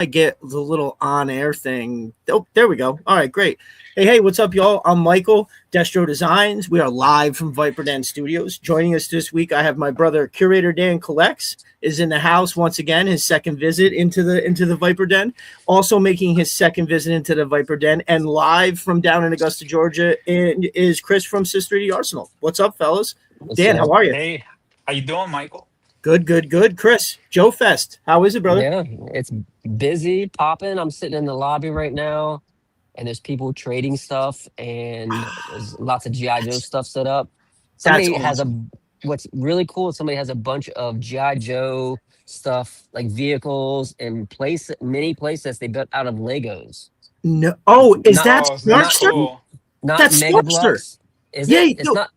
I get the little on-air thing. Oh, there we go. All right, great. Hey, what's up, y'all? I'm Michael, Destro Designs. We are live from Viper Den Studios. Joining us this week, I have my brother, Curator Dan Collects, is in the house once again. His second visit into the Viper Den. Also making his second visit into the Viper Den, and live from down in Augusta, Georgia, is Chris from Sister 3D Arsenal. What's up, fellas? Dan, how are you? Hey, how you doing, Michael? Good. Chris, JoeFest. How is it, brother? Yeah, it's busy, popping. I'm sitting in the lobby right now, and there's people trading stuff, and there's lots of GI Joe stuff set up. Somebody has what's really cool is somebody has a bunch of GI Joe stuff, like vehicles and mini playsets they built out of Legos. No, that that's cool. Not that's Mega Sparkster. Blocks. Is it? It's not.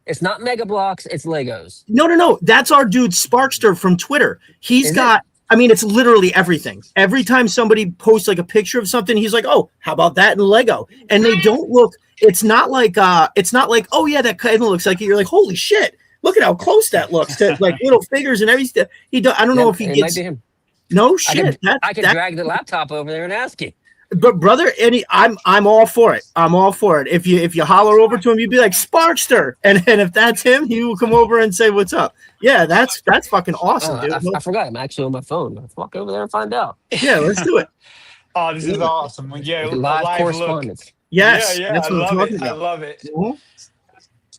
It's not Mega Blocks, it's Legos. No. That's our dude Sparkster from Twitter. It's literally everything. Every time somebody posts like a picture of something, he's like, "Oh, how about that in Lego?" And they don't look. It's not like, oh yeah, that kind of looks like it. You're like, holy shit, look at how close that looks to like little figures and everything. I don't know if he gets. Might be him. No shit. I could drag the laptop over there and ask him. But brother, I'm all for it. I'm all for it. If you holler over to him, you'd be like Sparkster, and if that's him, he will come over and say what's up. Yeah, that's fucking awesome, dude. I forgot I'm actually on my phone. Let's walk over there and find out. Yeah, let's do it. Oh, this is awesome. Yeah, live correspondence. Look. Yes, yeah, that's what I'm talking about. I love it. Mm-hmm.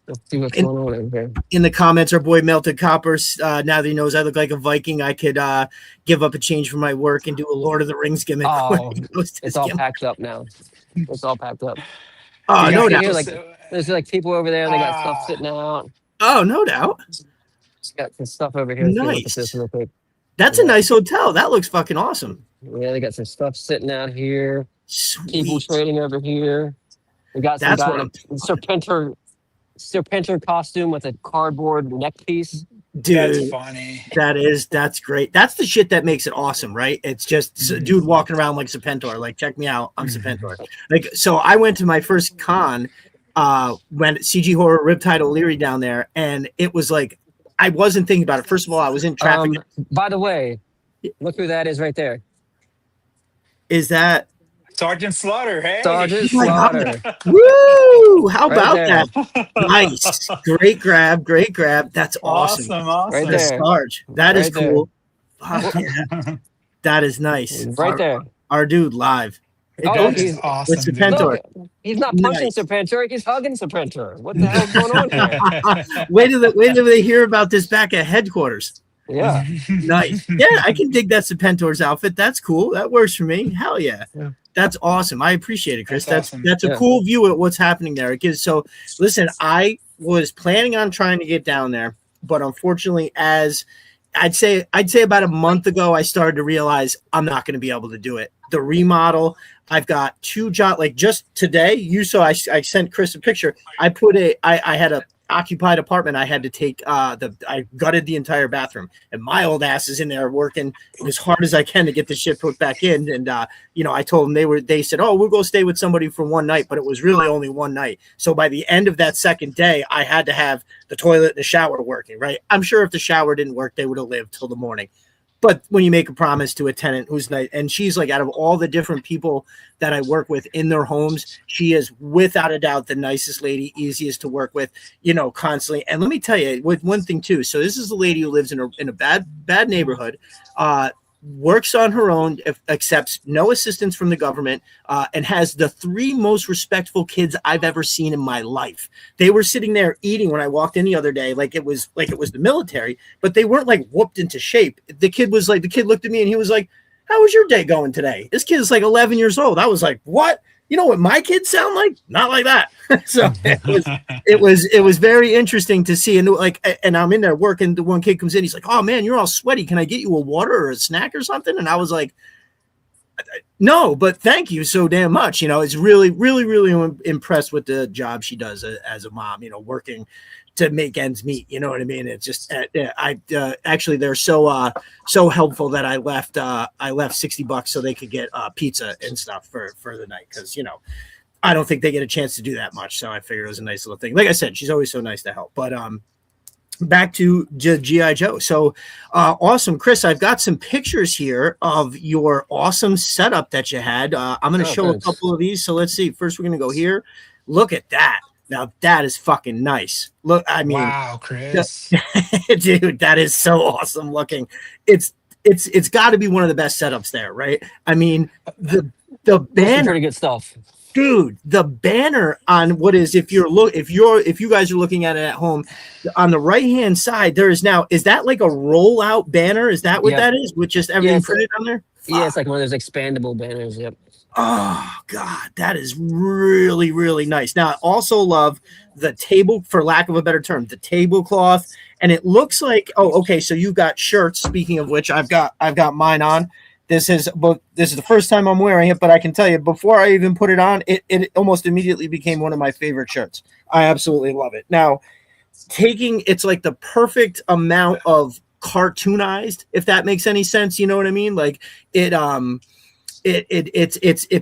Let's see what's going on over there. In the comments, our boy Melted Coppers. Now that he knows I look like a Viking, I could give up a change for my work and do a Lord of the Rings gimmick. Oh, it's all packed up now. It's all packed up. Oh, no doubt. There's like people over there. They got stuff sitting out. Oh, no doubt. Got some stuff over here. Nice. This real quick. That's a nice hotel. That looks fucking awesome. Yeah, they got some stuff sitting out here. Sweet. People trading over here. We got some guy in a Serpentor costume with a cardboard neck piece. Dude, that's funny. That's great. That's the shit that makes it awesome, right? It's just a dude walking around like Serpentor, like, check me out, I'm Serpentor. Like, so I went to my first con when CG Horror Riptide O'Leary down there, and it was like, I wasn't thinking about it. First of all, I was in traffic. By the way, look who that is right there. Is that Sergeant Slaughter? Hey, Sergeant Slaughter. Woo! How about that? Nice, great grab. That's awesome. Right there, Sarge. That is cool. Fuck yeah. That is nice. Right there, our dude live. He's awesome. With Serpentor. He's not punching Serpentor, he's hugging Serpentor. What the hell's going on here? Wait till they hear about this back at headquarters. Yeah. Nice. Yeah, I can dig that Serpentor's outfit. That's cool. That works for me. Hell yeah. That's awesome. I appreciate it, Chris. That's a cool view at what's happening there. It gives, so listen, I was planning on trying to get down there, but unfortunately, as I'd say about a month ago, I started to realize I'm not going to be able to do it. The remodel, I've got two jobs. Like just today, you saw I sent Chris a picture. I had a occupied apartment. I had to take I gutted the entire bathroom, and my old ass is in there working as hard as I can to get the shit put back in. And I told them, they said, oh, we'll go stay with somebody for one night, but it was really only one night. So by the end of that second day, I had to have the toilet and the shower working, right? I'm sure if the shower didn't work, they would have lived till the morning. But when you make a promise to a tenant who's nice, and she's like, out of all the different people that I work with in their homes, she is without a doubt the nicest lady, easiest to work with, constantly. And let me tell you, with one thing too. So this is a lady who lives in a bad neighborhood, works on her own, accepts no assistance from the government, and has the three most respectful kids I've ever seen in my life. They were sitting there eating when I walked in the other day, like it was the military, but they weren't like whooped into shape. The kid looked at me and he was like, how was your day going today? This kid is like 11 years old. I was like, what? You know what my kids sound like? Not like that. So it was very interesting to see. And I'm in there working. The one kid comes in. He's like, oh man, you're all sweaty. Can I get you a water or a snack or something? And I was like, no, but thank you so damn much. It's really, really, really impressed with the job she does as a mom, working to make ends meet. You know what I mean? It's just, actually they're so helpful that I left $60 so they could get pizza and stuff for the night. Cause I don't think they get a chance to do that much. So I figured it was a nice little thing. Like I said, she's always so nice to help, but back to GI Joe. So awesome, Chris. I've got some pictures here of your awesome setup that you had. I'm going to show a couple of these. So let's see. First, we're going to go here. Look at that. Now that is fucking nice. Look, I mean, wow, Chris, dude, that is so awesome looking. It's got to be one of the best setups there, right? I mean, the banner, pretty good stuff, dude. The banner on what is if you guys are looking at it at home, on the right hand side there is now, is that like a rollout banner? Is that what that is with just everything printed on there? Yeah, it's like one of those expandable banners. Yep. Oh God, that is really, really nice. Now I also love the table, for lack of a better term, the tablecloth. And it looks like, okay, so you've got shirts. Speaking of which, I've got mine on. This is the first time I'm wearing it, but I can tell you, before I even put it on, it almost immediately became one of my favorite shirts. I absolutely love it. Now, it's like the perfect amount of cartoonized, if that makes any sense. You know what I mean? Like it's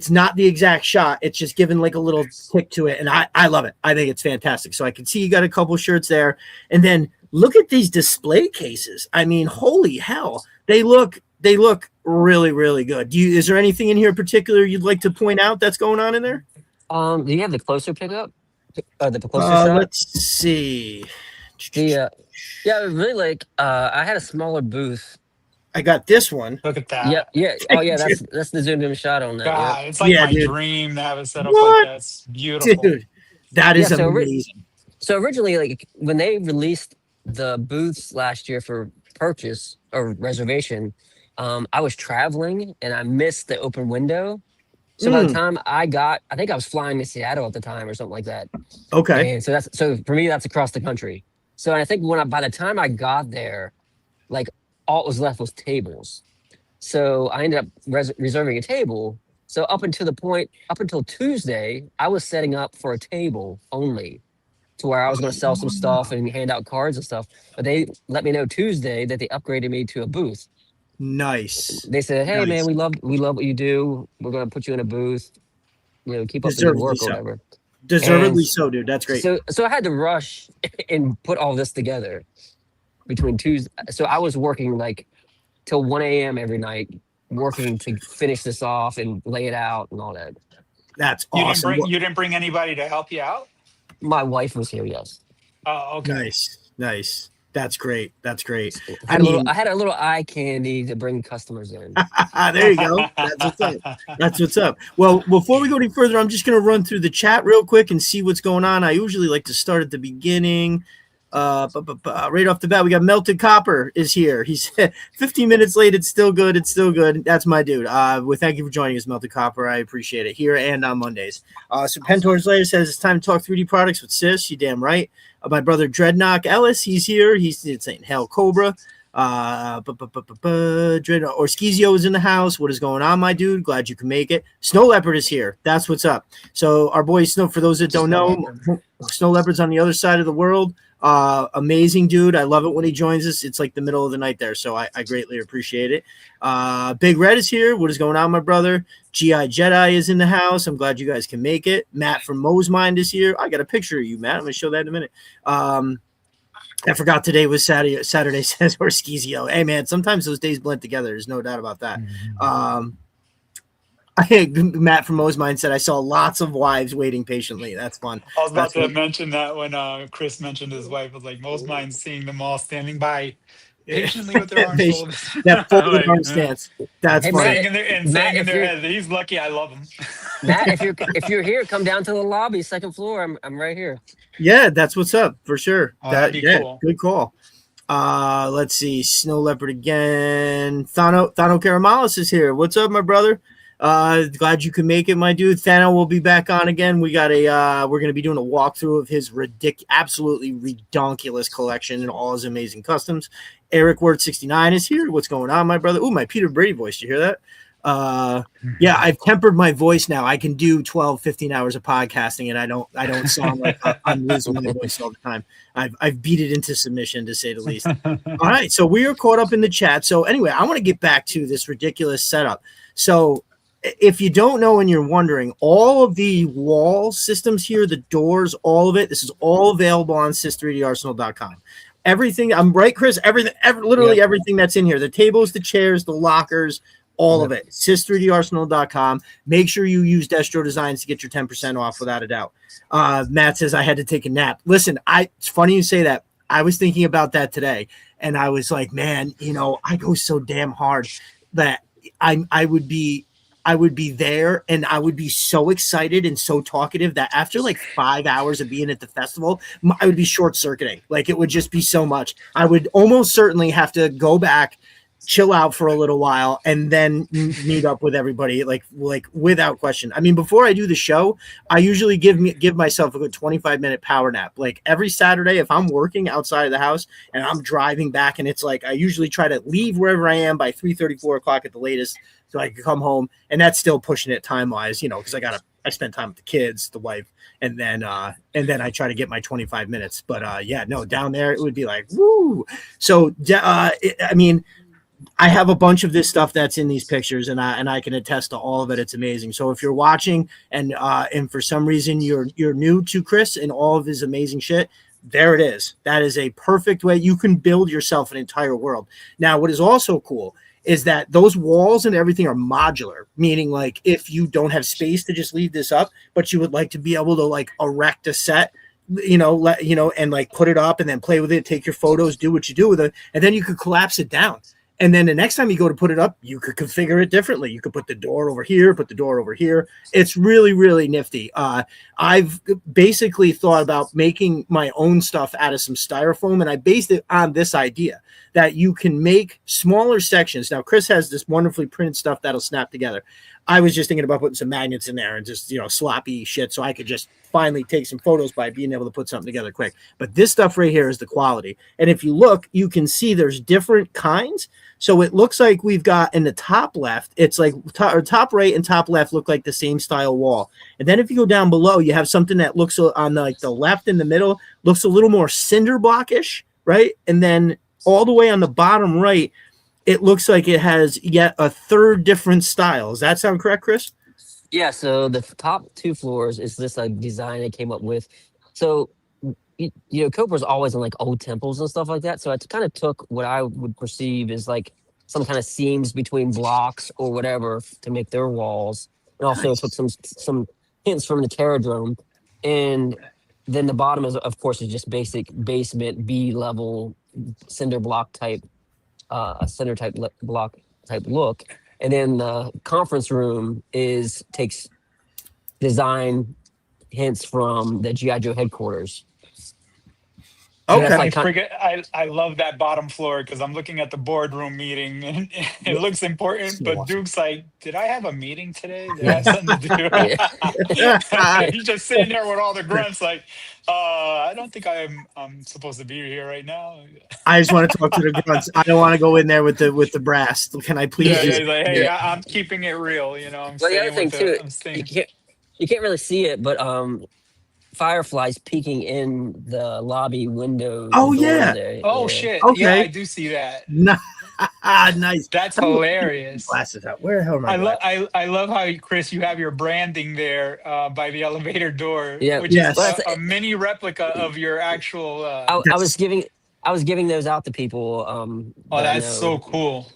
not the exact shot. It's just given like a little tick to it. And I love it. I think it's fantastic. So I can see you got a couple shirts there. And then look at these display cases. I mean, holy hell. They look really, really good. Is there anything in here in particular you'd like to point out that's going on in there? Do you have the closer pickup? The closer shot? Let's see. Yeah, really like I had a smaller booth. I got this one. Look at that. Yeah. Oh yeah, that's the zoomed in shot on that. God, it's like my dream to have a setup like that. It's beautiful. Dude, that is amazing. So originally, like when they released the booths last year for purchase or reservation, I was traveling and I missed the open window. So by the time I think I was flying to Seattle at the time or something like that. Okay. And so for me, that's across the country. So I think by the time I got there, like all it was left was tables. So I ended up reserving a table. So up until Tuesday, I was setting up for a table only, to where I was going to sell some stuff and hand out cards and stuff. But they let me know Tuesday that they upgraded me to a booth. Nice. They said, "Hey man, we love what you do. We're going to put you in a booth. Keep up the good work or whatever." Deservedly so, dude. That's great. So I had to rush and put all this together between Tuesday. So I was working like till 1 a.m. every night, working to finish this off and lay it out and all that. That's awesome. You didn't bring anybody to help you out? My wife was here, yes. Oh, okay. Nice. That's great. I had a little eye candy to bring customers in. There you go. That's what's up. Well, before we go any further, I'm just going to run through the chat real quick and see what's going on. I usually like to start at the beginning. Right off the bat, we got Melted Copper is here. He said 15 minutes late. It's still good. That's my dude. Well, thank you for joining us, Melted Copper. I appreciate it here and on Mondays. So Pentor's later says it's time to talk 3D products with Sis. You damn right. My brother Dreadnought Ellis, he's here. He's saying Hell Cobra. Orskizio is in the house. What is going on, my dude? Glad you can make it. Snow Leopard is here. That's what's up. So our boy Snow, for those that don't know, Snow Leopard's on the other side of the world. Amazing dude. I love it when he joins us. It's like the middle of the night there, so I greatly appreciate it. Big Red is here. What is going on, my brother? GI Jedi is in the house. I'm glad you guys can make it. Matt from Mo's Mind is here. I got a picture of you, Matt. I'm gonna show that in a minute. I forgot today was Saturday says Orskizio. Hey man, sometimes those days blend together. There's no doubt about that. I think Matt from Mo's Mind said I saw lots of wives waiting patiently. That's fun. I was about to mention that when Chris mentioned his wife. Was like, Mo's Mind seeing them all standing by patiently with their arms folded. That folded arm stance. That's funny. Saying in their head, he's lucky I love him. Matt, if you're here, come down to the lobby, second floor. I'm right here. Yeah, that's what's up for sure. That'd be cool. Good call. Let's see. Snow Leopard again. Thano Karamalis is here. What's up, my brother? Glad you can make it, my dude. Thano will be back on again. We're gonna be doing a walkthrough of his absolutely redonkulous collection and all his amazing customs. Eric Word 69 is here. What's going on, my brother? Ooh, my Peter Brady voice. Did you hear that? Yeah, I've tempered my voice now. I can do 12, 15 hours of podcasting and I don't sound like I'm losing my voice all the time. I've beat it into submission, to say the least. All right, so we are caught up in the chat. So anyway, I want to get back to this ridiculous setup. So if you don't know and you're wondering, all of the wall systems here, the doors, all of it, this is all available on sis3darsenal.com. everything. I'm right, Chris. Everything, literally everything that's in here. The tables, the chairs, the lockers, all of it. sis3darsenal.com. Make sure you use Destro Designs to get your 10% off without a doubt. Matt says I had to take a nap. Listen, it's funny you say that. I was thinking about that today, and I was like, man, I go so damn hard that I would be there, and I would be so excited and so talkative that after like 5 hours of being at the festival, I would be short circuiting. Like it would just be so much. I would almost certainly have to go back, chill out for a little while, and then meet up with everybody, like without question. I mean, before I do the show, I usually give myself a good 25-minute power nap. Like every Saturday, if I'm working outside of the house and I'm driving back, and it's like I usually try to leave wherever I am by 3:30, 4 o'clock at the latest, so I can come home, and that's still pushing it time-wise, because I spend time with the kids, the wife, and then I try to get my 25 minutes. But down there it would be like woo. So I mean, I have a bunch of this stuff that's in these pictures, and I can attest to all of it. It's amazing. So if you're watching and for some reason you're new to Chris and all of his amazing shit, there it is. That is a perfect way you can build yourself an entire world. Now, what is also cool is that those walls and everything are modular, meaning like if you don't have space to just leave this up, but you would like to be able to like erect a set, and like put it up and then play with it, take your photos, do what you do with it, and then you could collapse it down. And then the next time you go to put it up, you could configure it differently. You could put the door over here, put the door over here. It's really, really nifty. I've basically thought about making my own stuff out of some styrofoam, and I based it on this idea that you can make smaller sections. Now, Chris has this wonderfully printed stuff that'll snap together. I was just thinking about putting some magnets in there and just, sloppy shit so I could just finally take some photos by being able to put something together quick. But this stuff right here is the quality. And if you look, you can see there's different kinds. So it looks like we've got in the top left, it's like top right and top left look like the same style wall. And then if you go down below, you have something that looks on the left in the middle, looks a little more cinder blockish, right? And then all the way on the bottom right, it looks like it has yet a third different style. Does that sound correct, Chris? Yeah, so the top 2 floors is this like design I came up with. So Cobra's always in like old temples and stuff like that. So I kind of took what I would perceive as like some kind of seams between blocks or whatever to make their walls, and also took some hints from the Terradrome. And then the bottom is, of course, is just basic basement B level cinder block type, center type block type look. And then the conference room takes design hints from the G.I. Joe headquarters. Okay. I love that bottom floor because I'm looking at the boardroom meeting and it looks important, but Duke's like, did I have a meeting today? Did I have something to do? He's just sitting there with all the grunts like, I don't think I'm supposed to be here right now. I just want to talk to the grunts. I don't want to go in there with the brass. Can I please? Yeah, he's like, hey, I'm keeping it real. I'm the other thing too, you can't really see it, but fireflies peeking in the lobby window. Oh yeah. Shit. Okay. Yeah, I do see that. Nice. That's hilarious. Glasses out. Where the hell am I? I love how, Chris, you have your branding there by the elevator door. Yeah. Which is a mini replica of your actual. I was giving those out to people. That's so cool.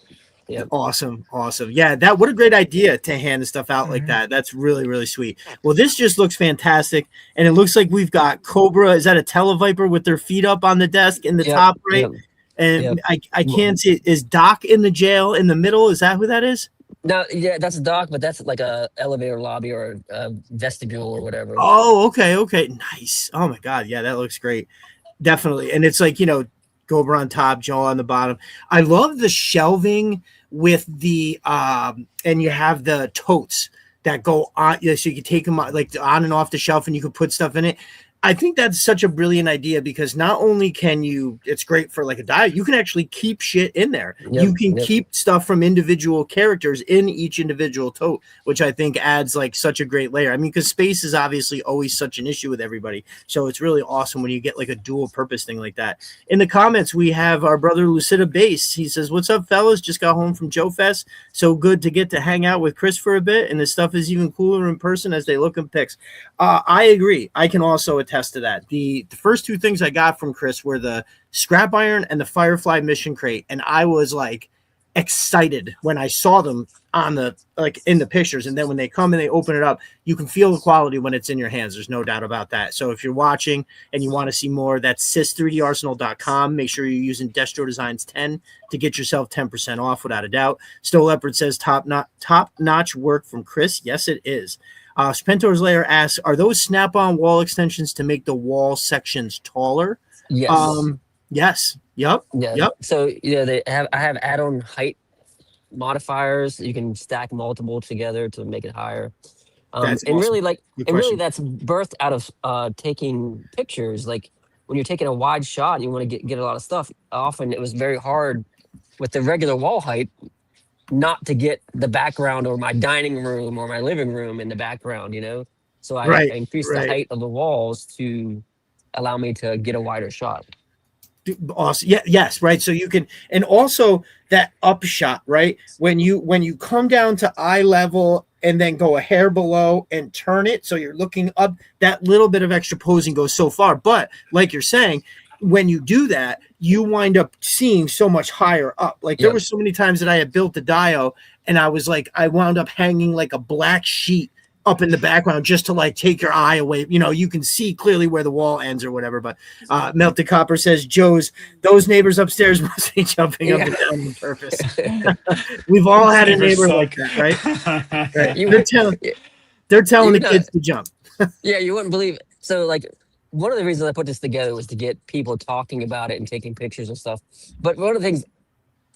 Yep. Awesome. Yeah, what a great idea to hand the stuff out like that. That's really, really sweet. Well, this just looks fantastic, and it looks like we've got Cobra. Is that a Televiper with their feet up on the desk in the top right? Yep. And I can't see it. Is Doc in the jail in the middle? Is that who that is? No, yeah, that's Doc, but that's like a elevator lobby or a vestibule or whatever. Oh, okay, nice. Oh my God, yeah, that looks great. Definitely, and it's like Cobra on top, Joe on the bottom. I love the shelving with the and you have the totes that go on, so you can take them like on and off the shelf, and you can put stuff in it. I think that's such a brilliant idea because not only can it's great for like a diet, you can actually keep shit in there. Yep, you can keep stuff from individual characters in each individual tote, which I think adds like such a great layer. I mean, because space is obviously always such an issue with everybody. So it's really awesome when you get like a dual purpose thing like that. In the comments, we have our brother Lucida Base. He says, "What's up, fellas? Just got home from JoeFest. So good to get to hang out with Chris for a bit. And the stuff is even cooler in person as they look in pics." I agree. I can also attest attest to that. The first two things I got from Chris were the scrap iron and the Firefly mission crate, and I was like excited when I saw them on the in the pictures, and then when they come and they open it up, you can feel the quality when it's in your hands. There's no doubt about that. So if you're watching and you want to see more, that's sis3darsenal.com. Make sure you're using Destro Designs 10 to get yourself 10% off without a doubt. Stowe Leopard says top notch work from Chris. Yes, it is. Spentor's Lair asks, are those snap-on wall extensions to make the wall sections taller? Yes. Yes. Yep. Yeah. Yep. So I have add-on height modifiers. You can stack multiple together to make it higher. That's and awesome. really that's birthed out of taking pictures. Like when you're taking a wide shot and you want to get a lot of stuff, often it was very hard with the regular wall height not to get the background or my dining room or my living room in the background, So I increased the height of the walls to allow me to get a wider shot. Awesome. Yeah. Yes. Right. So you can, and also that upshot, right? When you come down to eye level and then go a hair below and turn it, so you're looking up, that little bit of extra posing goes so far. But like you're saying, when you do that, you wind up seeing so much higher up. Like there were so many times that I had built the dio and I wound up hanging like a black sheet up in the background just to like take your eye away. You can see clearly where the wall ends or whatever. But Melted Copper says, those neighbors upstairs must be jumping up and down on purpose. We've all had a neighbor like that, right? Right. They're telling the kids to jump. Yeah, you wouldn't believe it. So like one of the reasons I put this together was to get people talking about it and taking pictures and stuff. But one of the things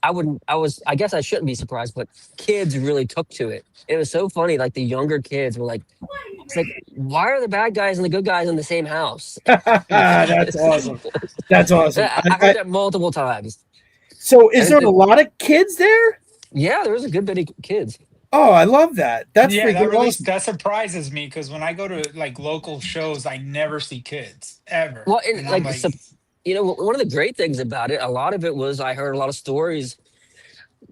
I guess I shouldn't be surprised, but kids really took to it. It was so funny. Like the younger kids were like, it's like, why are the bad guys and the good guys in the same house? That's awesome. That's awesome. I heard that multiple times. So is there a lot of kids there? Yeah, there was a good bit of kids. Oh, I love that. That's that that surprises me because when I go to like local shows, I never see kids ever. Well, and one of the great things about it, a lot of it was I heard a lot of stories,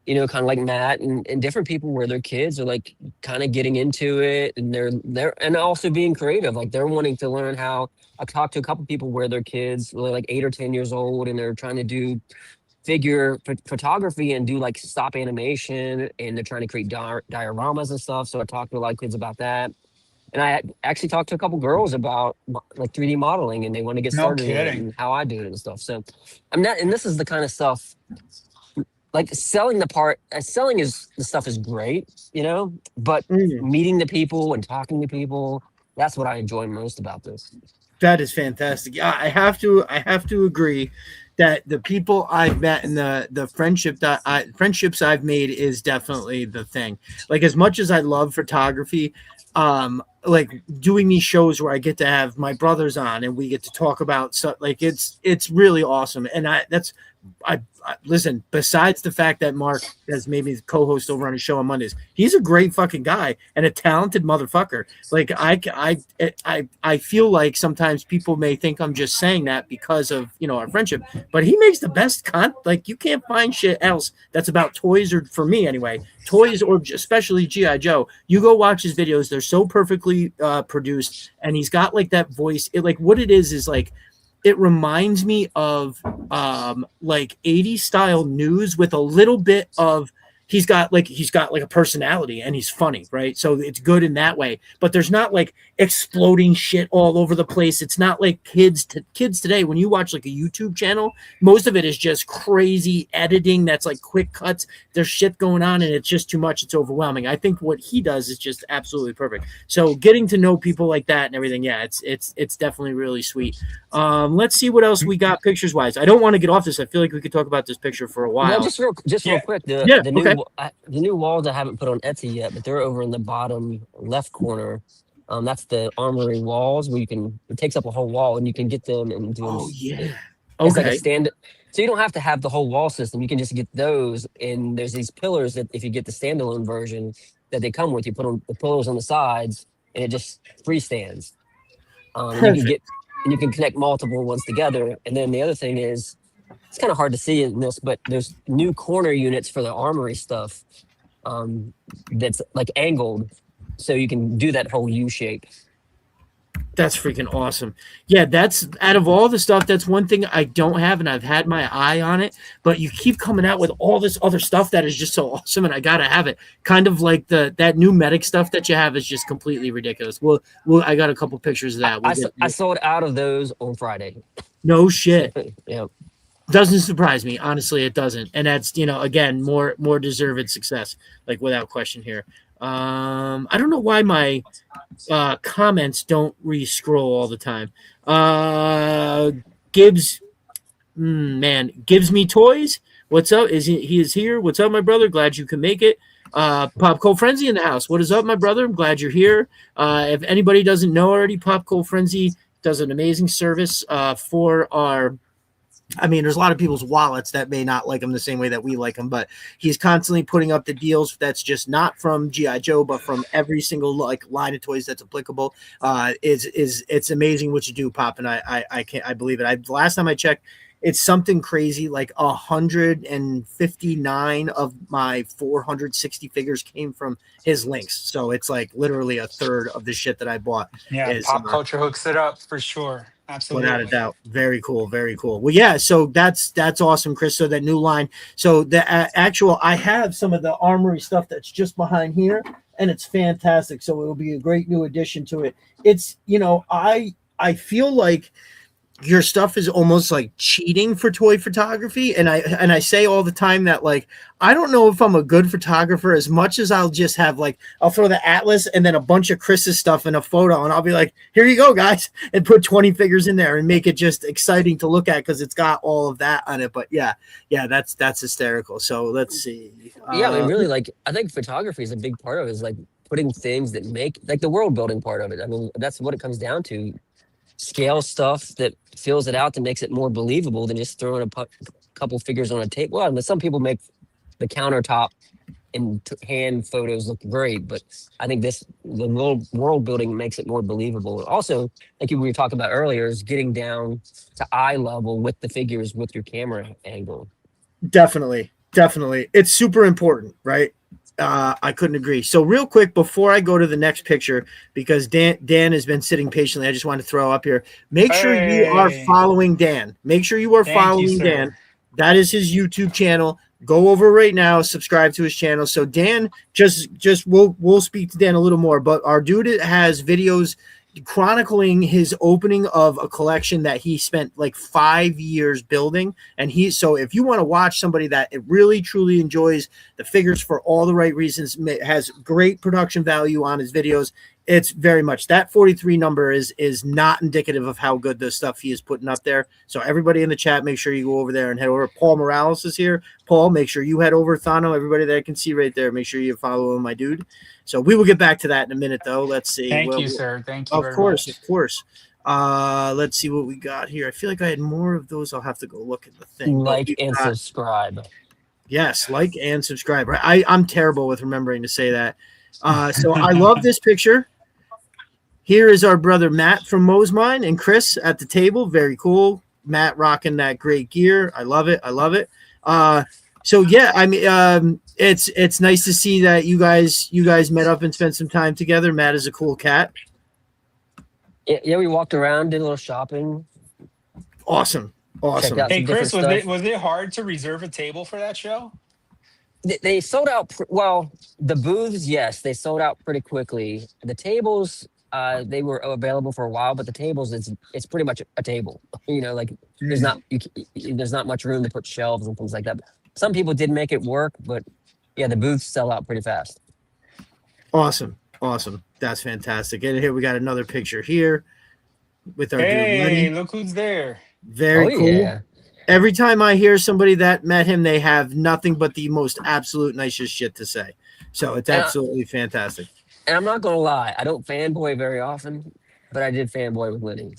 kind of like Matt and different people where their kids are like kind of getting into it and they're and also being creative. Like they're wanting to learn how. I talked to a couple people where their kids were like 8 or 10 years old and they're trying to do figure photography and do like stop animation and they're trying to create dioramas and stuff. So I talked to a lot of kids about that. And I actually talked to a couple girls about like 3D modeling and they want to get started in it and how I do it and stuff. So and this is the kind of stuff like selling the stuff is great, but meeting the people and talking to people, that's what I enjoy most about this. That is fantastic. Yeah, I have to agree that the people I've met and the friendships I've made is definitely the thing. Like as much as I love photography, like doing these shows where I get to have my brothers on and we get to talk about stuff, like it's really awesome. And I listen, besides the fact that Mark has made me the co-host over on his show on Mondays, he's a great fucking guy and a talented motherfucker. Like I feel like sometimes people may think I'm just saying that because of, our friendship, but he makes the best like you can't find shit else that's about toys, or for me anyway, toys, or especially G.I. Joe. You go watch his videos. They're so perfectly produced. And he's got like that voice. Like what it is like, it reminds me of like 80s style news with a little bit of he's got like a personality and he's funny, right? So it's good in that way. But there's not like exploding shit all over the place. It's not like kids today. When you watch like a YouTube channel, most of it is just crazy editing. That's like quick cuts. There's shit going on and it's just too much. It's overwhelming. I think what he does is just absolutely perfect. So getting to know people like that and everything, yeah, it's definitely really sweet. Let's see what else we got pictures wise. I don't want to get off this. I feel like we could talk about this picture for a while. No, just real quick. The new walls I haven't put on Etsy yet, but they're over in the bottom left corner. That's the armory walls where it takes up a whole wall and you can get them and do. Oh yeah. Okay. It's like a stand. So you don't have to have the whole wall system. You can just get those. And there's these pillars that if you get the standalone version that they come with, you put on the pillars on the sides and it just freestands. And you can connect multiple ones together. And then the other thing is, it's kind of hard to see in this, but there's new corner units for the armory stuff that's like angled. So you can do that whole U shape. That's freaking awesome. Yeah, that's out of all the stuff, that's one thing I don't have, and I've had my eye on it, but you keep coming out with all this other stuff that is just so awesome, and I gotta have it. Kind of like that new medic stuff that you have is just completely ridiculous. Well, I got a couple pictures of that. I sold out of those on Friday. No shit. Yep. Doesn't surprise me, honestly. It doesn't, and that's again more deserved success, like without question here. I don't know why my comments don't re-scroll all the time. Gibbs, Gibbs me toys. What's up? He is here? What's up, my brother? Glad you can make it. Pop Cold Frenzy in the house. What is up, my brother? I'm glad you're here. If anybody doesn't know already, Pop Cold Frenzy does an amazing service for our. I mean, there's a lot of people's wallets that may not like him the same way that we like him, but he's constantly putting up the deals that's just not from G.I. Joe, but from every single line of toys that's applicable. It's amazing what you do, Pop, and I believe it. The last time I checked, it's something crazy like 159 of my 460 figures came from his links. So it's like literally a third of the shit that I bought. Yeah, pop culture hooks it up for sure. Absolutely. Without a doubt. Very cool. Very cool. Well, yeah, so that's awesome, Chris. So that new line. So the I have some of the armory stuff that's just behind here, and it's fantastic. So it'll be a great new addition to it. It's, I feel like your stuff is almost like cheating for toy photography. And I say all the time that, like, I don't know if I'm a good photographer as much as I'll just have, like, I'll throw the Atlas and then a bunch of Chris's stuff in a photo, and I'll be like, here you go, guys, and put 20 figures in there and make it just exciting to look at because it's got all of that on it. But yeah, that's hysterical. So let's see. Yeah, I mean, really, like, I think photography is a big part of it, is like putting things that make, like, the world building part of it. I mean, that's what it comes down to. Scale stuff that fills it out, that makes it more believable than just throwing a couple figures on a table. Well, some people make the countertop and hand photos look great, but I think the world building makes it more believable. Also, like we were talking about earlier, is getting down to eye level with the figures with your camera angle. Definitely. It's super important, right? I couldn't agree. So real quick, before I go to the next picture, because Dan has been sitting patiently, I just want to throw up here. Make sure you are following Dan. Make sure you are following Dan. That is his YouTube channel. Go over right now, subscribe to his channel. So Dan, just we'll speak to Dan a little more, but our dude has videos chronicling his opening of a collection that he spent like 5 years building. And so if you want to watch somebody that it really truly enjoys the figures for all the right reasons, has great production value on his videos, it's very much that 43 number is not indicative of how good the stuff he is putting up there. So everybody in the chat, make sure you go over there and head over. Paul Morales is here. Paul, make sure you head over. Thano, everybody that I can see right there, make sure you follow him, my dude. So we will get back to that in a minute, though. Let's see. Thank you, sir. Thank you. Of course. Let's see what we got here. I feel like I had more of those. I'll have to go look at the thing. Like and subscribe. Yes, like and subscribe. I'm terrible with remembering to say that. So I love this picture. Here is our brother Matt from Moe's Mine and Chris at the table. Very cool. Matt rocking that great gear. I love it. So yeah, I mean, it's nice to see that you guys met up and spent some time together. Matt is a cool cat. Yeah, we walked around, did a little shopping. Awesome. Hey, Chris, was it hard to reserve a table for that show? They sold out. Well, the booths, yes, they sold out pretty quickly. The tables, they were available for a while, but the tables, it's pretty much a table. Like there's not much room to put shelves and things like that. Some people did make it work, but yeah, the booths sell out pretty fast. Awesome. That's fantastic. And here we got another picture here with our dude. Hey, look who's there. Very cool. Yeah. Every time I hear somebody that met him, they have nothing but the most absolute nicest shit to say. So it's absolutely fantastic. And I'm not going to lie, I don't fanboy very often, but I did fanboy with Lenny.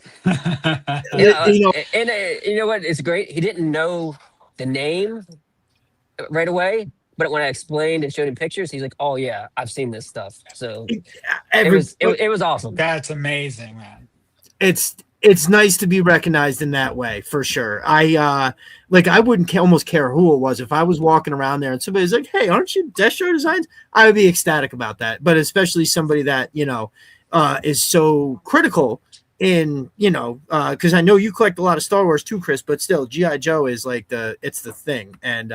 You know what? It's great. He didn't know the name right away, but when I explained and showed him pictures, he's like, "Oh yeah, I've seen this stuff." So it was awesome. That's amazing, man. It's nice to be recognized in that way, for sure. I wouldn't almost care who it was. If I was walking around there and somebody's like, "Hey, aren't you Death Star Designs?" I would be ecstatic about that. But especially somebody that is so critical in, you know, because I know you collect a lot of Star Wars too, Chris, but still GI Joe is like it's the thing, and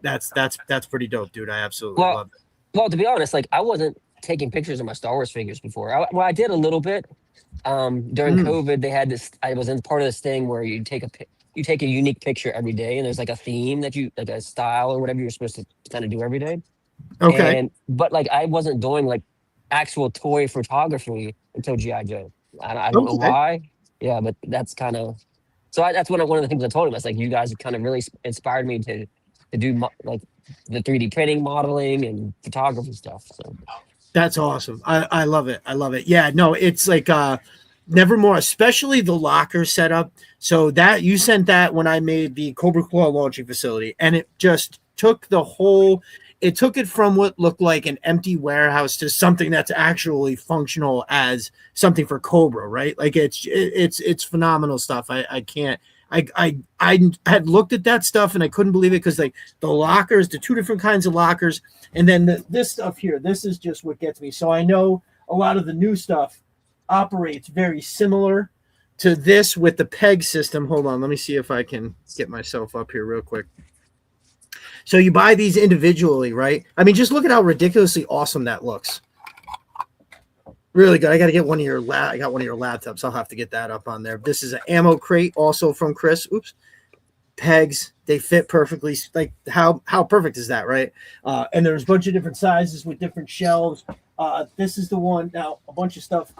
that's pretty dope, dude. I absolutely love it. Well, to be honest, like I wasn't taking pictures of my Star Wars figures before. I did a little bit. During COVID, they had this. I was in part of this thing where you take a unique picture every day, and there's like a theme that you like a style or whatever you're supposed to kind of do every day. Okay. But like I wasn't doing like actual toy photography until GI Joe. I don't know why. Yeah, but that's kind of that's one of the things I told him. It's like you guys kind of really inspired me to do like the 3D printing, modeling, and photography stuff. So that's awesome. I love it. I love it. Yeah, no, it's like Nevermore, especially the locker setup. So that you sent that when I made the Cobra Claw launching facility, and it just took it took it from what looked like an empty warehouse to something that's actually functional as something for Cobra, right? Like it's phenomenal stuff. I can't. I had looked at that stuff and I couldn't believe it because like the lockers, the two different kinds of lockers, and then this stuff here. This is just what gets me. So I know a lot of the new stuff operates very similar to this with the peg system. Hold on, let me see if I can get myself up here real quick. So you buy these individually, right? I mean, just look at how ridiculously awesome that looks. Really good. I got to get one of your I got one of your laptops. I'll have to get that up on there. This is an ammo crate, also from Chris. Oops. Pegs, they fit perfectly. Like how perfect is that, right? And there's a bunch of different sizes with different shelves. This is the one. Now a bunch of stuff.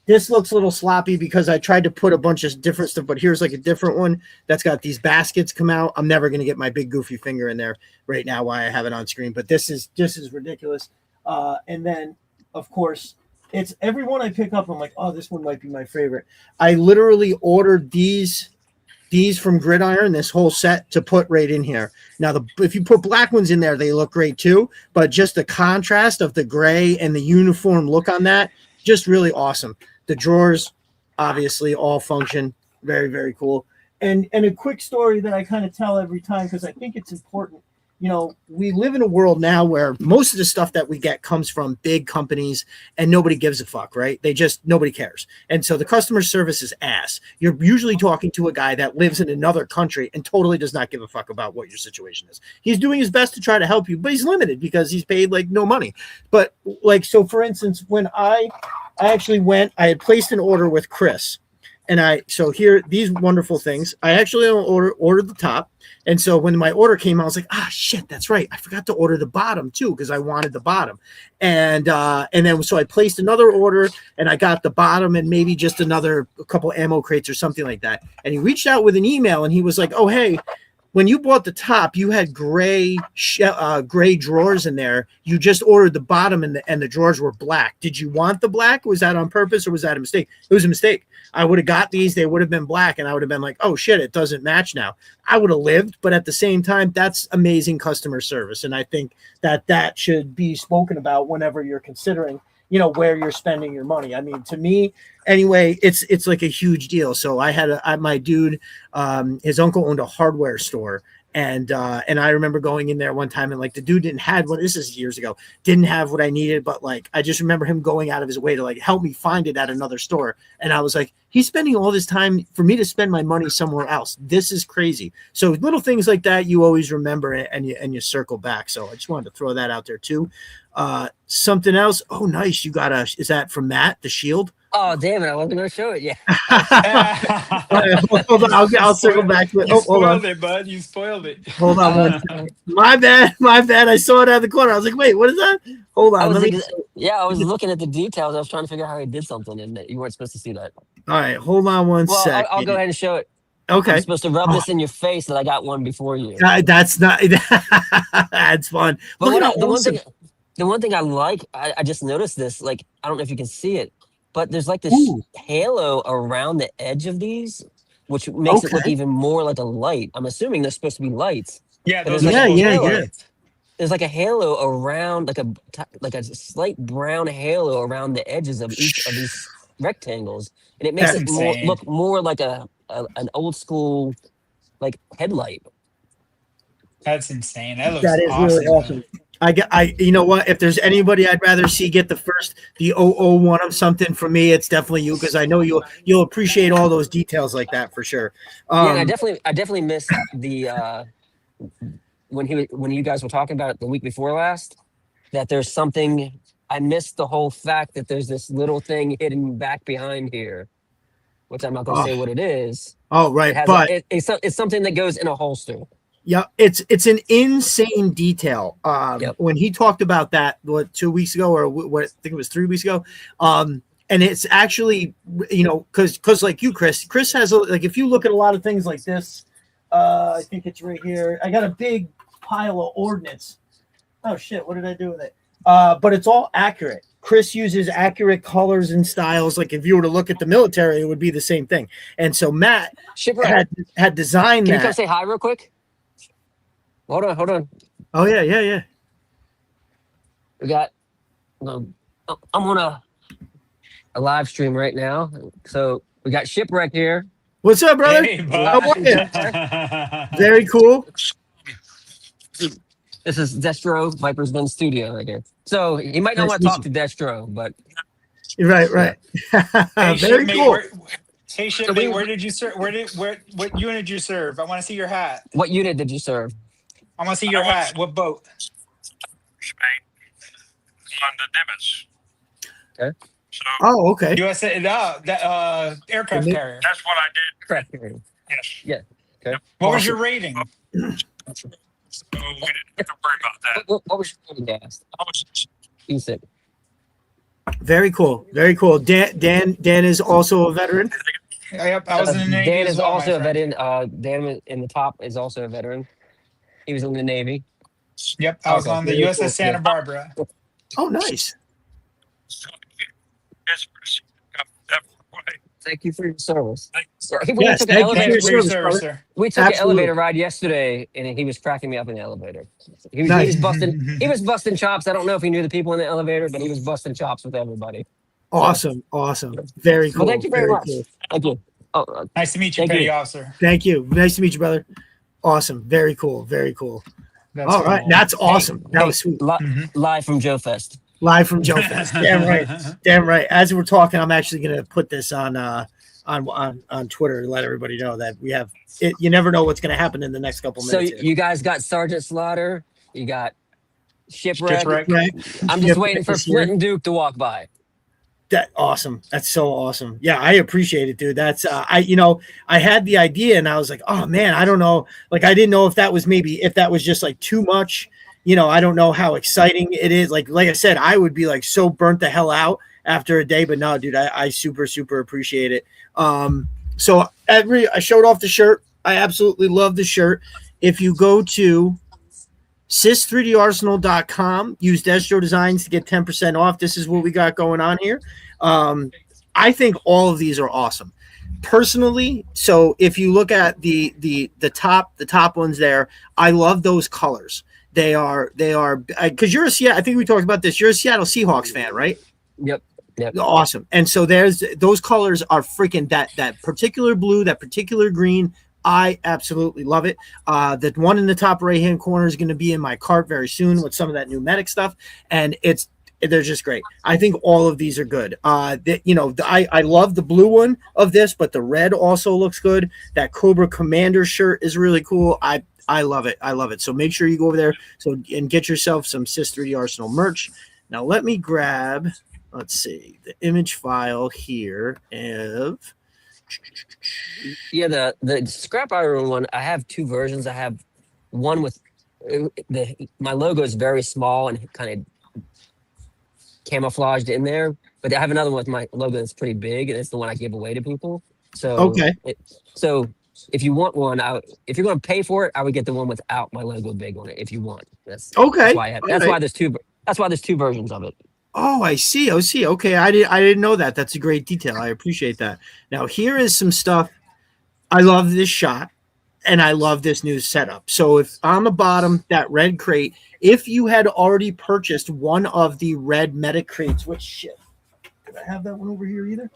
This looks a little sloppy because I tried to put a bunch of different stuff, but here's like a different one that's got these baskets come out. I'm never going to get my big goofy finger in there right now while I have it on screen, but this is ridiculous. And then, of course, it's every one I pick up. I'm like, oh, this one might be my favorite. I literally ordered these from Gridiron, this whole set to put right in here. Now, if you put black ones in there, they look great too, but just the contrast of the gray and the uniform look on that, just really awesome. The drawers, obviously, all function. Very, very cool. And a quick story that I kind of tell every time because I think it's important. You know, we live in a world now where most of the stuff that we get comes from big companies and nobody gives a fuck, right? Nobody cares. And so the customer service is ass. You're usually talking to a guy that lives in another country and totally does not give a fuck about what your situation is. He's doing his best to try to help you, but he's limited because he's paid like no money. But like, so for instance, when I actually went, I had placed an order with Chris. And so here, these wonderful things, I actually ordered the top. And so when my order came, I was like, shit, that's right. I forgot to order the bottom too, because I wanted the bottom. And then, so I placed another order and I got the bottom and maybe just a couple ammo crates or something like that. And he reached out with an email and he was like, oh, hey, when you bought the top, you had gray drawers in there. You just ordered the bottom and the drawers were black. Did you want the black? Was that on purpose or was that a mistake? It was a mistake. I would have got these. They would have been black and I would have been like, oh shit, it doesn't match now. I would have lived, but at the same time, that's amazing customer service. And I think that should be spoken about whenever you're considering, you know, where you're spending your money. I mean, to me, anyway, it's like a huge deal. So I had my dude, his uncle owned a hardware store. And I remember going in there one time and like the dude didn't have what this is years ago, didn't have what I needed. But like, I just remember him going out of his way to like help me find it at another store. And I was like, he's spending all this time for me to spend my money somewhere else. This is crazy. So little things like that, you always remember and you circle back. So I just wanted to throw that out there too. Something else. Oh, nice. You got is that from Matt, the Shield? Oh, damn it. I wasn't going to show it. Yeah. Hold on. I'll circle back to it. You spoiled it, bud. You spoiled it. Hold on. My bad. I saw it out of the corner. I was like, wait, what is that? Hold on. I was looking at the details. I was trying to figure out how he did something and you weren't supposed to see that. All right. Hold on one sec. I'll go ahead and show it. Okay. I'm supposed to rub this in your face that I got one before you. That's not. That's fun. But the one thing I like, I just noticed this. Like, I don't know if you can see it, but there's like this halo around the edge of these, which makes it look even more like a light. I'm assuming they're supposed to be lights. Yeah, those yeah. There's like a halo around, like a slight brown halo around the edges of each of these rectangles, and it makes it look more like an old school like headlight. That's insane. That looks awesome. Really awesome. You know what? If there's anybody I'd rather see get the 001 of something from me, it's definitely you, because I know you'll appreciate all those details like that for sure. Yeah, and I definitely missed the when you guys were talking about it the week before last, that there's something. I missed the whole fact that there's this little thing hidden back behind here, which I'm not going to say what it is. Oh, right, it has but it's something that goes in a holster. Yeah, it's an insane detail. When he talked about that, 2 weeks ago, or what I think it was 3 weeks ago, and it's actually, because like you, Chris has like, if you look at a lot of things like this, I think it's right here. I got a big pile of ordnance. Oh shit, what did I do with it? But it's all accurate. Chris uses accurate colors and styles. Like if you were to look at the military, it would be the same thing. And so Matt had designed that. Can you come say hi real quick? Hold on. Oh yeah. We got. I'm on a live stream right now, so we got Shipwreck here. What's up, brother? Hey, how are you? Very cool. This is Destro, Viper's Den Studio right here. So you might not want to talk to Destro, but right. Hey, very cool. Hey, shipmate, where did you serve? What unit did you serve? I want to see your hat. What unit did you serve? I want to see your hat. What boat? On the Nimitz. Okay. So, okay. USA, aircraft carrier. That's what I did. Aircraft carrier. Yes. Yeah. Okay. What was your rating? So we didn't have to worry about that. What was your rating, guys? I was E6. Very cool. Dan is also a veteran. Yep, I was in the Navy. Dan as is well, also a veteran. Dan in the top is also a veteran. He was in the Navy. Yep, I was on the USS cool. Santa Barbara. Oh, nice. Thank you for your service. Yes, thank you for your service, sir. We took Absolutely. an elevator ride yesterday, and he was cracking me up in the elevator. He was busting chops. I don't know if he knew the people in the elevator, but he was busting chops with everybody. Awesome. Very cool. Well, thank you very much. Cool. Thank you. Nice to meet you, Petty Officer. Thank you. Nice to meet you, brother. Awesome. Very cool. That's all right. cool. That's awesome. That was sweet. Live from JoeFest. Live from JoeFest. Damn right. As we're talking, I'm actually going to put this on Twitter to let everybody know that we have it. You never know what's going to happen in the next couple minutes. So you guys got Sergeant Slaughter. You got Shipwreck. Right. I'm just waiting for Flint and Duke to walk by. Awesome. That's so awesome. Yeah, I appreciate it, dude. That's I had the idea and I was like, oh man, I don't know. Like I didn't know if that was just like too much. I don't know how exciting it is. Like I said, I would be like so burnt the hell out after a day, but no, dude, I super appreciate it. So I showed off the shirt. I absolutely love the shirt. If you go to sis3darsenal.com, use Destro Designs to get 10% off. This is what we got going on here. I think all of these are awesome. Personally, so if you look at the top ones there, I love those colors. They are because you're a Seattle. I think we talked about this. You're a Seattle Seahawks fan, right? Yep. Awesome. And so those colors are freaking that particular blue, that particular green. I absolutely love it. The one in the top right-hand corner is going to be in my cart very soon with some of that new medic stuff, and they're just great. I think all of these are good. I love the blue one of this, but the red also looks good. That Cobra Commander shirt is really cool. I love it. So make sure you go over there and get yourself some Sis 3D Arsenal merch. Now let me grab, let's see, the image file here of. Yeah, the scrap iron one. I have two versions. I have one with my logo is very small and kind of camouflaged in there, but I have another one with my logo that's pretty big, and it's the one I give away to people. So okay. So if you want one, if you're going to pay for it, I would get the one without my logo big on it. If you want, that's why I have. That's why there's two. That's why there's two versions of it. Oh, I see. Okay, I didn't know that. That's a great detail. I appreciate that. Now here is some stuff. I love this shot, and I love this new setup. So if on the bottom, that red crate, if you had already purchased one of the red medic crates, which shit, Did I have that one over here either?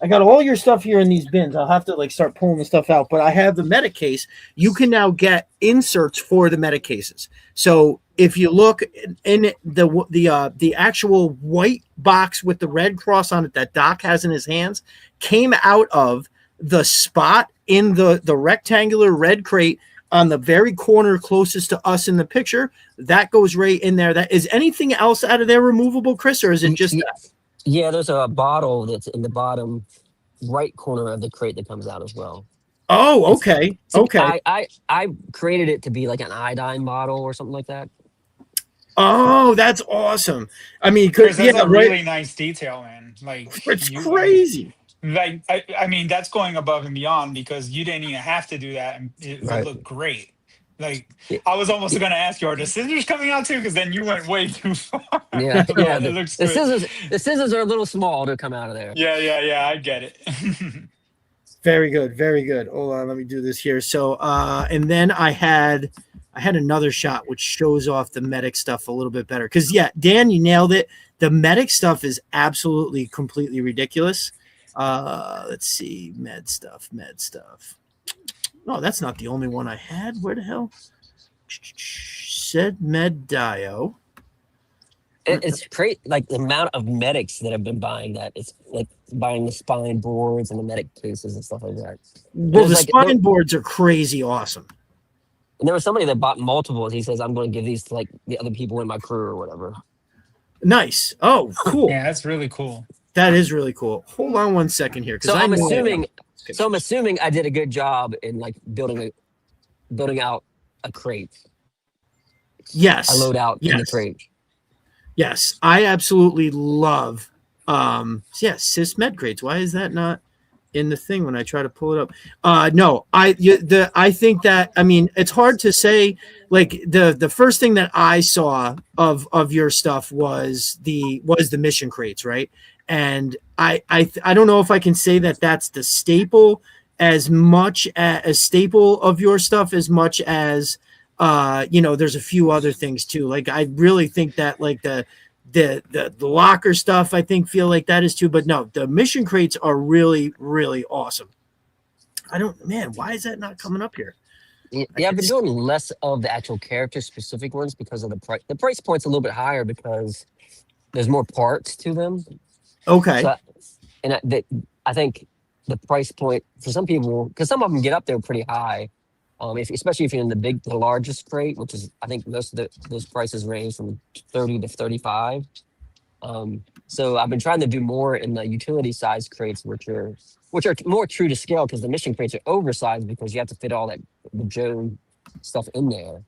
I got all your stuff here in these bins. I'll have to like start pulling the stuff out, but I have the medic case. You can now get inserts for the medic cases. So if you look in the actual white box with the red cross on it that Doc has in his hands came out of the spot in the rectangular red crate on the very corner closest to us in the picture. That goes right in there. That is anything else out of there removable, Chris, or is it just that? Yeah, there's a bottle that's in the bottom right corner of the crate that comes out as well. Oh, okay. Okay. I created it to be like an iodine bottle or something like that. Oh, that's awesome. I mean, that's a really nice detail, man. Like it's crazy. Like I mean, that's going above and beyond because you didn't even have to do that, and it would look great. Like I was almost going to ask you, are the scissors coming out too? Because then you went way too far. Yeah, yeah. It looks the good. scissors are a little small to come out of there. Yeah. I get it. Very good, very good. Hold on, let me do this here. So, and then I had another shot which shows off the medic stuff a little bit better. Because Dan, you nailed it. The medic stuff is absolutely completely ridiculous. Let's see, med stuff. No, that's not the only one I had. Where the hell? Said med dio. It's great, like the amount of medics that have been buying that. It's like buying the spine boards and the medic cases and stuff like that. Well, the spine boards are crazy awesome. And there was somebody that bought multiples. He says, I'm going to give these to like the other people in my crew or whatever. Nice. Oh, cool. Yeah, that's really cool. That is really cool. Hold on one second here. So I'm assuming I did a good job in like building out a crate. Yes. I load out in the crate. Yes, I absolutely love cis med crates. Why is that not in the thing when I try to pull it up? No, I think that, I mean, it's hard to say. Like the first thing that I saw of your stuff was the mission crates, right? And I don't know if I can say that that's the staple as much a staple of your stuff as much as there's a few other things too. Like I really think that like the locker stuff, I think feel like that is too. But no, the mission crates are really, really awesome. Why is that not coming up here? Yeah, I've been doing less of the actual character specific ones because of the price. The price point's a little bit higher because there's more parts to them. Okay. So, I think the price point for some people, because some of them get up there pretty high, especially if you're in the largest crate, which is I think most of those prices range from 30 to 35. So I've been trying to do more in the utility size crates, which are more true to scale because the mission crates are oversized because you have to fit all the Joe stuff in there.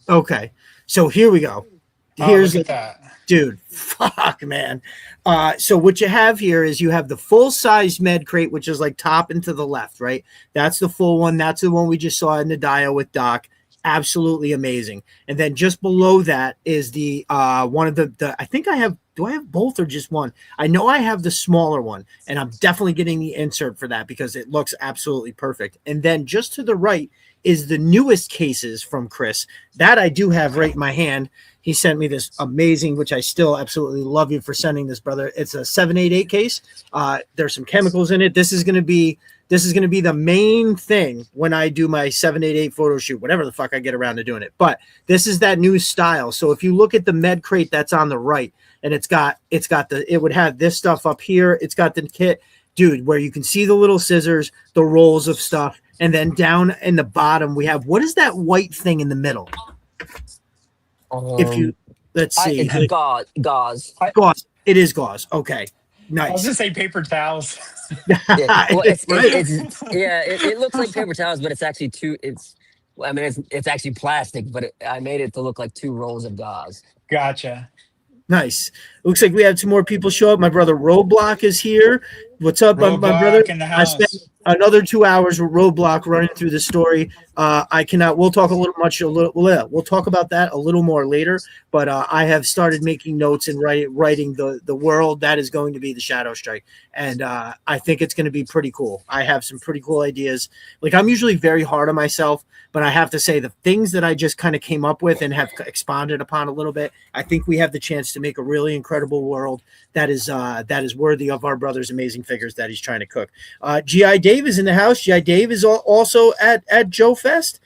Okay, so here we go. Here's look at that. Dude, fuck, man. So what you have here is you have the full-size med crate, which is like top and to the left, right? That's the full one. That's the one we just saw in the dio with Doc. Absolutely amazing. And then just below that is the one of the I think I have, do I have both or just one? I know I have the smaller one, and I'm definitely getting the insert for that because it looks absolutely perfect. And then just to the right is the newest cases from Chris. That I do have right in my hand. He sent me this amazing, which I still absolutely love you for sending this, brother. It's a 788 case. There's some chemicals in it. This is going to be the main thing when I do my 788 photo shoot, whatever the fuck I get around to doing it. But this is that new style. So if you look at the med crate that's on the right, and it would have this stuff up here. It's got the kit, dude, where you can see the little scissors, the rolls of stuff, and then down in the bottom we have, what is that white thing in the middle? If you let's see, it's gauze. Gauze. It is gauze. Okay, nice. I was just say paper towels. Yeah, well, it looks like paper towels, but it's actually it's actually plastic, but I made it to look like 2 rolls of gauze. Gotcha. Nice. Looks like we have 2 more people show up. My brother Roadblock is here. What's up, my brother? Roadblock in the I spent house. another 2 hours with Roadblock running through the story. I cannot. We'll talk We'll talk about that a little more later. But I have started making notes and writing the world that is going to be the Shadow Strike, and I think it's going to be pretty cool. I have some pretty cool ideas. Like, I'm usually very hard on myself, but I have to say the things that I just kind of came up with and have expanded upon a little bit. I think we have the chance to make a really incredible world that is worthy of our brother's amazing figures that he's trying to cook. G.I. Dave is in the house. G.I. Dave is also at JoeFest.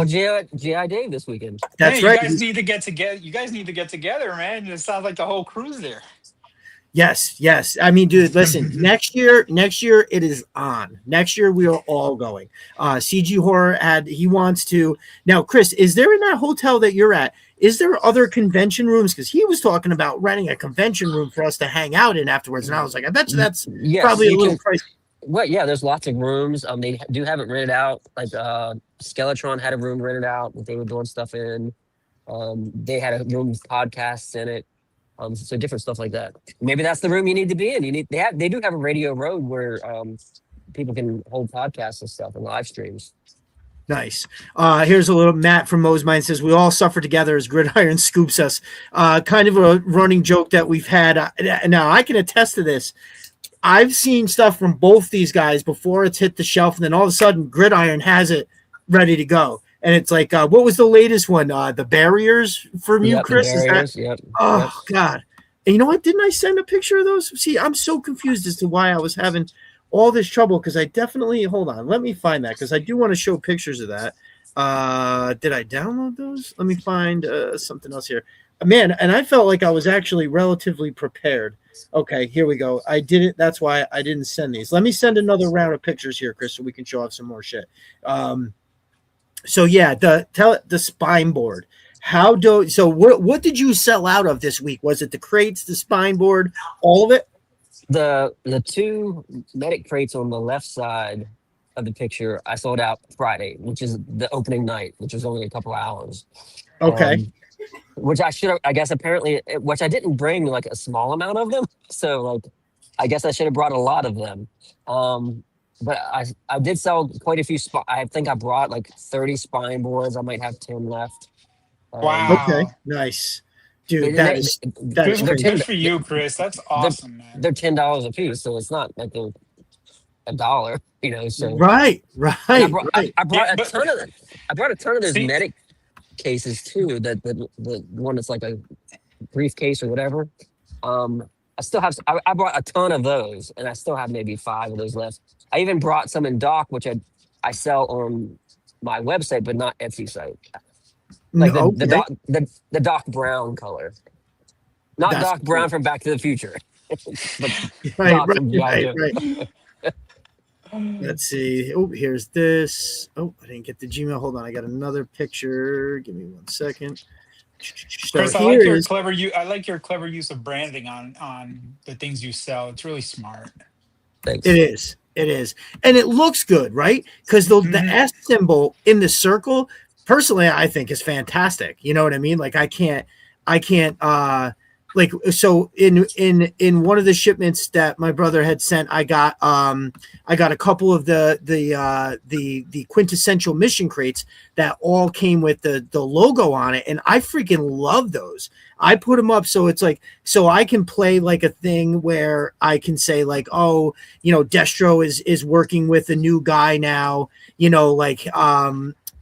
G.I. Dave this weekend. That's hey, right. You guys need to get together. You guys need to get together, man. It sounds like the whole crew's there. Yes. I mean, dude, listen, next year it is on. Next year we are all going. CG Horror he wants to. Now, Chris, is there in that hotel that you're at, is there other convention rooms? Because he was talking about renting a convention room for us to hang out in afterwards. And I was like, I bet you that's probably a little pricey. Well, yeah, there's lots of rooms. They do have it rented out. Like Skeletron had a room rented out that they were doing stuff in. They had a room with podcasts in it. So different stuff like that. Maybe that's the room you need to be in. They do have a Radio Road where people can hold podcasts and stuff and live streams. Nice. Here's a little Matt from Mo's Mind says, we all suffer together as Gridiron scoops us. Kind of a running joke that we've had. Now, I can attest to this. I've seen stuff from both these guys before it's hit the shelf, and then all of a sudden Gridiron has it ready to go. And it's like, what was the latest one? The barriers from you, Chris? Oh, God. And you know what? Didn't I send a picture of those? See, I'm so confused as to why I was having all this trouble, because I definitely, hold on, let me find that, because I do want to show pictures of that. Did I download those? Let me find something else here. Man, and I felt like I was actually relatively prepared. Okay, here we go. I didn't. That's why I didn't send these. Let me send another round of pictures here, Chris, so we can show off some more shit. So yeah, the spine board. So what did you sell out of this week? Was it the crates, the spine board, all of it? The two medic crates on the left side of the picture I sold out Friday, which is the opening night, which was only a couple hours. Okay. Which I should have, I guess, apparently, which I didn't bring like a small amount of them. So like, I guess I should have brought a lot of them. But I did sell quite a few. I think I brought like 30 spine boards. I might have 10 left. Wow. Okay. Nice. Dude, that's good for you, Chris. That's awesome, man. They're $10 a piece, so it's not like they're $1, you know. So right. I brought a ton of them. I brought a ton of those medic cases too. The one that's like a briefcase or whatever. I still have. I brought a ton of those, and I still have maybe 5 of those left. I even brought some in Doc, which I sell on my website, but not Etsy site. Like the Doc Brown color, not that's Doc Brown from Back to the Future. Right. Let's see. Oh, here's this. Oh, I didn't get the Gmail. Hold on, I got another picture. Give me 1 second. So Chris, I like your clever use of branding on the things you sell. It's really smart. Thanks. It is, and it looks good, right? Because the S symbol in the circle, personally, I think is fantastic. You know what I mean? Like I can't like, so in one of the shipments that my brother had sent, I got a couple of the quintessential mission crates that all came with the logo on it, and I freaking love those. I put them up so it's like, so I can play like a thing where I can say like, oh, you know, Destro is working with a new guy now, you know, like you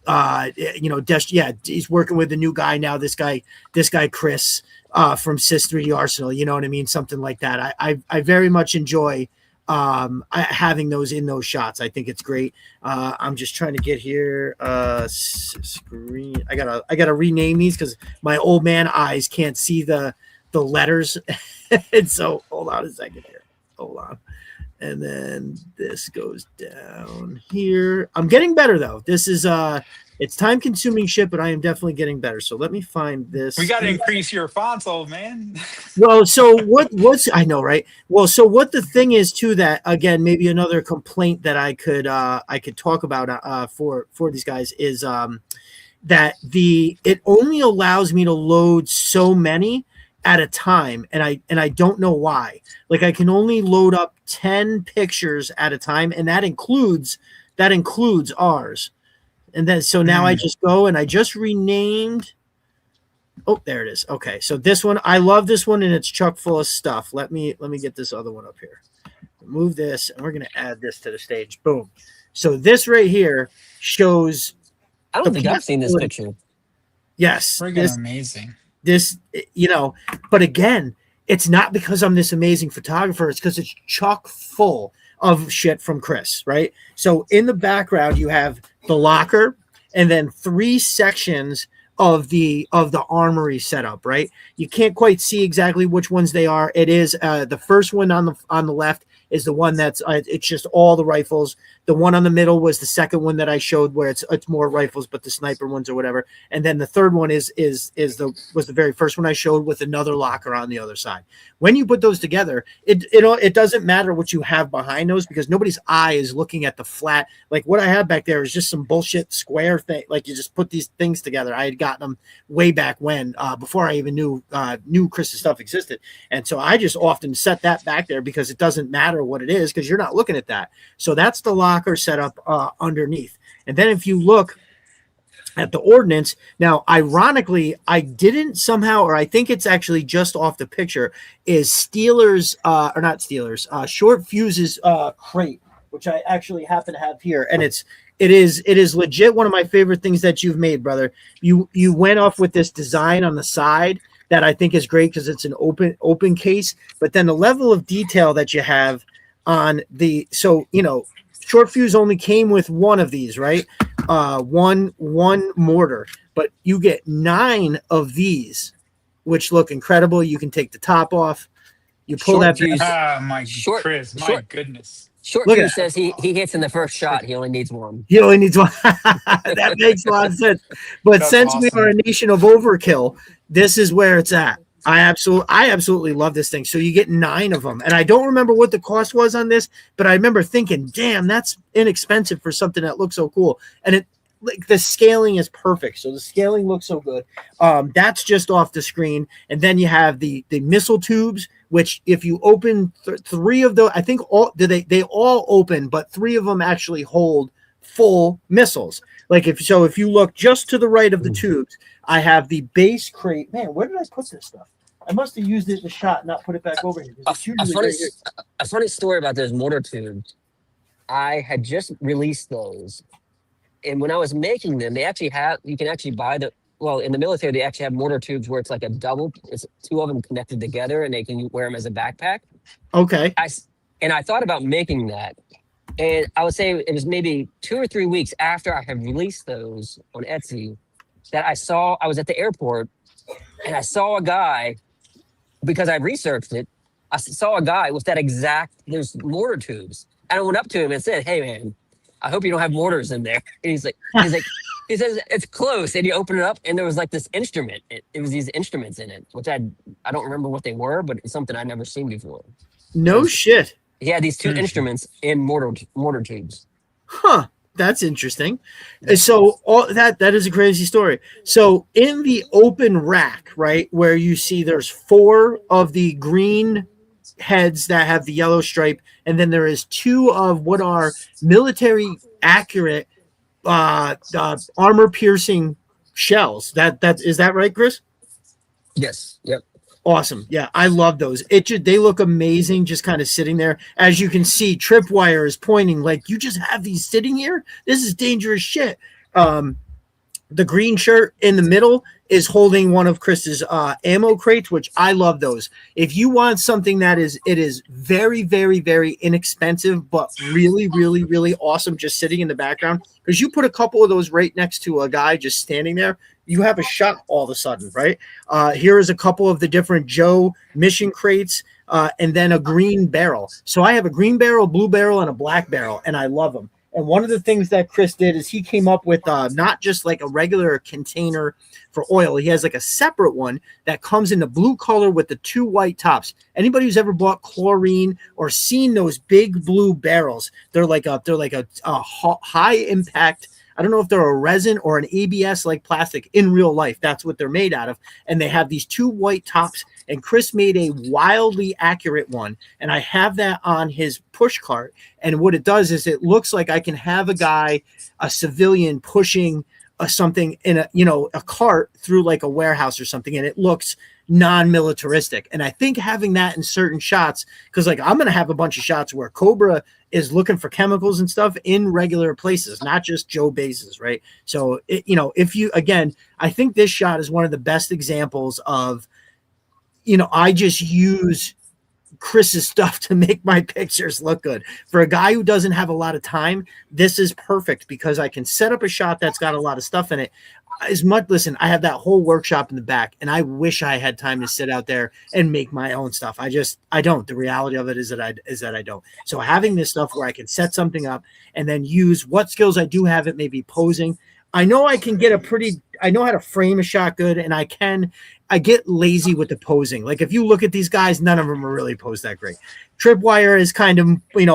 know, he's working with a new guy now. This guy Chris from Sys 3D Arsenal, you know what I mean? Something like that. I very much enjoy having those in those shots. I think it's great. I'm just trying to get here. Screen. I gotta rename these because my old man eyes can't see the letters. And so hold on a second here. Hold on. And then this goes down here. I'm getting better though. This is it's time consuming shit, but I am definitely getting better. So let me find this. We got to increase your fonts, old man. Well, so what's I know, right? Well, so what the thing is too, that again, maybe another complaint that I could talk about for these guys is that it only allows me to load so many at a time, and I don't know why. Like I can only load up 10 pictures at a time, and that includes ours. And then so now I just go and I just renamed. Oh, there it is. Okay, so this one, I love this one, and it's chock full of stuff. Let me get this other one up here. Move this, and we're gonna add this to the stage. Boom. So this right here shows. I don't think I've seen this picture. Yes, friggin' amazing. This, but again, it's not because I'm this amazing photographer. It's because it's chock full of shit from Chris, right? So in the background, you have the locker, and then 3 sections of the armory setup, right? You can't quite see exactly which ones they are. It is the first one on the left is the one that's it's just all the rifles. The one on the middle was the second one that I showed, where it's more rifles, but the sniper ones or whatever. And then the third one was the very first one I showed, with another locker on the other side. When you put those together, it doesn't matter what you have behind those, because nobody's eye is looking at the flat. Like what I have back there is just some bullshit square thing. Like you just put these things together. I had gotten them way back when, before I even knew Chris's stuff existed. And so I just often set that back there, because it doesn't matter what it is, because you're not looking at that. So that's the locker setup underneath. And then if you look at the ordnance, now ironically, I didn't somehow, or I think it's actually just off the picture, is Short Fuse's crate, which I actually happen to have here. And it is legit one of my favorite things that you've made, brother. You went off with this design on the side that I think is great, because it's an open case, but then the level of detail that you have on the, Short Fuse only came with one of these, right? One mortar, but you get 9 of these, which look incredible. You can take the top off. You pull Short that Fuse. Chris, my goodness. Short Fuse says he hits in the first shot. He only needs one. He only needs one. That makes a lot of sense. But That's since we awesome. are a nation of overkill, this is where it's at. I absolutely love this thing. So you get 9 of them. And I don't remember what the cost was on this, but I remember thinking, damn, that's inexpensive for something that looks so cool. And the scaling is perfect. So the scaling looks so good. That's just off the screen. And then you have the missile tubes, which if you open 3 of those, I think they all open, but 3 of them actually hold full missiles. Like if you look just to the right of the tubes, I have the base crate. Man, where did I put this stuff? I must have used it in the shot, not put it back over here. A funny story about those mortar tubes. I had just released those, and when I was making them, you can actually buy in the military, they actually have mortar tubes where it's like a double. It's 2 of them connected together, and they can wear them as a backpack. Okay. I thought about making that, and I would say it was maybe 2 or 3 weeks after I had released those on Etsy that I was at the airport, and I saw a guy, because I researched it. I saw a guy with those mortar tubes, and I went up to him and said, "Hey, man, I hope you don't have mortars in there." And he says, "It's close." And you open it up, and there was like this instrument. It was these instruments in it, which I don't remember what they were, but it's something I'd never seen before. No shit. He had these 2 instruments in mortar tubes. Huh. That's interesting. So all that is a crazy story. So in the open rack, right, where you see there's 4 of the green heads that have the yellow stripe, and then there is 2 of what are military accurate armor piercing shells. Is that right, Chris? Yes. Yep. Awesome. Yeah, I love those. They look amazing just kind of sitting there. As you can see, Tripwire is pointing like, you just have these sitting here? This is dangerous shit. The green shirt in the middle is holding one of Chris's ammo crates, which I love those. If you want something it is very, very, very inexpensive, but really, really, really awesome just sitting in the background, because you put a couple of those right next to a guy just standing there, you have a shot all of a sudden, right? Here is a couple of the different Joe mission crates, and then a green barrel. So I have a green barrel, blue barrel, and a black barrel, and I love them. And one of the things that Chris did is he came up with not just like a regular container for oil. He has like a separate one that comes in the blue color with the 2 white tops. Anybody who's ever bought chlorine or seen those big blue barrels, they're like a high impact. I don't know if they're a resin or an ABS like plastic in real life. That's what they're made out of. And they have these 2 white tops, And Chris made a wildly accurate one, and I have that on his push cart. And what it does is it looks like I can have a civilian pushing something in a cart through like a warehouse or something, and it looks non-militaristic. And I think having that in certain shots, because like I'm gonna have a bunch of shots where Cobra is looking for chemicals and stuff in regular places, not just Joe bases, right? So I think this shot is one of the best examples of, I just use Chris's stuff to make my pictures look good. For a guy who doesn't have a lot of time, this is perfect because I can set up a shot that's got a lot of stuff in it. Listen, I have that whole workshop in the back, and I wish I had time to sit out there and make my own stuff. I don't. The reality of it is that I don't. So having this stuff where I can set something up and then use what skills I do have, it may be posing. I know I can I know how to frame a shot good, and I get lazy with the posing. Like if you look at these guys, none of them are really posed that great. Tripwire is kind of,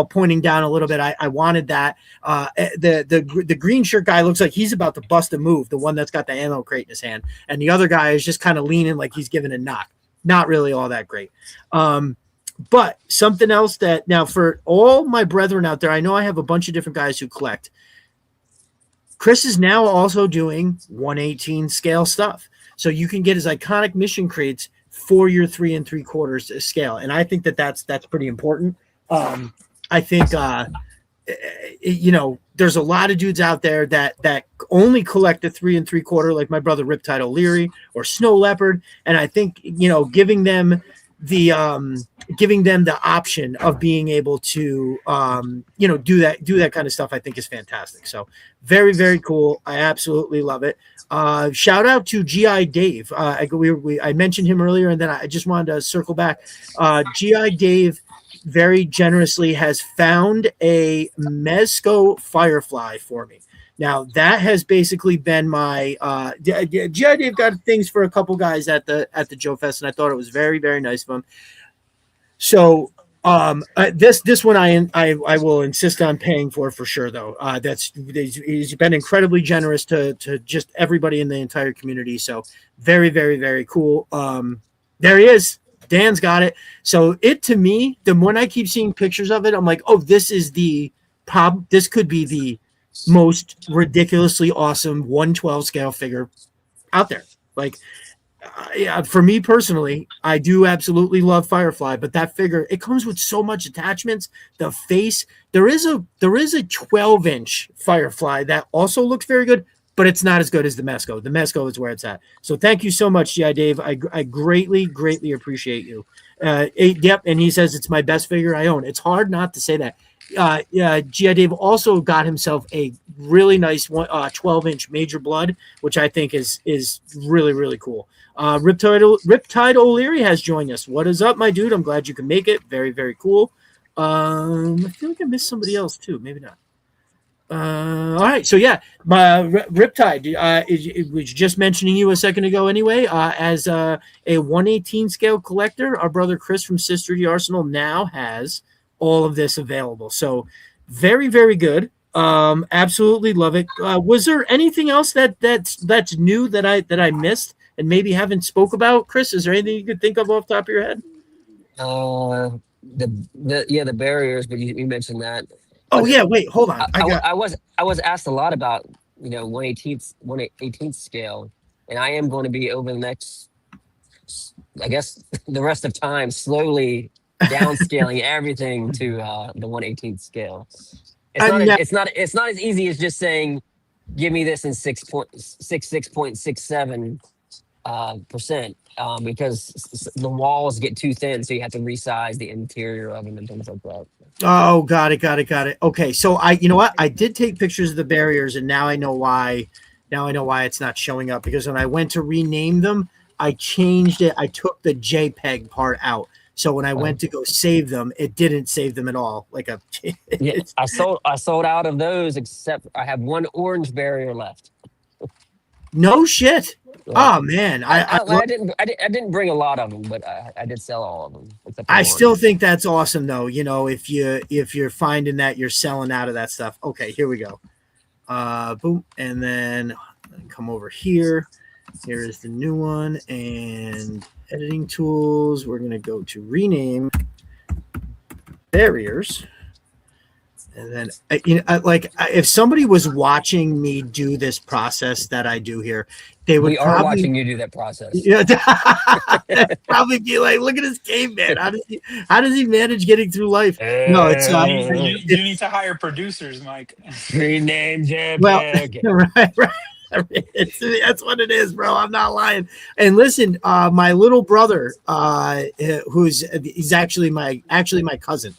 pointing down a little bit. I wanted that. The green shirt guy looks like he's about to bust a move, the one that's got the ammo crate in his hand. And the other guy is just kind of leaning like he's giving a knock. Not really all that great. But something else that now for all my brethren out there, I know I have a bunch of different guys who collect. Chris is now also doing 1/18 scale stuff. So you can get his iconic mission crates for your 3 3/4 scale. And I think that's pretty important. I think, there's a lot of dudes out there that only collect a 3 3/4, like my brother Riptide O'Leary or Snow Leopard. And I think, giving them the option of being able to, do that kind of stuff, I think is fantastic. So very, very cool. I absolutely love it. Shout out to GI Dave. I mentioned him earlier, and then I just wanted to circle back. GI Dave very generously has found a Mezco Firefly for me. Now that has basically been my GI Dave got things for a couple guys at the JoeFest, and I thought it was very, very nice of him. So this one I will insist on paying for sure though. He's been incredibly generous to just everybody in the entire community. So very, very, very cool. There he is. Dan's got it. So to me, when I keep seeing pictures of it, I'm like, oh, this could be the most ridiculously awesome 1/12 scale figure out there. Like, for me personally, I do absolutely love Firefly, but that figure, it comes with so much attachments. The face, there is a 12-inch Firefly that also looks very good, but it's not as good as the Mezco. The Mezco is where it's at. So thank you so much, G.I. Dave. I greatly, greatly appreciate you. Yep, and he says it's my best figure I own. It's hard not to say that. G.I. Dave also got himself a really nice 12-inch Major Blood, which I think is really, really cool. Riptide O'Leary has joined us. What is up, my dude? I'm glad you can make it. Very, very cool. I feel like I missed somebody else too. Maybe not. All right. So yeah, my Riptide, was just mentioning you a second ago anyway, as a 1/18 scale collector, our brother Chris from Sister D Arsenal now has all of this available. So very, very good. Absolutely love it. Was there anything else that's new that I missed and maybe haven't spoke about, Chris? Is there anything you could think of off the top of your head? The barriers, but you mentioned that. Oh yeah, wait, hold on. I was asked a lot about 1/18 scale, and I am going to be over the next, I guess, the rest of time slowly downscaling everything to the 1/18 scale. It's not as easy as just saying, give me this in 6.67% because the walls get too thin, so you have to resize the interior of them and things like that. Oh, got it. Okay, so you know what? I did take pictures of the barriers, and now I know why. Now I know why it's not showing up, because when I went to rename them, I changed it. I took the JPEG part out. So when I went to go save them, it didn't save them at all. Yeah, I sold out of those, except I have one orange barrier left. No shit. Oh man, I didn't bring a lot of them, but I did sell all of them. I still think that's awesome though. If you're finding that you're selling out of that stuff. Okay, here we go. Boom, and then come over here. Here is the new one, and editing tools. We're going to go to rename barriers. And then, if somebody was watching me do this process that I do here, they would probably watching you do that process. Yeah, probably be like, "Look at this caveman. How does he manage getting through life?" No, it's you need to hire producers, Mike. Rename JPEG. Well, right. That's what it is, bro. I'm not lying. And listen, my little brother, he's actually my cousin.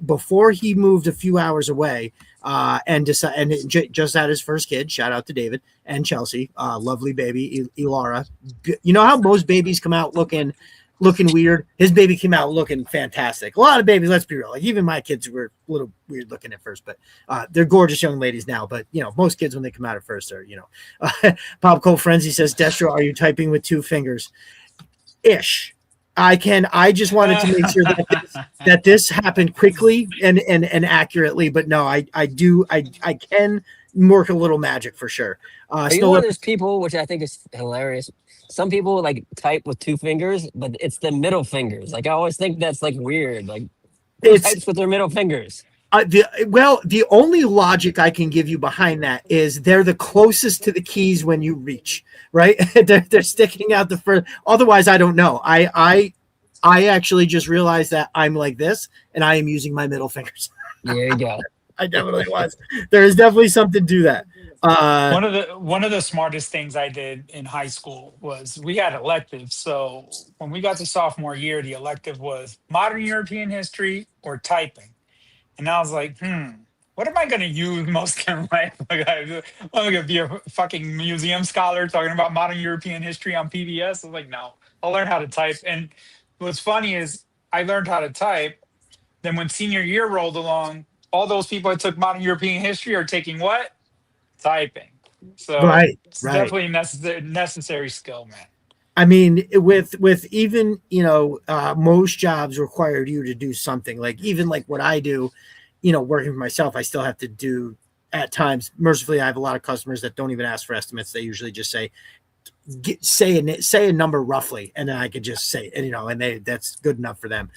Before he moved a few hours away, and just had his first kid. Shout out to David and Chelsea, lovely baby Elara. You know how most babies come out looking weird? His baby came out looking fantastic. A lot of babies, let's be real, like even my kids were a little weird looking at first, but they're gorgeous young ladies now. But most kids when they come out at first are Pop Cole Frenzy says, Destro, are you typing with 2 fingers? Ish. I just wanted to make sure that this happened quickly and accurately, but no, I can work a little magic for sure. Are you one of those people, which I think is hilarious? Some people like type with 2 fingers, but it's the middle fingers. Like I always think that's like weird. Like who types with their middle fingers? The only logic I can give you behind that is they're the closest to the keys when you reach, right? they're sticking out the first. Otherwise, I don't know. I actually just realized that I'm like this, and I am using my middle fingers. There you go. I definitely was. There is definitely something to that. One of the smartest things I did in high school was we had electives. So when we got to sophomore year, the elective was modern European history or typing. And I was like, what am I going to use most in life? Like, I'm going to be a fucking museum scholar talking about modern European history on PBS. I was like, no, I'll learn how to type. And what's funny is I learned how to type. Then when senior year rolled along, all those people that took modern European history are taking what? Typing. So it's definitely a necessary skill, man. I mean, with even, most jobs required you to do something like even like what I do, working for myself, I still have to do at times. Mercifully, I have a lot of customers that don't even ask for estimates. They usually just say a number roughly, and then I could just say it, and that's good enough for them.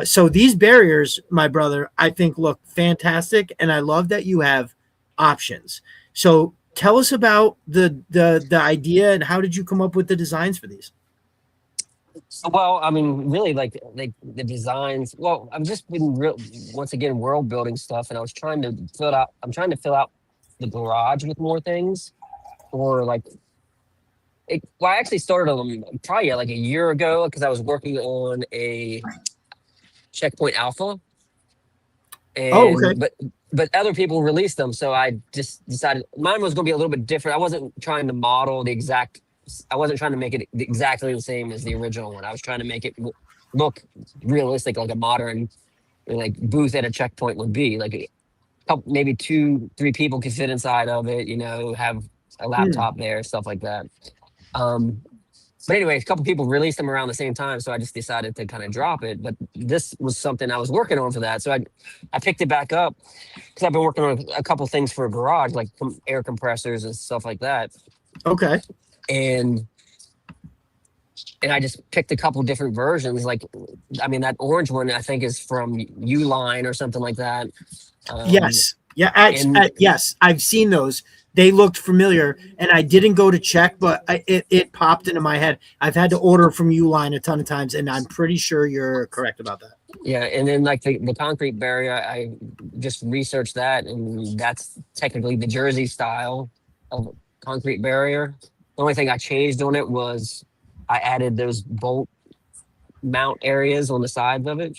So these barriers, my brother, I think look fantastic, and I love that you have options. So tell us about the idea and how did you come up with the designs for these? Well, I mean, really, like the designs. Well, I've just been once again world building stuff, and I was trying to fill out. I'm trying to fill out the garage with more things, or like. I actually started probably like a year ago because I was working on a Checkpoint Alpha. And, okay. But other people released them, so I just decided mine was going to be a little bit different. I wasn't trying to model I wasn't trying to make it exactly the same as the original one. I was trying to make it look realistic, like a modern like booth at a checkpoint would be. Like a couple, maybe 2-3 people could fit inside of it. Have a laptop there, stuff like that. But anyway, a couple people released them around the same time, so I just decided to kind of drop it. But this was something I was working on for that, so I picked it back up because I've been working on a couple things for a garage, like air compressors and stuff like that. Okay. And I just picked a couple different versions. Like, I mean, that orange one I think is from Uline or something like that. Yes. Yeah. Yes, I've seen those. They looked familiar, and I didn't go to check, but it popped into my head. I've had to order from Uline a ton of times, and I'm pretty sure you're correct about that. Yeah, and then like the concrete barrier, I just researched that, and that's technically the Jersey style of concrete barrier. The only thing I changed on it was I added those bolt mount areas on the sides of it.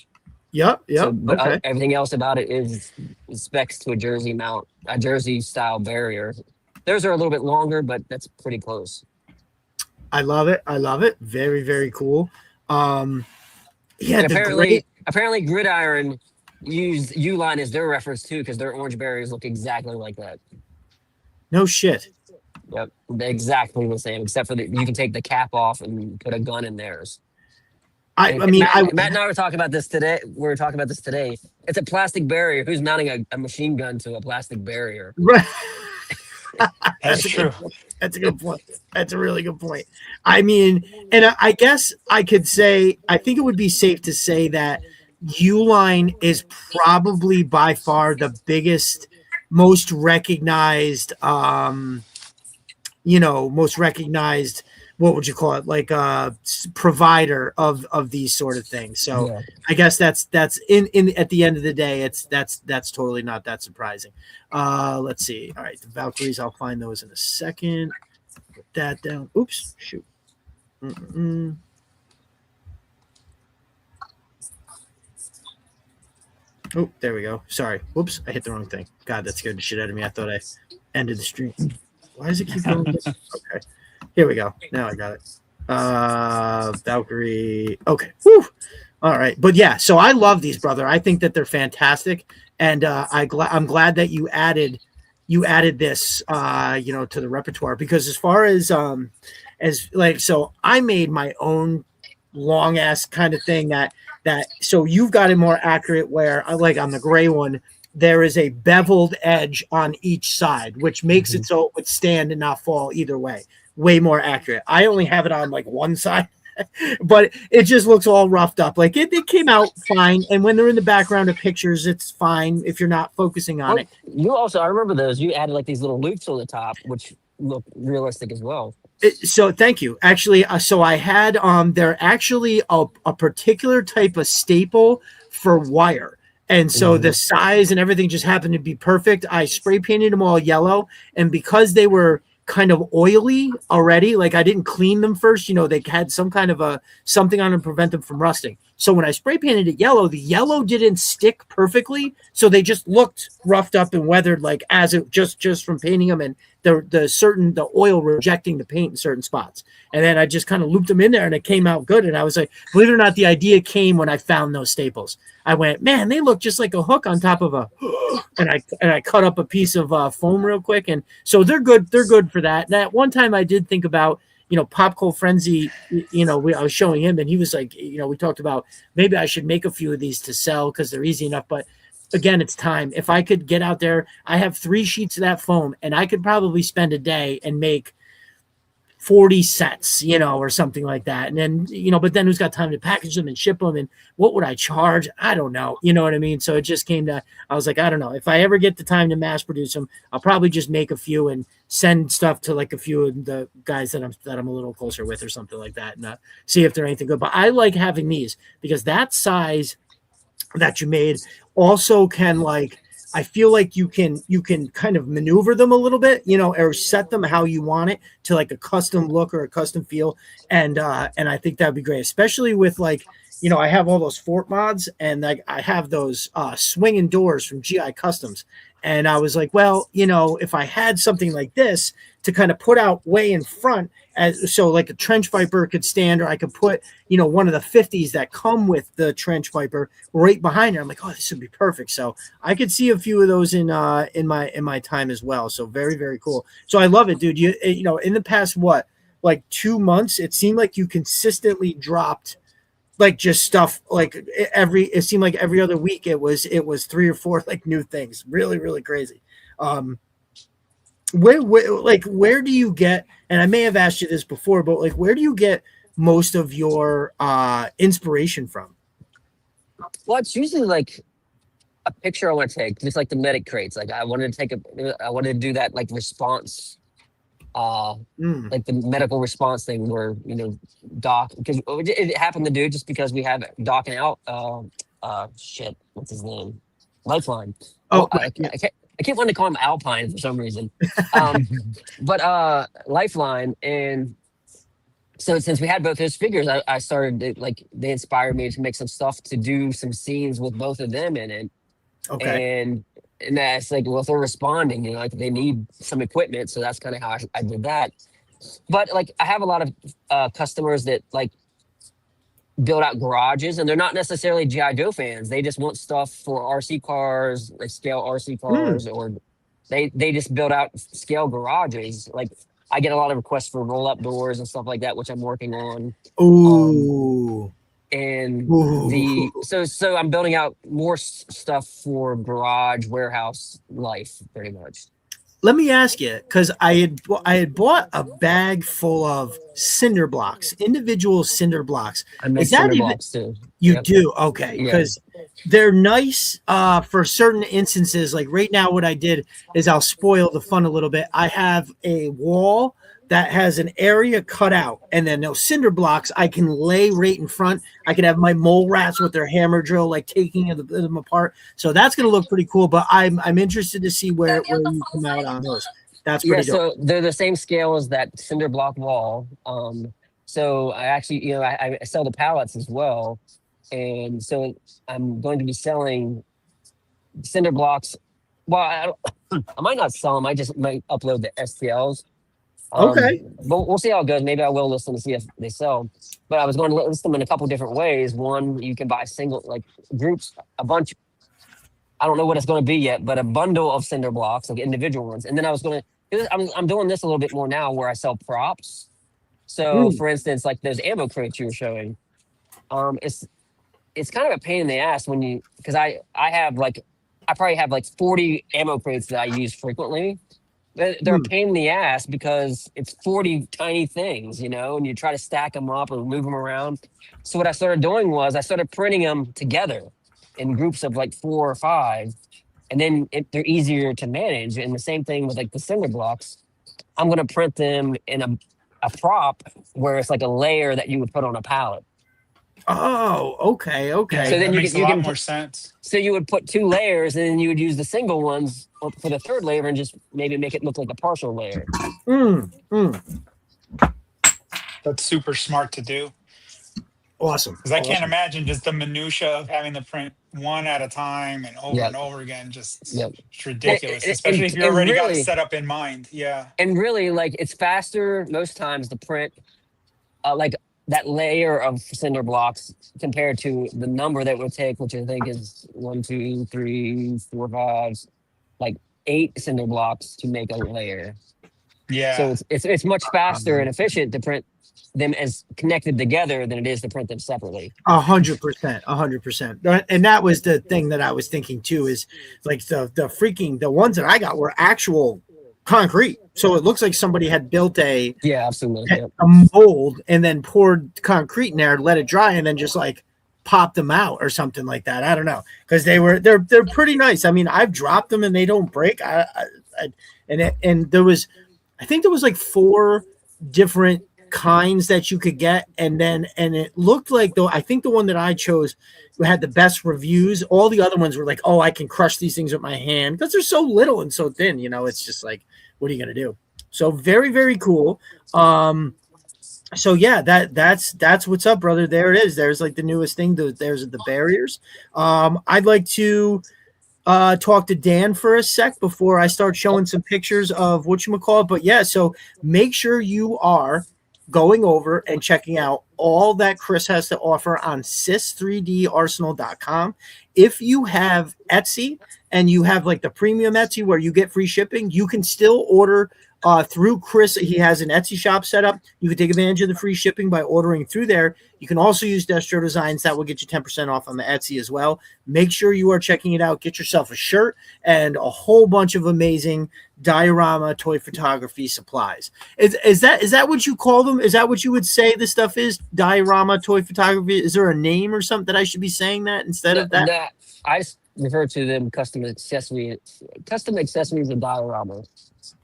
Yep. So, but everything else about it is specs to a Jersey mount, a Jersey style barrier. Theirs are a little bit longer, but that's pretty close. I love it. Very, very cool. Yeah. And apparently Gridiron used Uline as their reference too, because their orange barriers look exactly like that. No shit. Yep, exactly the same, except for you can take the cap off and put a gun in theirs. Matt and I were talking about this today. It's a plastic barrier. Who's mounting a machine gun to a plastic barrier? Right. That's true. That's a good point. That's a really good point. I mean, and I guess I could say, I think it would be safe to say that Uline is probably by far the biggest, most recognized, most recognized, what would you call it, like provider of these sort of things. So Yeah. I guess that's in at the end of the day, that's totally not that surprising. Let's see. All right, the Valkyries, I'll find those in a second. Put that down. Oops, shoot. Mm-mm. Oh, there we go. Sorry. Whoops, I hit the wrong thing. God, that scared the shit out of me. I thought I ended the stream. Why does it keep going? Okay. Here we go. Now I got it. Valkyrie. Okay. Whew. All right. But yeah, so I love these, brother. I think that they're fantastic. And I'm glad that you added this to the repertoire, because as far as like, so I made my own long ass kind of thing that so you've got it more accurate, where I like on the gray one there is a beveled edge on each side, which makes it so it would stand and not fall either way. Way more accurate. I only have it on like one side, but it just looks all roughed up. Like it came out fine, and when they're in the background of pictures, it's fine if you're not focusing on it. You also, I remember those. You added like these little loops on the top, which look realistic as well. So thank you. Actually, so I had they're actually a particular type of staple for wire. And so the size and everything just happened to be perfect. I spray painted them all yellow, and because they were kind of oily already, like I didn't clean them first, they had some kind of something on them to prevent them from rusting. So when I spray painted it yellow, the yellow didn't stick perfectly, so they just looked roughed up and weathered, like as it just from painting them, and the oil rejecting the paint in certain spots. And then I just kind of looped them in there, and it came out good. And I was like, believe it or not, the idea came when I found those staples. I went, man, they look just like a hook on top of and I cut up a piece of foam real quick, and so they're good. They're good for that. And at one time, I did think about, Pop Cold Frenzy. I was showing him, and he was like, we talked about maybe I should make a few of these to sell because they're easy enough, but again, it's time. If I could get out there, I have 3 sheets of that foam, and I could probably spend a day and make 40 sets, or something like that. And then, but then who's got time to package them and ship them? And what would I charge? I don't know. You know what I mean? So it just came to, I was like, I don't know. If I ever get the time to mass produce them, I'll probably just make a few and send stuff to like a few of the guys that I'm a little closer with or something like that, and see if they're anything good. But I like having these because that size that you made also can, like, I feel like you can kind of maneuver them a little bit, or set them how you want it to like a custom look or a custom feel. And I think that'd be great, especially with like, I have all those fort mods, and like I have those swinging doors from GI Customs. And I was like, well, if I had something like this to kind of put out way in front, so like a trench viper could stand, or I could put, one of the 50s that come with the trench viper right behind her. I'm like, oh, this would be perfect. So I could see a few of those in my time as well. So very, very cool. So I love it, dude. In the past, like 2 months, it seemed like you consistently dropped like just stuff, like it seemed like every other week it was 3 or 4 like new things. Really, really crazy. Where do you get, and I may have asked you this before, but like where do you get most of your inspiration from? Well, it's usually like a picture I want to take, just like the medic crates. Like I wanted to do that like response, like the medical response thing where, Doc, because it happened to do just because we have Doc and shit, what's his name? Lifeline. Oh, I keep wanting to call him Alpine for some reason. But Lifeline. And so since we had both his figures, I started to, like, they inspired me to make some stuff to do some scenes with both of them in it. Okay. And that's like, well, if they're responding, like they need some equipment. So that's kind of how I did that. But like, I have a lot of customers that like build out garages, and they're not necessarily G.I. Joe fans. They just want stuff for RC cars, like scale RC cars, or they just build out scale garages. Like I get a lot of requests for roll up doors and stuff like that, which I'm working on. Ooh. And Ooh. so I'm building out more stuff for garage warehouse life, pretty much. let me ask you, because I had bought a bag full of cinder blocks, individual cinder blocks. I make Is that cinder even blocks too. you do? Okay, Yeah. because they're nice for certain instances. Like right now, what I did is I'll spoil the fun a little bit. I have a wall that has an area cut out, and then those cinder blocks I can lay right in front. I can have my mole rats with their hammer drill, like taking them apart. So that's going to look pretty cool. But I'm interested to see where you come out on those. That's pretty dope. So they're the same scale as that cinder block wall. So I actually, I sell the pallets as well, and so I'm going to be selling cinder blocks. Well, I might not sell them. I just might upload the STLs. Okay. But we'll see how it goes. Maybe I will list them to see if they sell. But I was going to list them in a couple different ways. One, you can buy single, like groups, a bunch. I don't know what it's going to be yet, but a bundle of cinder blocks, like individual ones. And then I was going to, I'm doing this a little bit more now where I sell props. So for instance, like those ammo crates you were showing, it's kind of a pain in the ass because I probably have like 40 ammo crates that I use frequently. They're a pain in the ass because it's 40 tiny things, and you try to stack them up or move them around. So what I started doing was I started printing them together in groups of like 4 or 5, and then they're easier to manage. And the same thing with like the cinder blocks. I'm going to print them in a prop where it's like a layer that you would put on a pallet. Oh, okay. Yeah, So then that makes a lot more sense. So you would put 2 layers, and then you would use the single ones for the third layer, and just maybe make it look like a partial layer. That's super smart to do. Awesome. Because I can't imagine just the minutia of having to print one at a time and over and over again. Just it's ridiculous, especially if you already got it set up in mind. Yeah. And really, like, it's faster most times to print like that layer of cinder blocks compared to the number that would take, which I think is 1, 2, 3, 4, 5, like 8 cinder blocks to make a layer. Yeah. So it's much faster and efficient to print them as connected together than it is to print them separately. 100%. And that was the thing that I was thinking too, is like the ones that I got were actual concrete. So it looks like somebody had built a mold and then poured concrete in there, let it dry, and then just like popped them out or something like that. I don't know, because they're pretty nice. I mean, I've dropped them and they don't break. And there was, I think there was like 4 different kinds that you could get, and it looked like, though, I think the one that I chose had the best reviews. All the other ones were like, oh, I can crush these things with my hand because they're so little and so thin, it's just like, what are you gonna do? So very, very cool. So yeah, that's what's up, brother. There it is. There's like the newest thing. There's the barriers. I'd like to talk to Dan for a sec before I start showing some pictures of whatchamacallit. But yeah, so make sure you are going over and checking out all that Chris has to offer on sys3darsenal.com. If you have Etsy and you have like the premium Etsy where you get free shipping, you can still order through Chris. He has an Etsy shop set up. You can take advantage of the free shipping by ordering through there. You can also use Destro Designs. That will get you 10% off on the Etsy as well. Make sure you are checking it out. Get yourself a shirt and a whole bunch of amazing diorama toy photography supplies. Is that what you call them? Is that what you would say the stuff is? Diorama toy photography? Is there a name or something that I should be saying that instead of that? No, I just refer to them custom accessories and dioramas.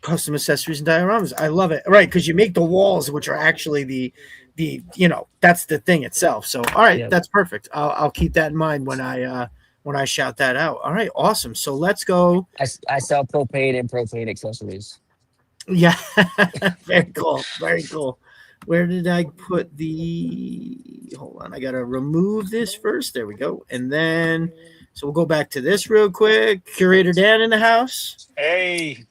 Custom accessories and dioramas. I love it. Right, because you make the walls, which are actually the that's the thing itself. So all right, that's perfect. I'll keep that in mind when I shout that out. All right, awesome. So let's go. I sell propane and propane accessories. Yeah, very cool. Very cool. Where did I put the? Hold on, I gotta remove this first. There we go, and then so we'll go back to this real quick. Curator Dan in the house. Hey.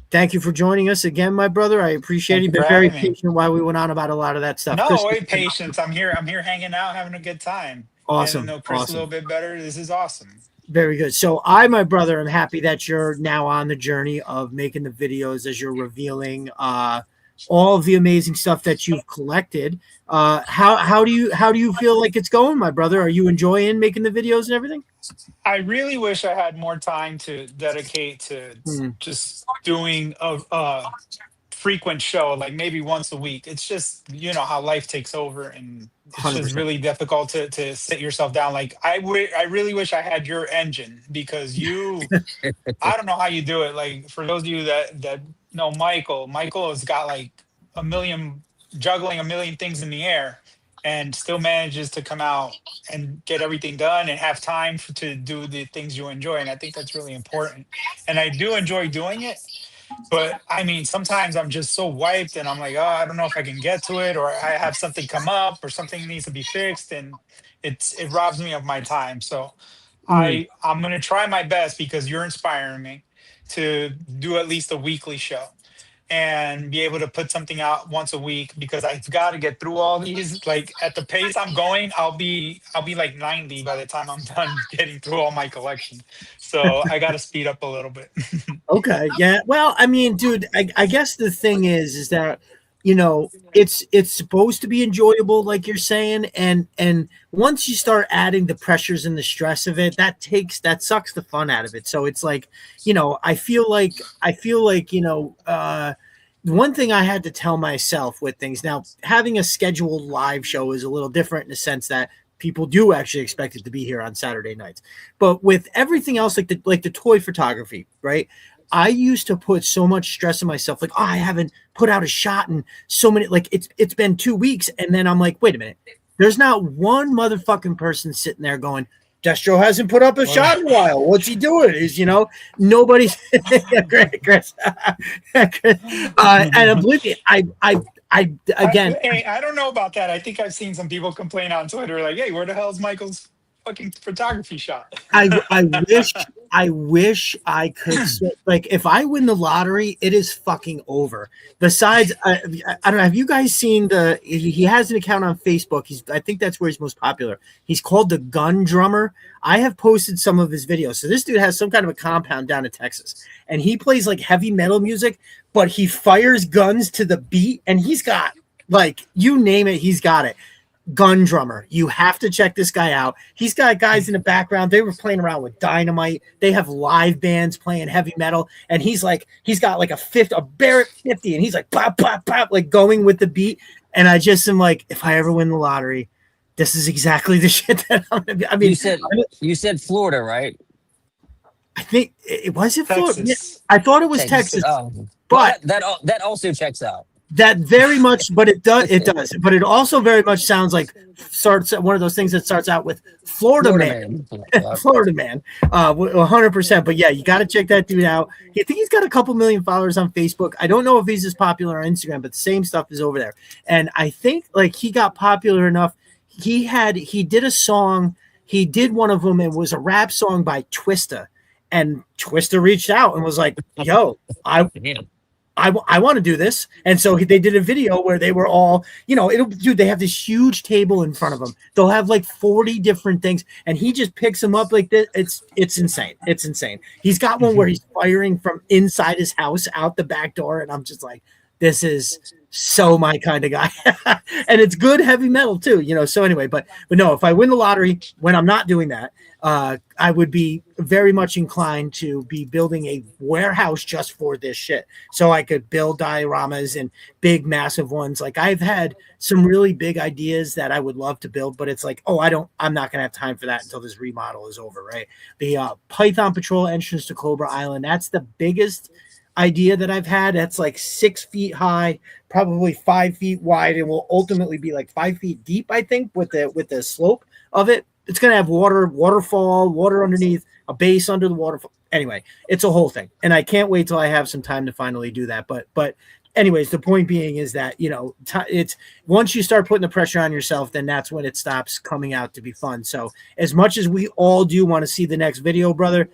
Thank you for joining us again, my brother. I appreciate it. You've been very patient while we went on about a lot of that stuff. No, Chris, wait, patience. I'm here hanging out, having a good time. Awesome. Getting to know Chris a little bit better. This is awesome. Very good. So my brother, am happy that you're now on the journey of making the videos as you're revealing all of the amazing stuff that you've collected. How do you feel like it's going, my brother? Are you enjoying making the videos and everything? I really wish I had more time to dedicate to just doing a frequent show, like maybe once a week. It's just, you know, how life takes over, and it's just 100%. really difficult to sit yourself down. Like I really wish I had your engine, because I don't know how you do it. Like, for those of you that know Michael has got like juggling a million things in the air, and still manages to come out and get everything done and have time to do the things you enjoy. And I think that's really important. And I do enjoy doing it. But I mean, sometimes I'm just so wiped, and I'm like, oh, I don't know if I can get to it, or I have something come up, or something needs to be fixed, and it robs me of my time. So I'm gonna try my best, because you're inspiring me to do at least a weekly show and be able to put something out once a week, because I've got to get through all these. Like, at the pace I'm going, I'll be like 90 by the time I'm done getting through all my collection. So I got to speed up a little bit. Okay. Yeah. Well, I mean, dude, I guess the thing is that, you know, it's supposed to be enjoyable, like you're saying. And once you start adding the pressures and the stress of it, that sucks the fun out of it. So it's like, you know, I feel like, you know, one thing I had to tell myself with things now, having a scheduled live show is a little different in the sense that people do actually expect it to be here on Saturday nights. But with everything else, like the toy photography, right? I used to put so much stress on myself, like, oh, I haven't put out a shot in so many, like it's been 2 weeks. And then I'm like, wait a minute, there's not one motherfucking person sitting there going, Destro hasn't put up a shot in a while. What's he doing? Is, you know, nobody's great, Chris. And believe me, I again, I don't know about that. I think I've seen some people complain on Twitter, like, hey, where the hell's Michael's fucking photography shot? I wish I could, like, if I win the lottery, it is fucking over. Besides, I don't know. Have you guys seen he has an account on Facebook. I think that's where he's most popular. He's called the Gun Drummer. I have posted some of his videos. So this dude has some kind of a compound down in Texas, and he plays like heavy metal music, but he fires guns to the beat, and he's got, like, you name it, he's got it. Gun Drummer. You have to check this guy out. He's got guys in the background. They were playing around with dynamite. They have live bands playing heavy metal, and he's got like a Barrett 50, and he's like pop pop pop, like going with the beat. And I just am like, if I ever win the lottery, this is exactly the shit that I'm gonna be. I mean, you said Florida, right? I think it was it Florida. Yeah, Texas. I thought it was Texas. But that also checks out. That very much, but it does, but it also very much sounds like one of those things that starts out with Florida man. Florida man, 100%. But yeah, you got to check that dude out. I think he's got a couple million followers on Facebook. I don't know if he's as popular on Instagram, but the same stuff is over there. And I think, like, he got popular enough. He did a song. He did one of them. It was a rap song by Twista, and Twista reached out and was like, "Yo, I want to do this." And so they did a video where they were all, you know, they have this huge table in front of them. They'll have like 40 different things, and he just picks them up like this. It's insane. It's insane. He's got one where he's firing from inside his house out the back door, and I'm just like, this is so my kind of guy. And it's good heavy metal too, you know. So anyway, but no, if I win the lottery, when I'm not doing that, I would be very much inclined to be building a warehouse just for this shit, so I could build dioramas and big massive ones. Like, I've had some really big ideas that I would love to build, but it's like, oh, I'm not gonna have time for that until this remodel is over, right? The Python Patrol entrance to Cobra Island, that's the biggest idea that I've had. That's like 6 feet high, probably 5 feet wide, and will ultimately be like 5 feet deep, I think, with the slope of it. It's going to have waterfall, water underneath, a base under the waterfall. Anyway, it's a whole thing. And I can't wait till I have some time to finally do that. But anyways, the point being is that, you know, it's once you start putting the pressure on yourself, then that's when it stops coming out to be fun. So as much as we all do want to see the next video, brother,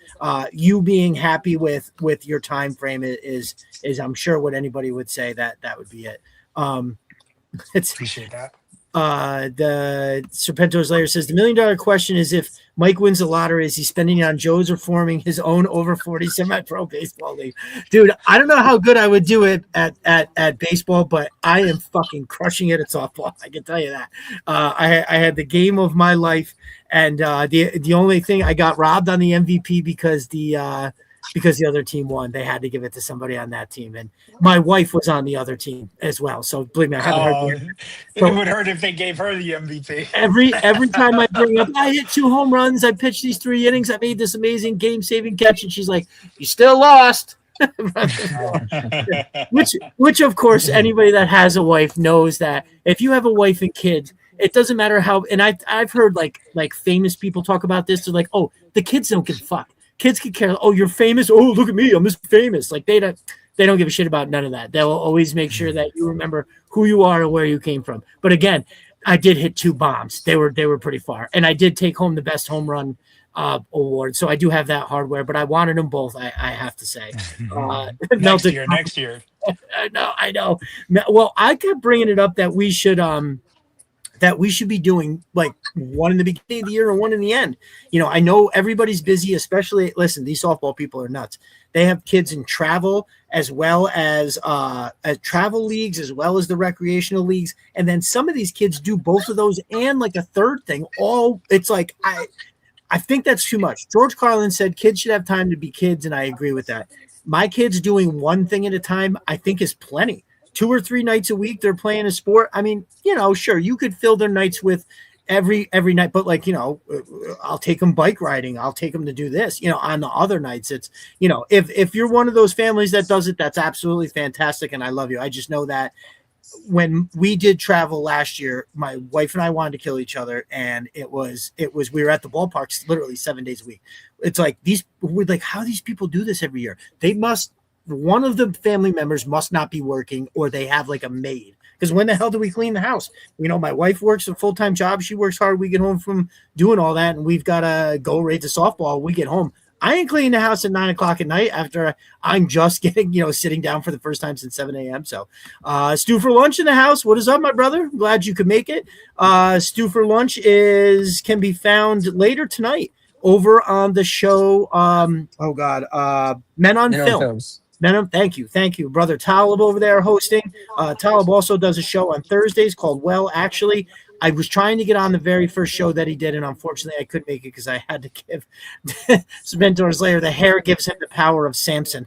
you being happy with your time frame is I'm sure what anybody would say that would be it. Appreciate that. The Serpentor's Lair says the $1 million question is if Mike wins the lottery, is he spending it on Joe's or forming his own over 40 semi-pro baseball league? Dude, I don't know how good I would do it at baseball, but I am fucking crushing it at softball. I can tell you that. I had the game of my life, and the only thing I got robbed on the MVP because the other team won. They had to give it to somebody on that team, and my wife was on the other team as well. So believe me, I haven't heard. It would hurt if they gave her the MVP. Every time I bring up, I hit 2 home runs, I pitched these 3 innings, I made this amazing game-saving catch, and she's like, "You still lost." which of course, anybody that has a wife knows that if you have a wife and kids, it doesn't matter how. And I've heard like famous people talk about this. They're like, "Oh, the kids don't give a fuck. Kids can care. Oh, you're famous. Oh, look at me, I'm just famous." Like they don't give a shit about none of that. They'll always make sure that you remember who you are and where you came from. But again, I did hit 2 bombs. They were pretty far, and I did take home the best home run award. So I do have that hardware, but I wanted them both. I have to say. Next year. I know. Well, I kept bringing it up that we should be doing like one in the beginning of the year and one in the end. You know, I know everybody's busy, especially, listen, these softball people are nuts. They have kids in travel as well as travel leagues, as well as the recreational leagues. And then some of these kids do both of those and like a third thing. It's like, I think that's too much. George Carlin said kids should have time to be kids, and I agree with that. My kids doing one thing at a time, I think, is plenty. 2 or 3 nights a week they're playing a sport. I mean, you know, sure, you could fill their nights with every night, but like, you know, I'll take them bike riding, I'll take them to do this. You know, on the other nights, it's, you know, if you're one of those families that does it, that's absolutely fantastic, and I love you. I just know that when we did travel last year, my wife and I wanted to kill each other, and it was we were at the ballparks literally 7 days a week. It's like we're like, how these people do this every year? They must, one of the family members must not be working, or they have like a maid. Because when the hell do we clean the house? You know, my wife works a full-time job. She works hard. We get home from doing all that, and we've got to go right to softball. We get home. I ain't cleaning the house at 9 o'clock at night after I'm just getting, you know, sitting down for the first time since 7 a.m. So Stu for Lunch in the house. What is up, my brother? I'm glad you could make it. Stu for Lunch can be found later tonight over on the show. Men on Film. Films. Thank you. Brother Talib over there hosting. Talib also does a show on Thursdays called Well Actually. I was trying to get on the very first show that he did, and unfortunately I couldn't make it because I had to give Serpentor's Lair, the hair gives him the power of Samson.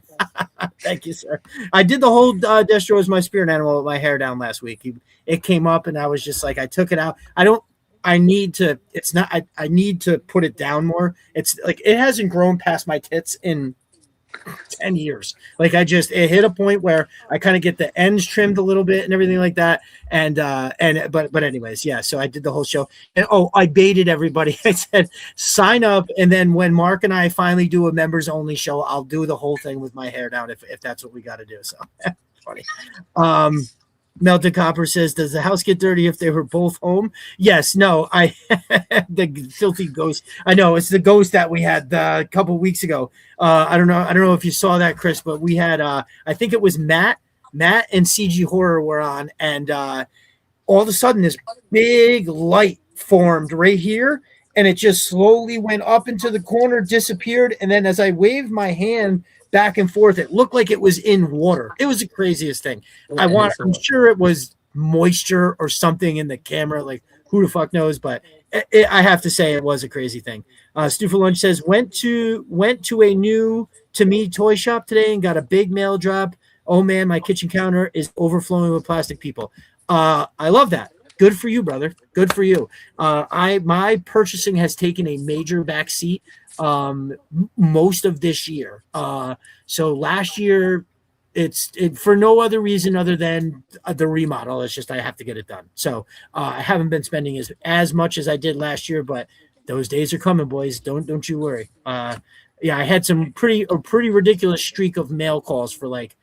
Thank you, sir. I did the whole Destro is my spirit animal with my hair down last week. It came up, and I was just like, I took it out. I need to put it down more. It's like it hasn't grown past my tits in 10 years. Like it hit a point where I kind of get the ends trimmed a little bit and everything like that. But anyways, yeah. So I did the whole show, and I baited everybody. I said, sign up. And then when Mark and I finally do a members only show, I'll do the whole thing with my hair down if that's what we got to do. So funny. Melted Copper says, does the house get dirty if they were both home? Yes. No, the filthy ghost. I know it's the ghost that we had a couple weeks ago. I don't know if you saw that, Chris, but we had, I think it was Matt and CG Horror were on, and all of a sudden this big light formed right here, and it just slowly went up into the corner, disappeared. And then as I waved my hand back and forth, it looked like it was in water. It was the craziest thing. I'm sure it was moisture or something in the camera, like who the fuck knows, but I have to say it was a crazy thing. Stu for Lunch says, went to a new to me toy shop today and got a big mail drop. Oh man, my kitchen counter is overflowing with plastic people. I love that. Good for you, brother. Good for you. My purchasing has taken a major backseat most of this year. So last year, it's for no other reason other than the remodel. It's just I have to get it done. So I haven't been spending as much as I did last year, but those days are coming, boys. Don't you worry. Yeah, I had a pretty ridiculous streak of mail calls for like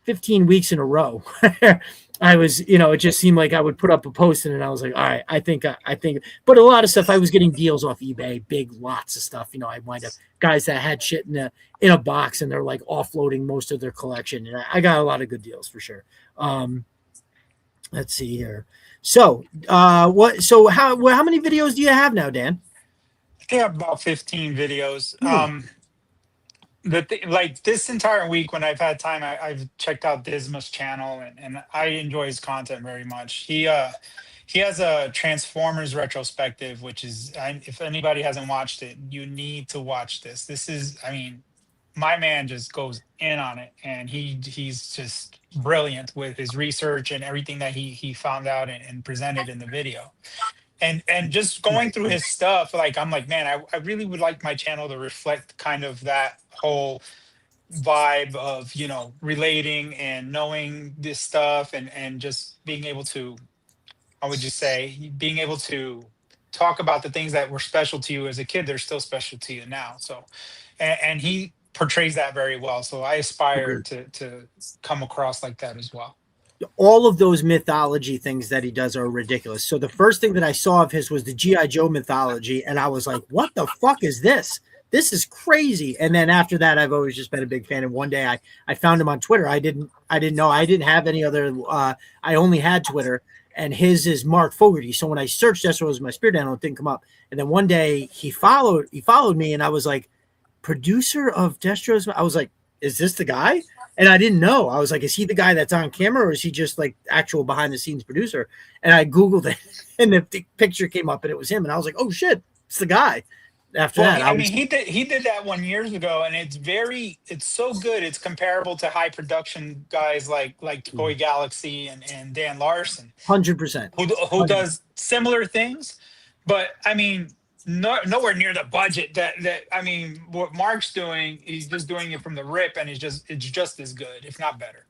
15 weeks in a row. I was, it just seemed like I would put up a post and I was like, all right, I think, but a lot of stuff I was getting deals off eBay, big lots of stuff. I wind up guys that had shit in a box and they're like offloading most of their collection. And I got a lot of good deals for sure. Let's see here. So, how many videos do you have now, Dan? I think I have about 15 videos. Hmm. Like this entire week when I've had time, I've checked out Disma's channel and I enjoy his content very much. He has a Transformers retrospective, which is if anybody hasn't watched it, you need to watch this. This is, I mean, my man just goes in on it, and he's just brilliant with his research and everything that he found out and presented in the video. And just going through his stuff, like I'm like, man, I really would like my channel to reflect kind of that whole vibe of, you know, relating and knowing this stuff and just being able to, I would just say, being able to talk about the things that were special to you as a kid, they're still special to you now. So, and he portrays that very well. So I aspire Agreed. to come across like that as well. All of those mythology things that he does are ridiculous. So the first thing that I saw of his was the G.I. Joe mythology, and I was like, what the fuck is this? This is crazy. And then after that, I've always just been a big fan. And one day I found him on Twitter. I didn't know, I didn't have any other, I only had Twitter, and his is Mark Fogarty. So when I searched Destro was my spirit animal, it didn't come up. And then one day he followed me, and I was like, producer of Destro's, I was like, is this the guy? And I didn't know. I was like, is he the guy that's on camera, or is he just like actual behind the scenes producer? And I Googled it, and the picture came up, and it was him. And I was like, oh shit, it's the guy. After Well, that, I mean, he did that 1 years ago, and it's so good. It's comparable to high production guys like Toy Galaxy and Dan Larson, 100%. who does similar things. But I mean, nowhere near the budget that I mean, what Mark's doing, he's just doing it from the rip, and it's just as good, if not better.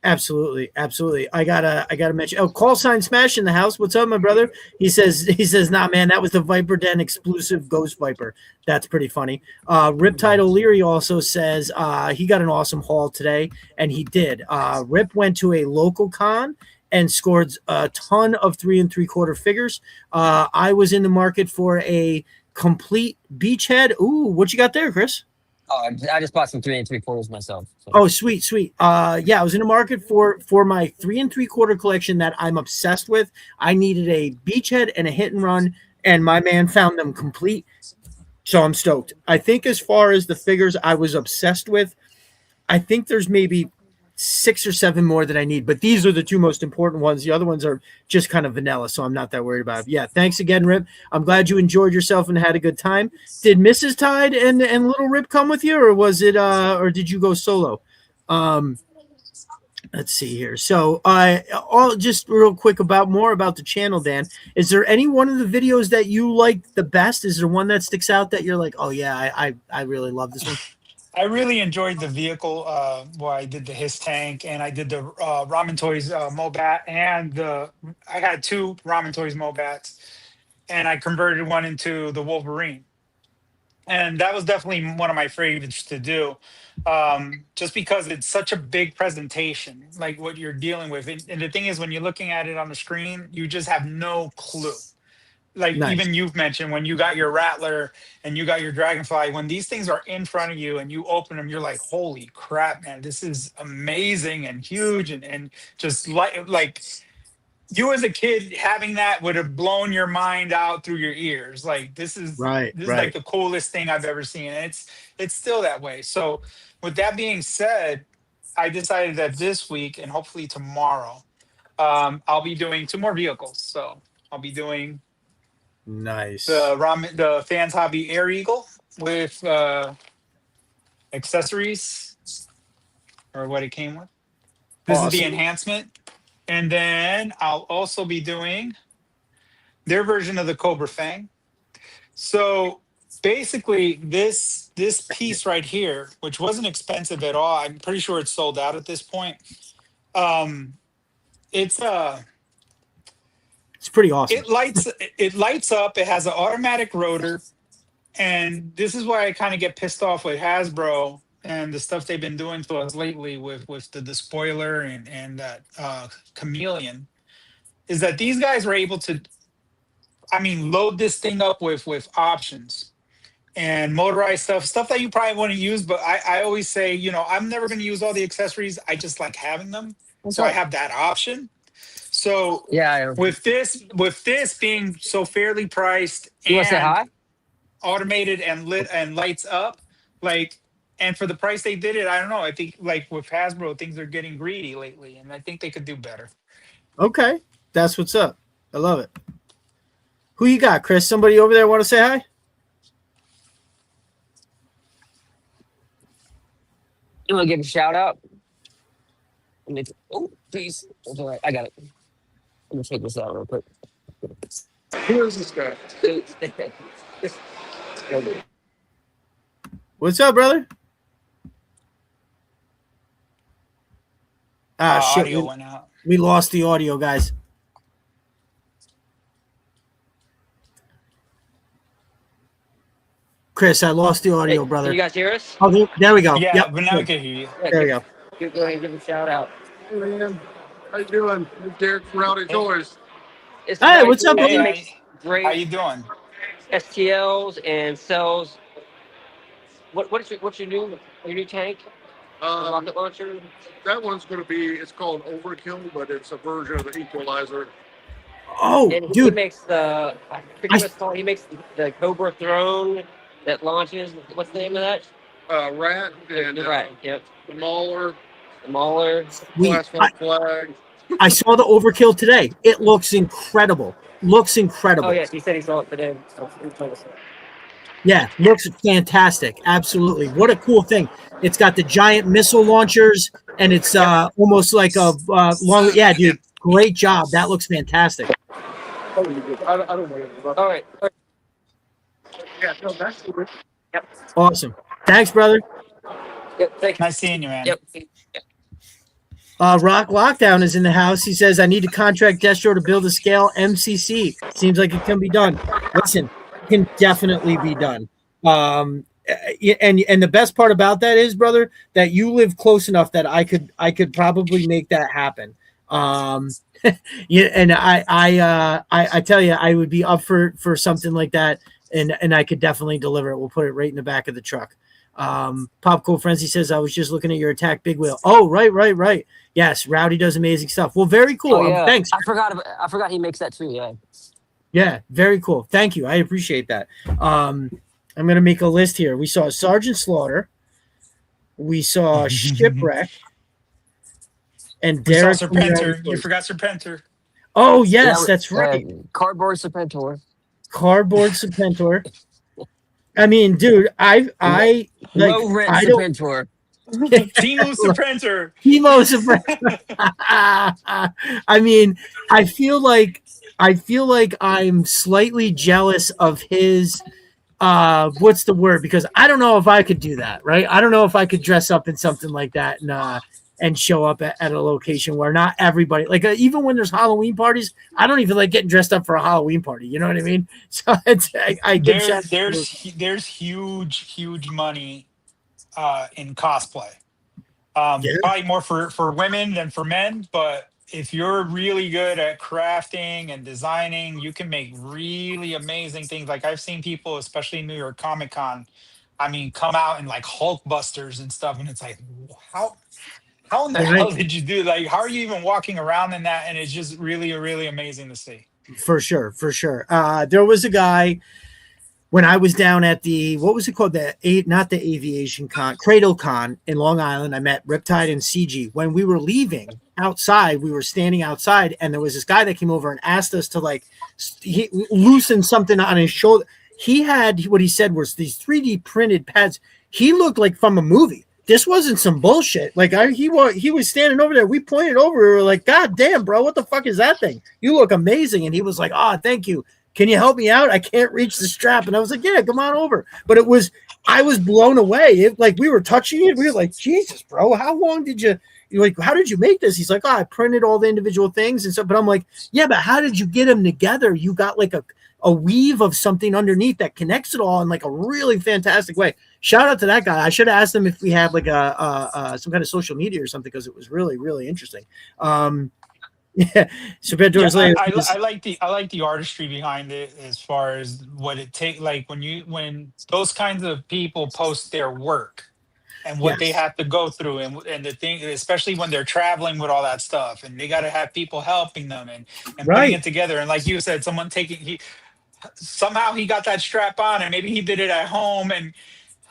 Absolutely, absolutely. I gotta mention. Oh, call sign smash in the house. What's up, my brother? He says, nah, man, that was the Viper Den exclusive Ghost Viper. That's pretty funny. Riptide O'Leary also says he got an awesome haul today, and he did. Rip went to a local con and scored a ton of 3 3/4 figures. I was in the market for a complete beachhead. Ooh, what you got there, Chris? Oh, I just bought some 3 3/4 myself. So. Oh, sweet, sweet. Yeah, I was in the market for my 3 3/4 collection that I'm obsessed with. I needed a beachhead and a hit and run, and my man found them complete. So I'm stoked. I think as far as the figures I was obsessed with, I think there's maybe 6 or 7 more that I need, but these are the 2 most important ones. The other ones are just kind of vanilla, so I'm not that worried about it. Yeah, thanks again, Rip. I'm glad you enjoyed yourself and had a good time. Did Mrs. Tide and Little Rip come with you, or was it or did you go solo? Let's see here. So all just real quick more about the channel, Dan. Is there any one of the videos that you like the best? Is there one that sticks out that you're like, oh yeah, I really love this one? I really enjoyed the vehicle. Well, I did the His Tank, and I did the Ramen Toys Mobat, and I had 2 Ramen Toys Mobats, and I converted one into the Wolverine, and that was definitely one of my favorites to do, just because it's such a big presentation, like what you're dealing with, and the thing is, when you're looking at it on the screen, you just have no clue. Like Nice. even you've mentioned when you got your Rattler and you got your Dragonfly, when these things are in front of you and you open them, you're like, holy crap, man, this is amazing and huge. And just like you as a kid having that would have blown your mind out through your ears. Like this is like the coolest thing I've ever seen. And it's still that way. So with that being said, I decided that this week and hopefully tomorrow, I'll be doing 2 more vehicles. So I'll be doing nice the Fans Hobby Air Eagle with accessories, or what it came with. This is the enhancement. And then I'll also be doing their version of the Cobra Fang. So basically this piece right here, which wasn't expensive at all, I'm pretty sure it's sold out at this point. It's pretty awesome. It lights up. It has an automatic rotor, and this is why I kind of get pissed off with Hasbro and the stuff they've been doing to us lately with the spoiler and that chameleon, is that these guys were able to, I mean, load this thing up with options and motorized stuff that you probably wouldn't use. But I always say, you know, I'm never going to use all the accessories. I just like having them, so I have that option. So Yeah. with this being so fairly priced You want to say and hi? automated and lit and lights up, like, and for the price they did it, I don't know. I think like with Hasbro, things are getting greedy lately, and I think they could do better. Okay, that's what's up. I love it. Who you got, Chris? Somebody over there want to say hi? You want to give a shout out? Oh, please. That's all right. I got it. Let me take this out real quick. Who is this guy? What's up, brother? Ah, shit. Audio went out. We lost the audio, guys. Chris, I lost the audio, brother. Can you guys hear us? Oh, there we go. Yeah, Yep. but now I can hear you. Yeah, There we go. Go ahead and give a shout out. Hey, man. How you doing? I'm Derek from Rowdy Toys. It's Hey, very what's up, cool. brother? He Hey, makes how great you doing? STLs and sells. What's your new tank? Rocket launcher. That one's going to be, it's called Overkill, but it's a version of the Equalizer. Oh, And he dude. makes I forget what it's called. He makes the Cobra throne that launches. What's the name of that? Rat and Right. Yep. the Mauler, The Mauler. Classified Flag. I saw the overkill today. It looks incredible. Looks incredible. Oh yes, he said he saw it today. So, Yeah, looks fantastic. Absolutely. What a cool thing. It's got the giant missile launchers, and it's almost like a long. Yeah, dude. Great job. That looks fantastic. I don't know. all right. Yeah, no, that's good. Yep. Awesome. Thanks, brother. Yep. Thank you. Nice seeing you, man. Yep. Rock Lockdown is in the house. He says, I need to contract Destro to build a scale MCC. Seems like it can be done. Listen, it can definitely be done. And the best part about that is, brother, that you live close enough that I could probably make that happen. Yeah, and I tell you, I would be up for something like that, and I could definitely deliver it. We'll put it right in the back of the truck. Pop Cool Frenzy says, I was just looking at your Attack Big Wheel. Oh, right. Yes, Rowdy does amazing stuff. Well, very cool. Oh, yeah. Thanks. I forgot he makes that too. Yeah. Yeah, very cool. Thank you. I appreciate that. I'm gonna make a list here. We saw Sergeant Slaughter. We saw Shipwreck. And We saw Derek. Serpentor. You forgot Serpentor. Oh yes, that's right. Cardboard Serpentor. Cardboard Serpentor. I mean, dude, I Low rent Serpentor. Timo Serpentor. Timo Serpentor. I mean, I feel like I'm slightly jealous of his what's the word? Because I don't know if I could do that, right? I don't know if I could dress up in something like that and show up at a location where not everybody, like even when there's Halloween parties, I don't even like getting dressed up for a Halloween party. You know what I mean? So there's huge money in cosplay. Probably more for women than for men, but if you're really good at crafting and designing, you can make really amazing things. Like I've seen people, especially New York Comic Con, I mean, come out in like Hulk busters and stuff, and it's like, how in the hell did you do? Like, how are you even walking around in that? And it's just really amazing to see. For sure. There was a guy when I was down at the, what was it called? Not the Aviation Con, Cradle Con in Long Island. I met Riptide and CG. When we were leaving outside, we were standing outside, and there was this guy that came over and asked us to loosen something on his shoulder. He had, what he said was these 3D printed pads. He looked like from a movie. This wasn't some bullshit. Like he was standing over there. We pointed over. We were like, God damn, bro, what the fuck is that thing? You look amazing. And he was like, thank you. Can you help me out? I can't reach the strap. And I was like, yeah, come on over. But I was blown away. We were touching it. We were like, Jesus, bro, how long did how did you make this? He's like, I printed all the individual things and stuff. But I'm like, yeah, but how did you get them together? You got like a weave of something underneath that connects it all in like a really fantastic way. Shout out to that guy. I should have asked him if we had like some kind of social media or something, because it was really interesting. Yeah. So I like the artistry behind it, as far as what it takes. Like when those kinds of people post their work, and what they have to go through, and the thing, especially when they're traveling with all that stuff, and they got to have people helping them and putting it together. And like you said, someone somehow he got that strap on, and maybe he did it at home, and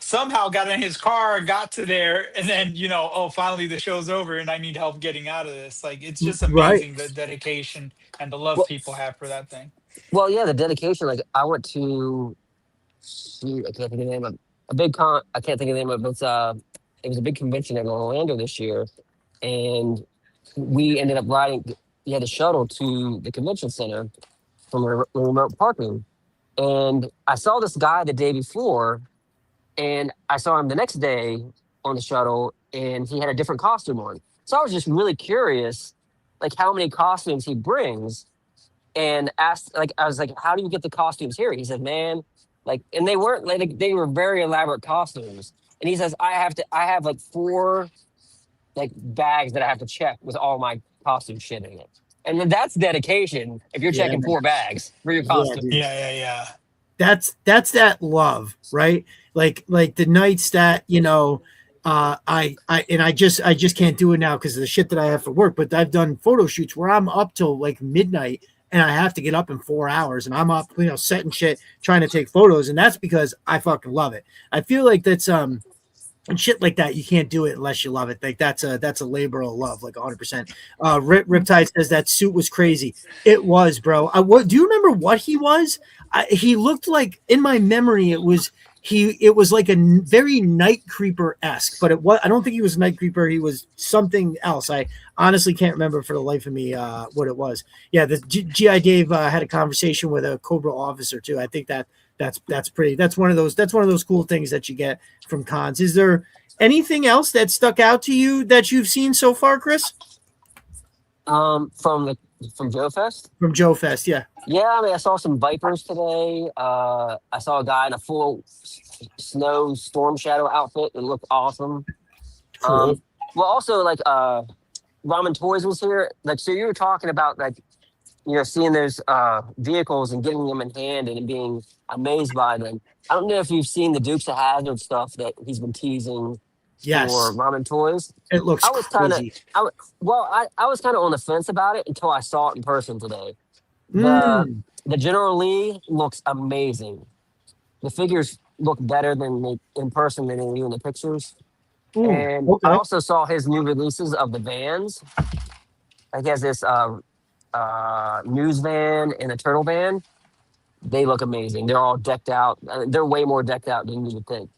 somehow got in his car, got to there, and then oh, finally the show's over, and I need help getting out of this. Like, it's just amazing the dedication and the love people have for that thing. Well, yeah, the dedication. Like, I went to, shoot, I can't think of the name of a big con. I can't think of the name of it. It was a big convention in Orlando this year, and we ended up riding. We had a shuttle to the convention center from remote parking, and I saw this guy the day before, and I saw him the next day on the shuttle, and he had a different costume on. So I was just really curious, like, how many costumes he brings, and asked, like, I was like, how do you get the costumes here? He said, man, like, and they weren't like, they were very elaborate costumes. And he says, I have like 4 like bags that I have to check with all my costume shit in it. And then that's dedication if you're checking 4 bags for your costume. Yeah. That's that love, right? Like the nights that, I just can't do it now because of the shit that I have for work, but I've done photo shoots where I'm up till like midnight and I have to get up in 4 hours, and I'm up, setting shit, trying to take photos. And that's because I fucking love it. I feel like that's, and shit like that, you can't do it unless you love it. Like, that's a labor of love, like 100%. Riptide says that suit was crazy. It was, bro. Do you remember what he was? He looked like, in my memory, it was like a very Night Creeper-esque, but I don't think he was a Night Creeper. He was something else. I honestly can't remember for the life of me what it was. Yeah, the GI Dave had a conversation with a Cobra officer too. I think that's one of those cool things that you get from cons. Is there anything else that stuck out to you that you've seen so far, Chris? From JoeFest? From JoeFest, yeah. Yeah, I mean, I saw some Vipers today. I saw a guy in a full snow storm shadow outfit. It looked awesome. Cool. Well, also, like, Ramen Toys was here. Like, so you were talking about, like, seeing those vehicles and getting them in hand and being amazed by them. I don't know if you've seen the Dukes of Hazzard stuff that he's been teasing for Ramen Toys. It looks crazy. I was kind of on the fence about it until I saw it in person today. The General Lee looks amazing. The figures look better in person than they do in the pictures. And I also saw his new releases of the vans. Like, he has this news van and a turtle van. They look amazing. They're all decked out. They're way more decked out than you would think.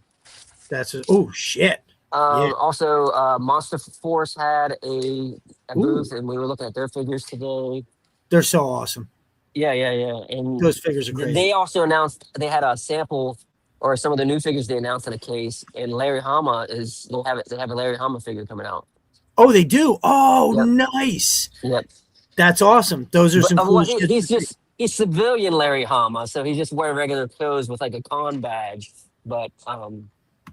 Shit. Also, Monster Force had a booth, and we were looking at their figures today. They're so awesome. Yeah. And those figures are crazy. They also announced they had a sample, or some of the new figures they announced in a case. And Larry Hama they have a Larry Hama figure coming out. Oh, they do. Oh, nice. Yep. That's awesome. Those are some cool shit. He's civilian Larry Hama, so he's just wearing regular clothes with like a con badge. But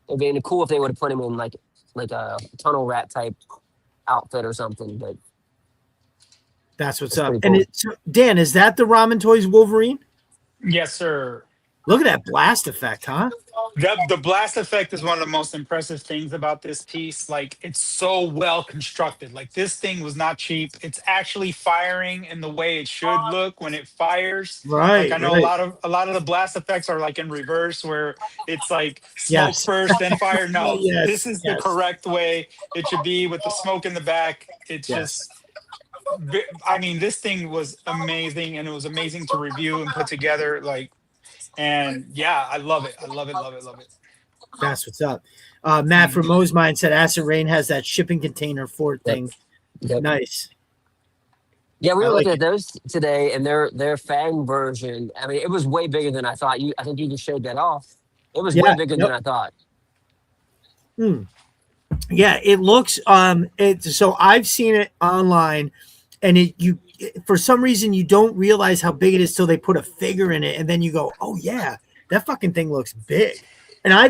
it'd be cool if they would have put him in like a tunnel rat type outfit or something. But that's what's up. Cool. And Dan, is that the Ramen Toys Wolverine? Yes, sir. Look at that blast effect, huh? The blast effect is one of the most impressive things about this piece. Like, it's so well constructed. Like, this thing was not cheap. It's actually firing in the way it should look when it fires. Right. Like, I know a lot of the blast effects are like in reverse, where it's like smoke first, then fire. No, this is the correct way it should be, with the smoke in the back. It's just, I mean, this thing was amazing, and it was amazing to review and put together. Like, and yeah, I love it. I love it. That's what's up. Matt from Mo's Mind said Acid Rain has that shipping container fort thing. Yep. Nice. Yeah, we were looking at those today, and their Fang version. I mean, it was way bigger than I thought. I think you just showed that off. It was way bigger than I thought. Yeah, it looks. So I've seen it online, and for some reason you don't realize how big it is till they put a figure in it, and then you go, oh yeah, that fucking thing looks big. And I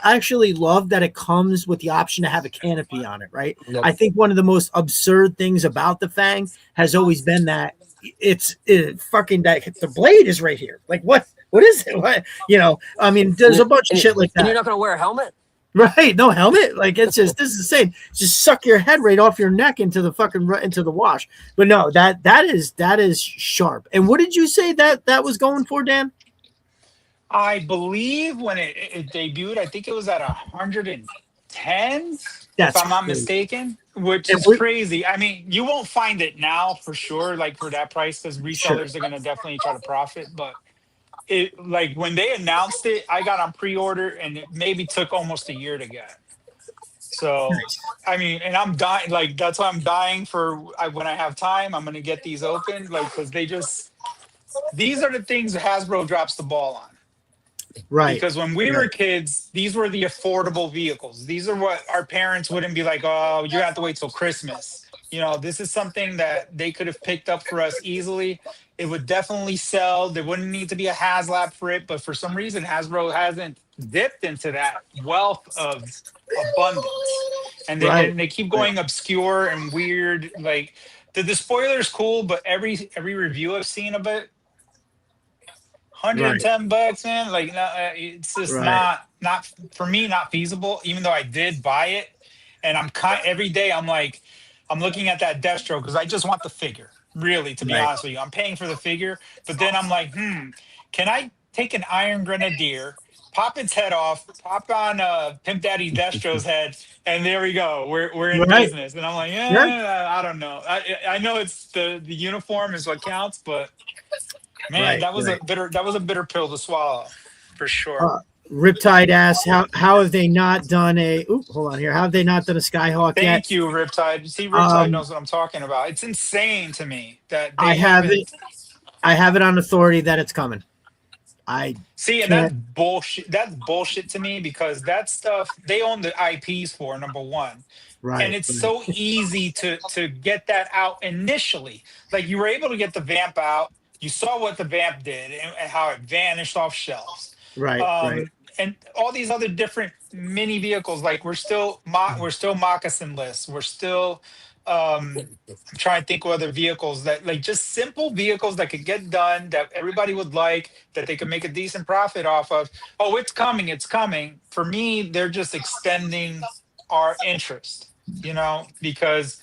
actually love that it comes with the option to have a canopy on it, right? Yep. I think one of the most absurd things about the Fang has always been that the blade is right here. Like, what is it? What, I mean, there's a bunch of shit like that. And you're not going to wear a helmet? Right, no helmet. Like it's just this is the same. Just suck your head right off your neck into the wash. But no, that is sharp. And what did you say that was going for, Dan? I believe when it debuted, I think it was at 110, if That's I'm not crazy. mistaken, which And is crazy. I mean, you won't find it now for sure, like for that price, because resellers are gonna definitely try to profit. But it like when they announced it, I got on pre-order and it maybe took almost a year to get. So I mean, and I'm dying, like that's why I'm dying for when I have time, I'm gonna get these open, like because these are the things Hasbro drops the ball on. Right. Because when we were kids, these were the affordable vehicles. These are what our parents wouldn't be like, oh, you have to wait till Christmas. You know, this is something that they could have picked up for us easily. It would definitely sell. There wouldn't need to be a HasLab for it. But for some reason, Hasbro hasn't dipped into that wealth of abundance. And they keep going obscure and weird. Like the spoiler's cool, but every review I've seen of it, $110, man. Like, no, it's just not for me, not feasible. Even though I did buy it, and every day I'm like, I'm looking at that Destro because I just want the figure. Really, to be honest with you, I'm paying for the figure, but then I'm like, can I take an Iron Grenadier, pop its head off, pop on Pimp Daddy Destro's head, and there we go. We're in business. And I'm like, I don't know. I know it's the uniform is what counts, but. Man, that was a bitter pill to swallow, for sure. Riptide asks, how have they not done hold on here? How have they not done a Skyhawk yet? Thank you, Riptide. See, Riptide knows what I'm talking about. It's insane to me that I have it on authority that it's coming. I see, and that's bullshit. That's bullshit to me because that stuff they own the IPs for, number one. And it's so easy to get that out initially. Like you were able to get the Vamp out. You saw what the Vamp did and how it vanished off shelves. And all these other different mini vehicles, like we're still moccasinless. We're still I'm trying to think of other vehicles that like just simple vehicles that could get done that everybody would like, that they could make a decent profit off of. Oh, it's coming, it's coming. For me, they're just extending our interest, because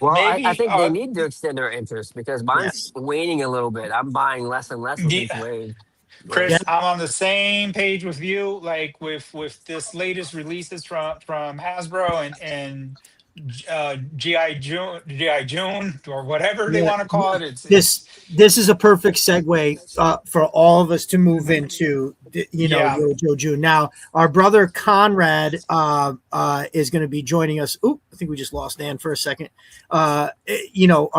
I think they need to extend their interest because mine's waning a little bit. I'm buying less and less with each wave. Chris, I'm on the same page with you. Like with this latest releases from Hasbro and GI June or whatever they want to call it. This is a perfect segue for all of us to move into Joe June. Now, our brother Conrad is going to be joining us. Oop, I think we just lost Dan for a second. Our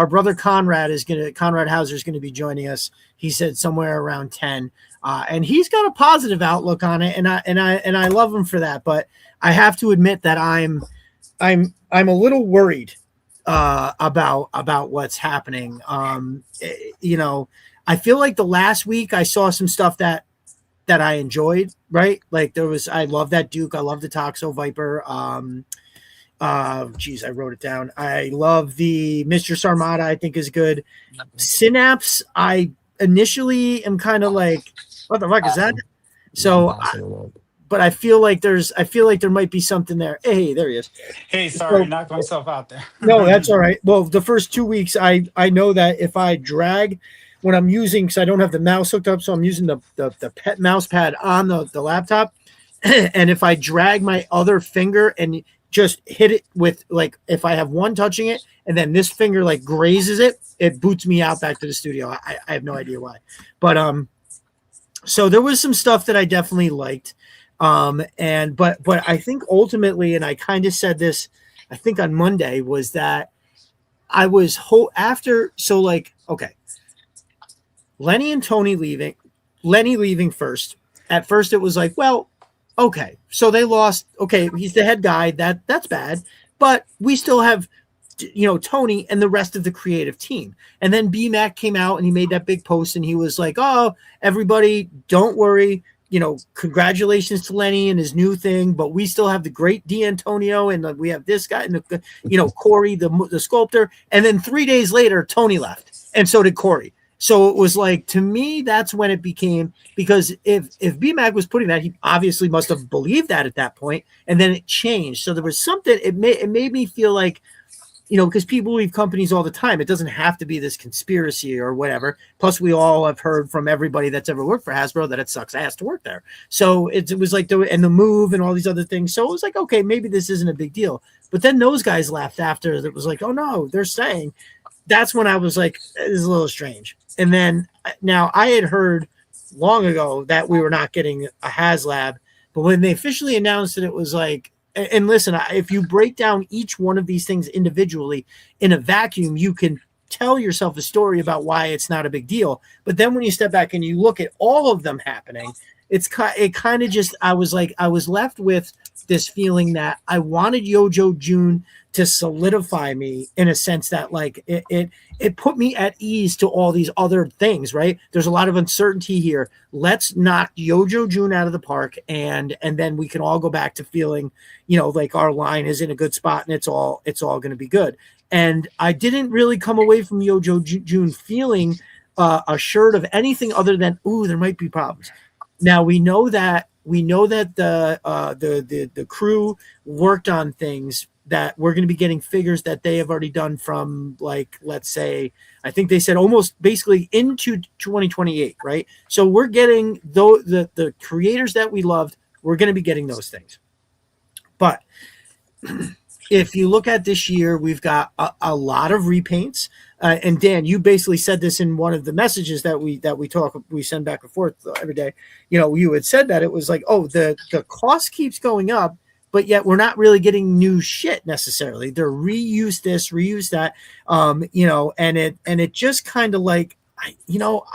brother Conrad Hauser is going to be joining us. He said somewhere around 10. And he's got a positive outlook on it, and I love him for that. But I have to admit that I'm a little worried about what's happening. I feel like the last week I saw some stuff that I enjoyed. Right, like I love that Duke. I love the Toxo Viper. I wrote it down. I love the Mistress Armada. I think is good. Synapse. I initially am kind of like, what the fuck is that? So, but I feel like there might be something there. Hey, there he is. Hey, sorry, knocked myself out there. No, that's all right. Well, the first 2 weeks, I know that if I drag when I'm using, because I don't have the mouse hooked up, so I'm using the pet mouse pad on the laptop, and if I drag my other finger and just hit it with, like, if I have one touching it and then this finger like grazes it, it boots me out back to the studio. I have no idea why, but so there was some stuff that I definitely liked. But I think ultimately, and I kind of said this, I think on Monday, was that I was Lenny and Tony leaving, Lenny leaving first. At first it was like, well, okay, so they lost. Okay, he's the head guy. That's bad, but we still have, Tony and the rest of the creative team. And then BMAC came out and he made that big post and he was like, oh, everybody, don't worry. Congratulations to Lenny and his new thing, but we still have the great D'Antonio and we have this guy and Corey, the sculptor. And then 3 days later, Tony left, and so did Corey. So it was like, to me, that's when it became, because if BMAG was putting that, he obviously must have believed that at that point, and then it changed. So there was something, it made me feel like, because people leave companies all the time. It doesn't have to be this conspiracy or whatever. Plus, we all have heard from everybody that's ever worked for Hasbro that it sucks ass to work there. So it was like, and the move and all these other things. So it was like, okay, maybe this isn't a big deal. But then those guys left after. It was like, oh no, they're saying. That's when I was like, this is a little strange. And then now I had heard long ago that we were not getting a HasLab, but when they officially announced it was like, and listen, if you break down each one of these things individually in a vacuum, you can tell yourself a story about why it's not a big deal. But then when you step back and you look at all of them happening, it kind of just, I was left with this feeling that I wanted Yojo June to solidify me in a sense that like it put me at ease to all these other things, right? There's a lot of uncertainty here. Let's knock Yojo June out of the park, and then we can all go back to feeling, like our line is in a good spot and it's all going to be good. And I didn't really come away from Yojo June feeling assured of anything other than, ooh, there might be problems. Now we know that the crew worked on things that we're going to be getting figures that they have already done from, like, let's say, I think they said almost basically into 2028, right? So we're getting the creators that we loved, we're going to be getting those things. But if you look at this year, we've got a lot of repaints. And Dan, you basically said this in one of the messages that we send back and forth every day. You had said that it was like, oh, the cost keeps going up, but yet we're not really getting new shit necessarily. They're reuse this, reuse that, and it just kind of like, I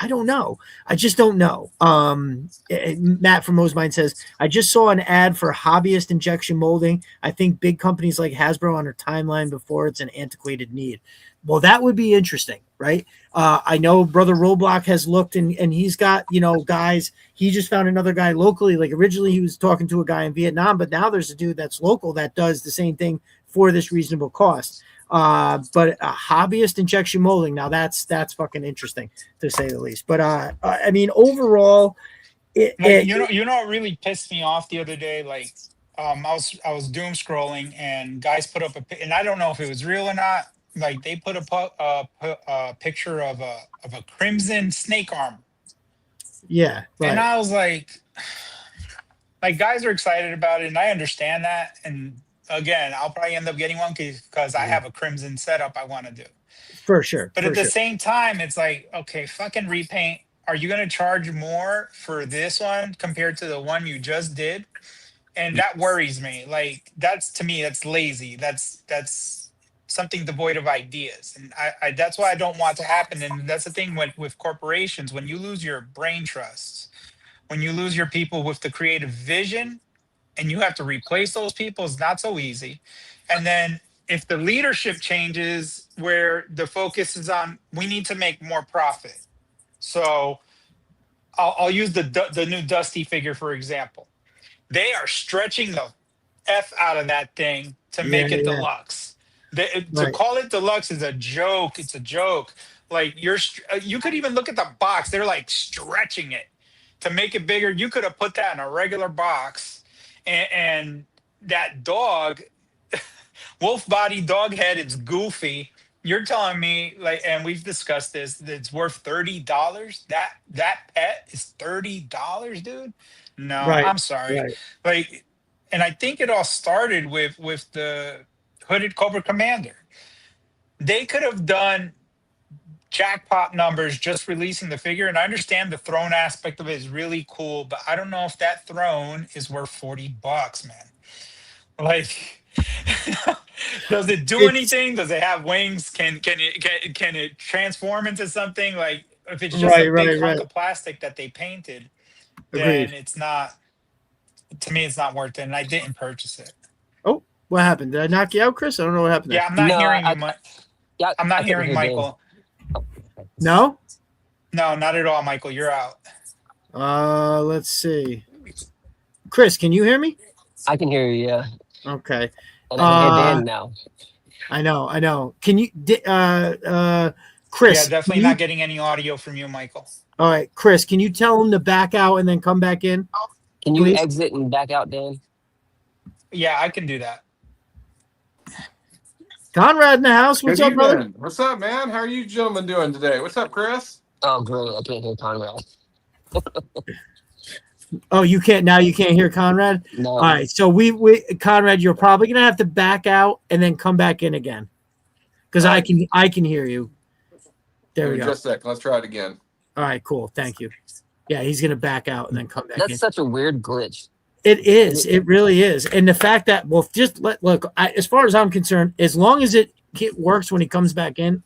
don't know. I just don't know. Matt from Mosmine says, I just saw an ad for hobbyist injection molding. I think big companies like Hasbro on our timeline before it's an antiquated need. Well, that would be interesting, right? I know Brother Roblox has looked and he's got, guys. He just found another guy locally. Like originally he was talking to a guy in Vietnam, but now there's a dude that's local that does the same thing for this reasonable cost. But a hobbyist injection molding, now that's fucking interesting to say the least. But I mean, overall, you know what really pissed me off the other day? Like, I was doom scrolling and guys put up and I don't know if it was real or not. Like they put a picture of a crimson snake arm. Yeah, right. And I was like guys are excited about it, and I understand that. And again, I'll probably end up getting one because I have a crimson setup I want to do. For sure. But at the same time, it's like, okay, fucking repaint. Are you going to charge more for this one compared to the one you just did? And that worries me. Like to me, that's lazy. That's something devoid of ideas. And I that's why I don't want to happen. And that's the thing with corporations, when you lose your brain trusts, when you lose your people with the creative vision, and you have to replace those people, is not so easy. And then if the leadership changes where the focus is on, we need to make more profit. So I'll use the new Dusty figure, for example. They are stretching the F out of that thing to make it deluxe. To call it deluxe is a joke. It's a joke. Like you could even look at the box. They're like stretching it to make it bigger. You could have put that in a regular box, and that dog, wolf body dog head, it's goofy. You're telling me, like, and we've discussed this, that it's worth $30. That pet is $30, dude. No, I'm sorry. Right. Like, and I think it all started with the Hooded Cobra Commander. They could have done jackpot numbers just releasing the figure, and I understand the throne aspect of it is really cool, but I don't know if that throne is worth $40, man. Like, does it do anything? Does it have wings? Can it transform into something? Like, if it's just a big hunk of plastic that they painted, then it's not. To me, it's not worth it, and I didn't purchase it. Oh, what happened? Did I knock you out, Chris? I don't know what happened. Yeah, I'm not hearing you. I'm not hearing Michael. No, not at all, Michael. You're out. Let's see. Chris, can you hear me? I can hear you. Yeah. Okay. And I can hear Dan now. I know. Can you? Chris. Yeah, definitely not getting any audio from you, Michael. All right, Chris, can you tell him to back out and then come back in? Can you please? exit and back out, Dan? Yeah, I can do that. Conrad in the house. What's up, brother? What's up, man? How are you gentlemen doing today? What's up, Chris? Oh, great. I can't hear Conrad. Oh, you can't now. You can't hear Conrad. No. All right, so we Conrad, you're probably gonna have to back out and then come back in again, because I can hear you. There we go. Just a second. Let's try it again. All right, cool. Thank you. Yeah, he's gonna back out and then come back in. That's such a weird glitch. It is. It really is. And the fact that look. As far as I'm concerned, as long as it works when he comes back in.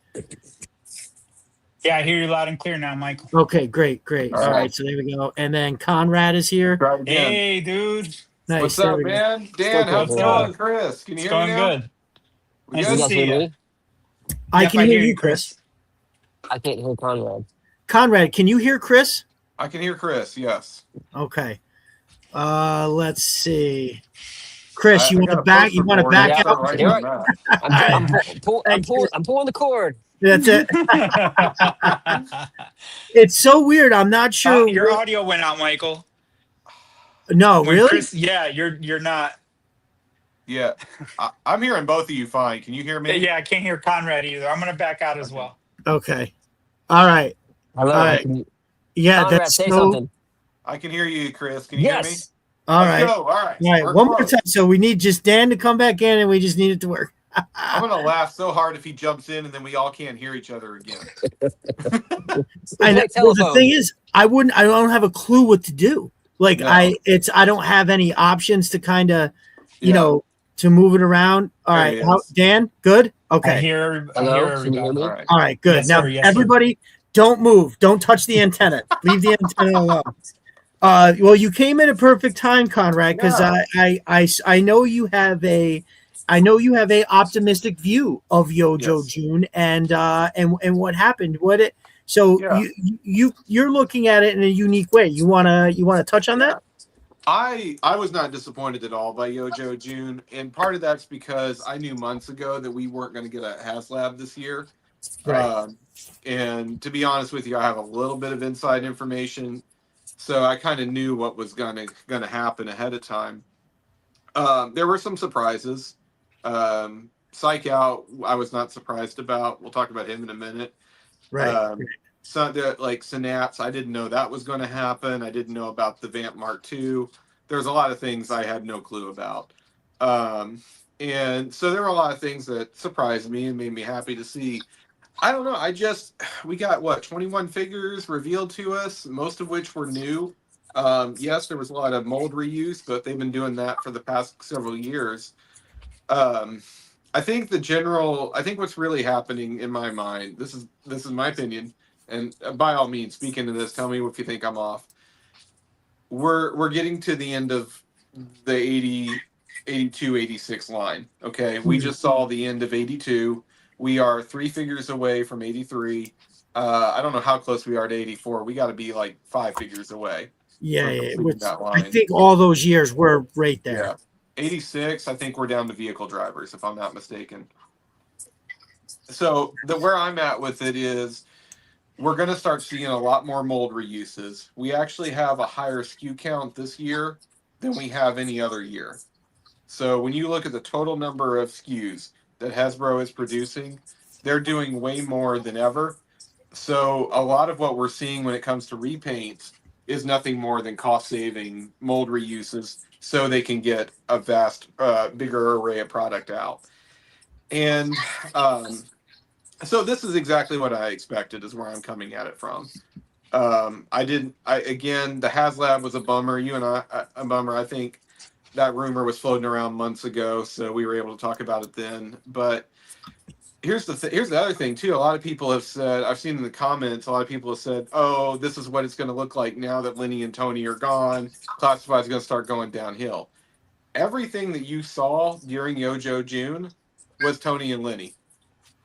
Yeah, I hear you loud and clear now, Michael. Okay, great. All right, so there we go. And then Conrad is here. Try it again. Hey, dude. Nice. What's up, man? Dan, how's it going? Chris, can you It's hear me going now? good. We Nice good? to guys see hear you. me? I Yep, can hear you, Chris. I can't hear Conrad. Conrad, can you hear Chris? I can hear Chris, yes. Okay. Let's see. Chris, you want to got a back? poster You want to board back set out? right You're on right. that. I'm pulling the cord. That's it. It's so weird. I'm not sure. Your audio went out, Michael. No, When really? Chris, yeah, you're not. Yeah, I'm hearing both of you fine. Can you hear me? Yeah, I can't hear Conrad either. I'm gonna back out as well. Okay. All right. Hello. All right. Yeah, Conrad, that's say so. something. I can hear you, Chris. Can you hear me? Yes. All Let's right. go. All right. All right. We're One more close. time. So we need just Dan to come back in, and we just need it to work. I'm going to laugh so hard if he jumps in and then we all can't hear each other again. And like well, the telephone. thing is, I don't have a clue what to do. Like No. I don't have any options to kind of, Yeah. to move it around. All There right, he is. Dan, good. I Okay, hear Hello. everybody. Can you hear me? All right. all right, good. Yes, Now sir. Yes, sir. everybody, don't move. Don't touch the antenna. Leave the antenna alone. Well, you came in at perfect time, Conrad, because Yeah. I know you have a optimistic view of Yojo Yes. June and what happened. So Yeah. you're looking at it in a unique way. You wanna touch on that? I was not disappointed at all by Yojo June, and part of that's because I knew months ago that we weren't going to get a HasLab this year. Right. And to be honest with you, I have a little bit of inside information, so I kind of knew what was going to happen ahead of time. There were some surprises. Psych Out, I was not surprised about. We'll talk about him in a minute. Right. So like Synapse, I didn't know that was going to happen. I didn't know about the Vamp Mark II. There's a lot of things I had no clue about. And so there were a lot of things that surprised me and made me happy to see. I don't know. We got 21 figures revealed to us, most of which were new. Yes, there was a lot of mold reuse, but they've been doing that for the past several years. I think what's really happening in my mind, this is my opinion, and by all means, speak into this, tell me if you think I'm off. We're getting to the end of the 80, 82, 86 line. Okay. We just saw the end of 82. We are 3 figures away from 83. I don't know how close we are to 84. We got to be like 5 figures away. Yeah. That line. I think all those years were right there. Yeah. 86, I think we're down to vehicle drivers, if I'm not mistaken. So where I'm at with it is we're going to start seeing a lot more mold reuses. We actually have a higher SKU count this year than we have any other year. So when you look at the total number of SKUs that Hasbro is producing, they're doing way more than ever. So a lot of what we're seeing when it comes to repaints is nothing more than cost-saving mold reuses so they can get a vast, bigger array of product out. And so this is exactly what I expected is where I'm coming at it from. Again, the HasLab was a bummer. A bummer. I think that rumor was floating around months ago, so we were able to talk about it then. But here's the other thing too. A lot of people have said, I've seen in the comments, a lot of people have said, "Oh, this is what it's going to look like now that Lenny and Tony are gone. Classified is going to start going downhill." Everything that you saw during Yojo June was Tony and Lenny.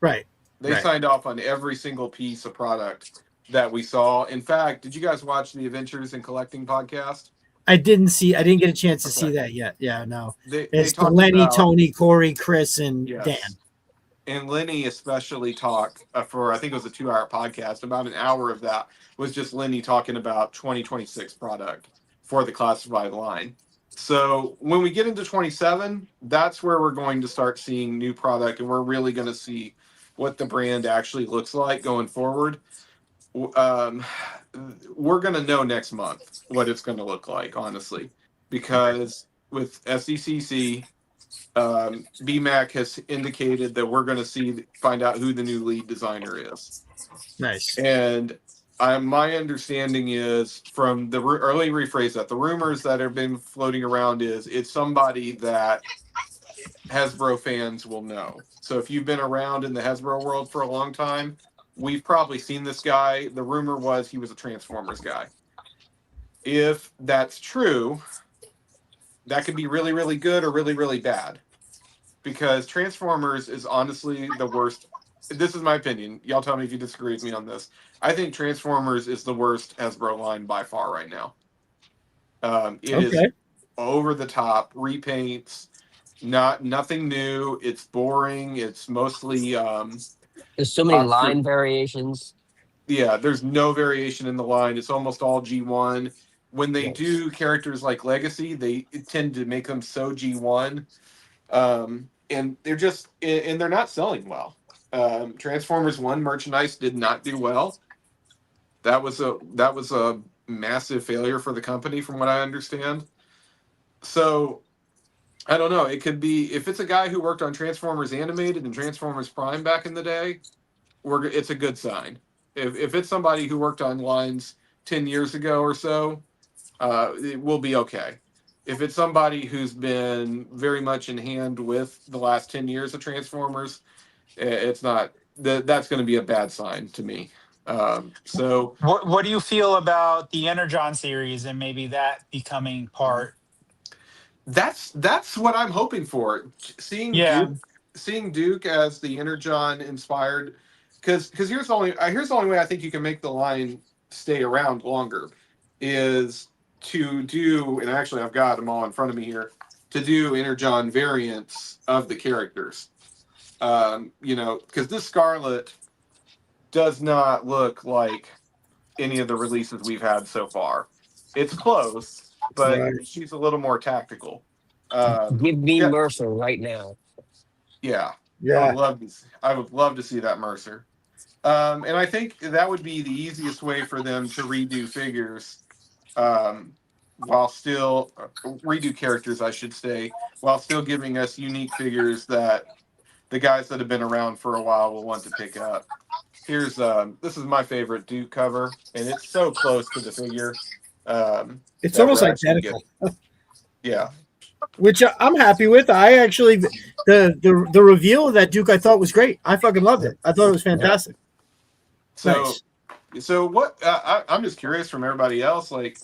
Right. They signed off on every single piece of product that we saw. In fact, did you guys watch the Adventures in Collecting podcast? I didn't get a chance to see that yet. Yeah, no. It's the Lenny, Tony, Corey, Chris, and Yes. Dan. and Lenny especially talked for, I think it was a 2-hour podcast. About an hour of that was just Lenny talking about 2026 product for the classified line. So when we get into 27, that's where we're going to start seeing new product, and we're really going to see what the brand actually looks like going forward. We're going to know next month what it's going to look like, honestly, because with SDCC, BMAC has indicated that we're going to find out who the new lead designer is. Nice. And my understanding is from the early rephrase that the rumors that have been floating around is it's somebody that Hasbro fans will know. So if you've been around in the Hasbro world for a long time, we've probably seen this guy. The rumor was he was a Transformers guy. If that's true, that could be really, really good or really, really bad. Because Transformers is honestly the worst. This is my opinion. Y'all tell me if you disagree with me on this. I think Transformers is the worst Hasbro line by far right now. It is over the top, repaints, nothing new. It's boring. It's mostly there's so many line variations. Yeah, there's no variation in the line. It's almost all G1. When they do characters like Legacy, they tend to make them so G1. And they're not selling well. Transformers 1 merchandise did not do well. That was a massive failure for the company, from what I understand. So I don't know. It could be, if it's a guy who worked on Transformers Animated and Transformers Prime back in the day, it's a good sign. If it's somebody who worked on lines 10 years ago or so, it will be okay. If it's somebody who's been very much in hand with the last 10 years of Transformers, it's not. That's going to be a bad sign to me. So what do you feel about the Energon series and maybe that becoming part? That's what I'm hoping for. Seeing Duke as the Energon inspired, because here's the only way I think you can make the line stay around longer is to do, and actually I've got them all in front of me here, to do Energon variants of the characters. Because this Scarlet does not look like any of the releases we've had so far. It's close, but she's a little more tactical. Give me Mercer right now. Yeah. I would love to see that Mercer. And I think that would be the easiest way for them to redo figures, while still redo characters, I should say, while still giving us unique figures that the guys that have been around for a while will want to pick up. Here's this is my favorite Duke cover, and it's so close to the figure. It's almost identical. Yeah. Which I'm happy with. I actually the reveal of that Duke I thought was great. I fucking loved it. I thought it was fantastic. So what? I'm just curious from everybody else. Like,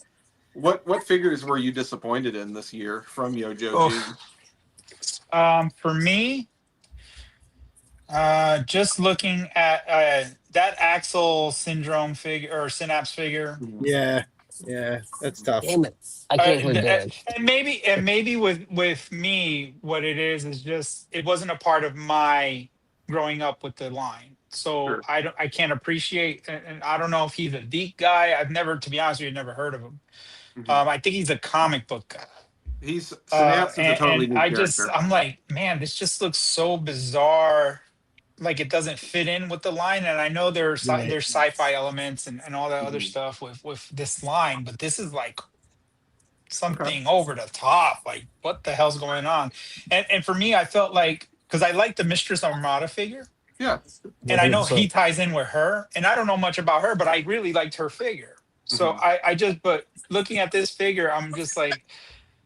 what figures were you disappointed in this year from Joe? For me, just looking at that Axel Syndrome figure or Synapse figure. Yeah, that's tough. Damn it. I can't click damage. And maybe with me, what it is just it wasn't a part of my growing up with the line. So I can't appreciate, and I don't know if he's a Deke guy. I've never, to be honest with you, never heard of him. I think he's a comic book guy. He's Synapse is a totally new character. I'm like, man, this just looks so bizarre. Like it doesn't fit in with the line, and I know there's sci-fi elements and all that other stuff with this line, but this is like something over the top. Like, what the hell's going on? And for me, I felt like, because I like the Mistress Armada figure, and I know he ties in with her, and I don't know much about her, but I really liked her figure. So but looking at this figure, I'm just like,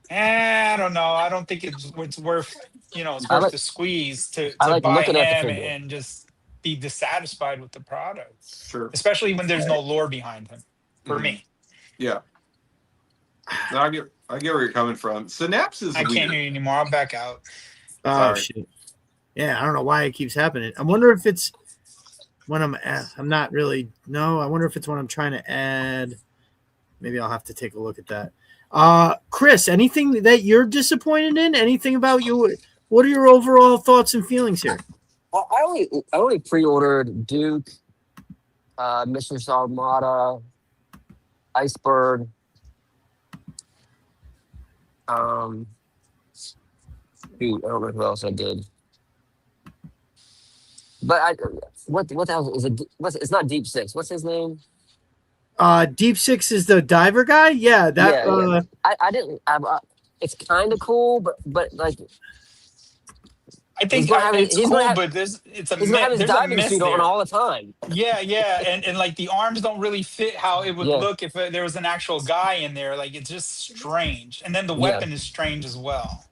I don't know. I don't think it's worth. It's worth the squeeze to buy him and just be dissatisfied with the product. Sure. Especially when there's no lore behind him, for me. Yeah. No, I get where you're coming from. Synapse is I can't hear you anymore. I'll back out. Oh, shit. Yeah, I don't know why it keeps happening. I wonder if it's when I'm not really. No, I wonder if it's when I'm trying to add. Maybe I'll have to take a look at that. Chris, anything that you're disappointed in? Anything about you? What are your overall thoughts and feelings here? I only pre-ordered Duke, Mr. Sarmata, Iceberg. Shoot, I don't know who else I did. But what the hell is it? It's not Deep Six. What's his name? Deep Six is the diver guy. Yeah, that. Yeah. I didn't. It's kind of cool, but like I think it's cool, but it's a he's gonna have his there's a diving miss suit there. on all the time. Yeah, and like the arms don't really fit how it would look if there was an actual guy in there. Like it's just strange, and then the weapon is strange as well.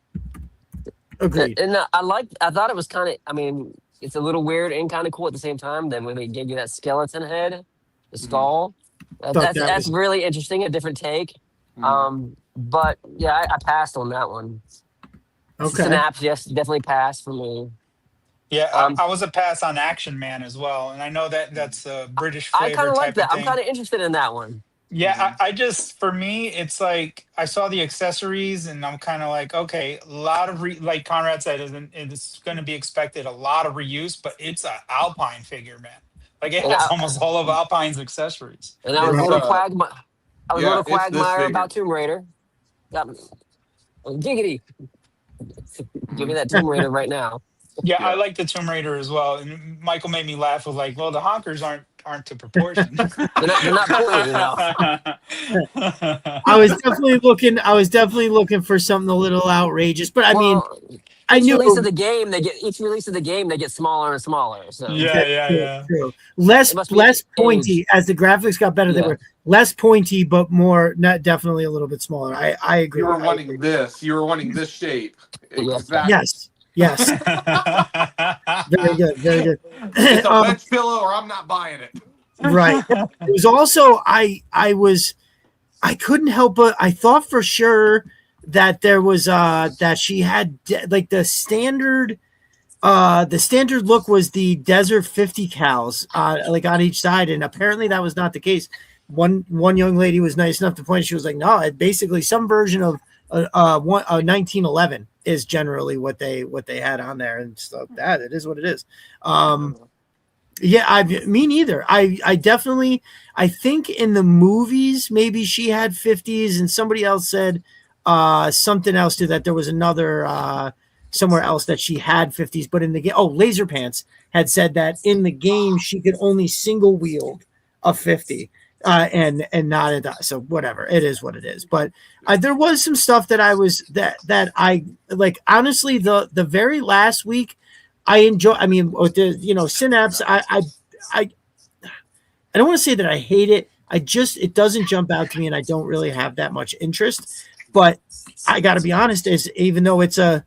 Agreed. And I thought it was kind of. I mean, it's a little weird and kind of cool at the same time. Then when they gave you that skeleton head, the skull, that's really interesting. A different take. But yeah, I passed on that one. Okay. Synapse, yes, definitely passed for me. Yeah, I was a pass on Action Man as well, and I know that's a British flavor. I kind of like that. Thing. I'm kind of interested in that one. Yeah, I just for me, it's like I saw the accessories, and I'm kind of like, okay, a lot of like Conrad said, it's going to be expected a lot of reuse, but it's an Alpine figure, man. Like it has almost all of Alpine's accessories. And I was going to quagmire about Tomb Raider. Giggity. Give me that Tomb Raider right now. Yeah, I like the Tomb Raider as well. And Michael made me laugh with like, well, the honkers aren't to proportion. they're not pointed enough. I was definitely looking for something a little outrageous, but I mean, I knew each release of the game they get smaller and smaller. So yeah. True. Less pointy as the graphics got better. They were less pointy, but more definitely a little bit smaller. I agree. You were wanting this. You were wanting this shape. Exactly. Yes. Very good. It's a bench pillow, or I'm not buying it. Right. It was also I couldn't help but I thought for sure that there was that she had like the standard look was the Desert 50 cals like on each side, and apparently that was not the case. One young lady was nice enough to point. She was like, no, it basically some version of 1911 is generally what they had on there, and so that it is what it is. Me neither. I definitely I think in the movies maybe she had 50s, and somebody else said something else too, that there was another somewhere else that she had 50s, but in the game, Laser Pants had said that in the game she could only single wield a 50. And not a so whatever, it is what it is. But there was some stuff that I was that I like. Honestly, the very last week, I enjoy. I mean, Synapse. I don't want to say that I hate it. It doesn't jump out to me, and I don't really have that much interest. But I got to be honest, is even though the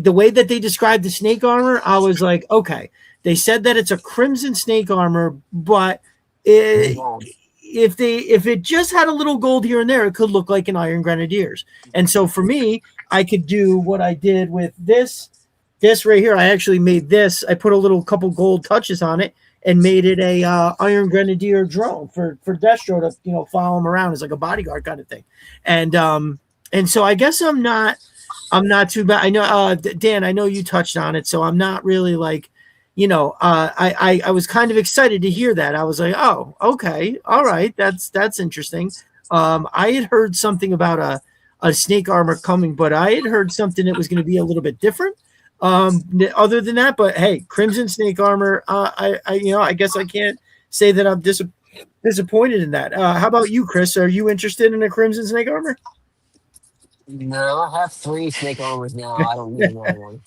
way that they described the snake armor, I was like, okay. They said that it's a crimson snake armor, but if it just had a little gold here and there, it could look like an Iron Grenadiers. And so for me, I could do what I did with this right here. I actually made this. I put a couple gold touches on it and made it a Iron Grenadier drone for Destro to follow him around as like a bodyguard kind of thing. And so I guess I'm not too bad. I know Dan, I know you touched on it, so I'm not really like. I was kind of excited to hear that. I was like, oh, okay. All right. That's interesting. I had heard something about a snake armor coming, but I had heard something that was going to be a little bit different. Other than that, but hey, crimson snake armor. I guess I can't say that I'm disappointed in that. How about you, Chris? Are you interested in a crimson snake armor? No, I have 3 snake armors now. I don't need another one.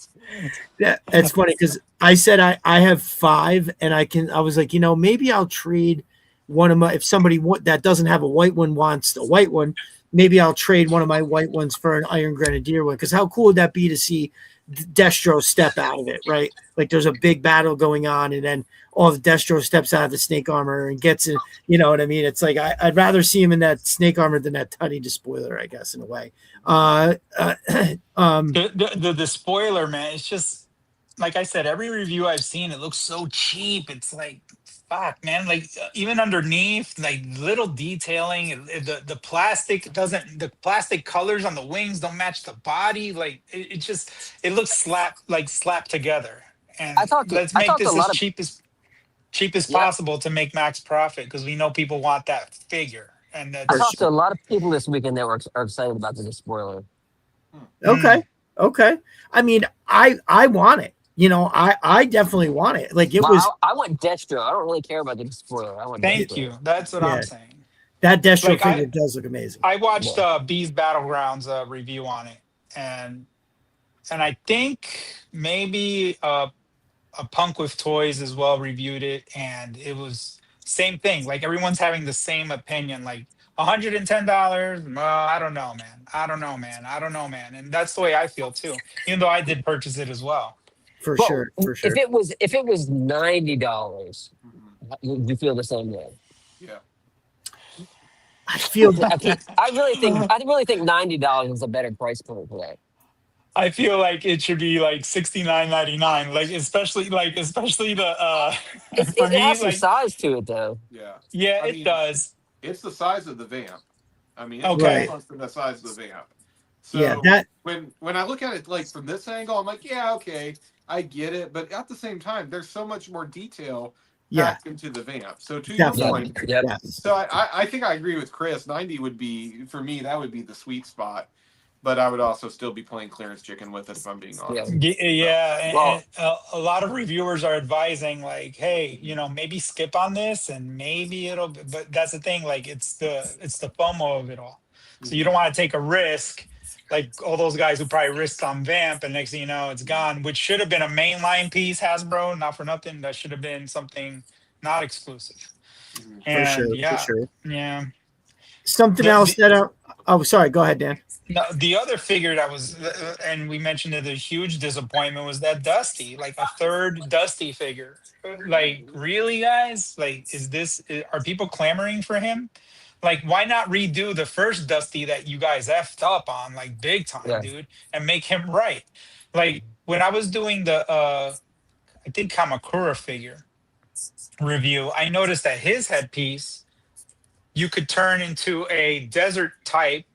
Yeah, it's funny because I said I have 5, and I was like, maybe I'll trade one of my, if somebody that doesn't have a white one wants a white one, maybe I'll trade one of my white ones for an Iron Grenadier one. Because how cool would that be to see Destro step out of it, right? Like there's a big battle going on, and then all the Destro steps out of the snake armor and gets in. You know what I mean? It's like I'd rather see him in that snake armor than that tiny despoiler, I guess, in a way. The spoiler, man, it's just like I said, every review I've seen, it looks so cheap. It's like fuck, man, like even underneath, like little detailing, the plastic doesn't, the plastic colors on the wings don't match the body. Like it just, it looks slapped together. I And talked to let's I make talked to a this lot of cheap as yeah. possible to make max profit because we know people want that figure. And I For that's talked to sure. a lot of people this weekend that are excited about the spoiler. Okay. Okay. I mean, I want it. You know, I definitely want it. Like it was. Well, I want Destro. I don't really care about the spoiler. I want thank Destro. you. That's what I'm Yeah, saying. that Destro Like figure does look amazing. I watched Yeah. Bees Battlegrounds review on it, and I think maybe a Punk with Toys as well reviewed it, and it was same thing. Like everyone's having the same opinion. Like $110. Well, I don't know, man. I don't know, man. I don't know, man. And that's the way I feel too. Even though I did purchase it as well. For Well, sure. For if sure. it was $90, you feel the same way. Yeah. I feel I really think $90 is a better price point for that. I feel like it should be like $69.99. Like especially the for It me, has some like size to it though. Yeah. yeah, I it mean, does. it's the size of the vamp. I mean, it's Okay. Right. close to the size of the vamp. Yeah, So that when I look at it like from this angle, I'm like, yeah, okay, I get it. But at the same time, there's so much more detail yeah, packed into the vamp. So to your Yep. definitely. point, Yep. Yes. so I think I agree with Chris. 90 would be for me. That would be the sweet spot. But I would also still be playing clearance chicken with it if I'm being Yeah. honest. Yeah, Well, and a lot of reviewers are advising like, hey, maybe skip on this, and maybe it'll. But that's the thing, like it's the FOMO of it all. So you don't want to take a risk, like all those guys who probably risked on Vamp, and next thing you know, it's gone. Which should have been a mainline piece, Hasbro. Not for nothing, that should have been something not exclusive. Mhm. For And sure. For yeah, sure. yeah. Something The, else the that oh, sorry, go ahead, Dan. No, the other figure that was, and we mentioned it, a huge disappointment was that Dusty, like a third Dusty figure. Like, really, guys? Like, are people clamoring for him? Like, why not redo the first Dusty that you guys effed up on, like, big time, yeah. dude, and make him right? Like, when I was doing the, I think Kamakura figure review, I noticed that his headpiece, you could turn into a desert type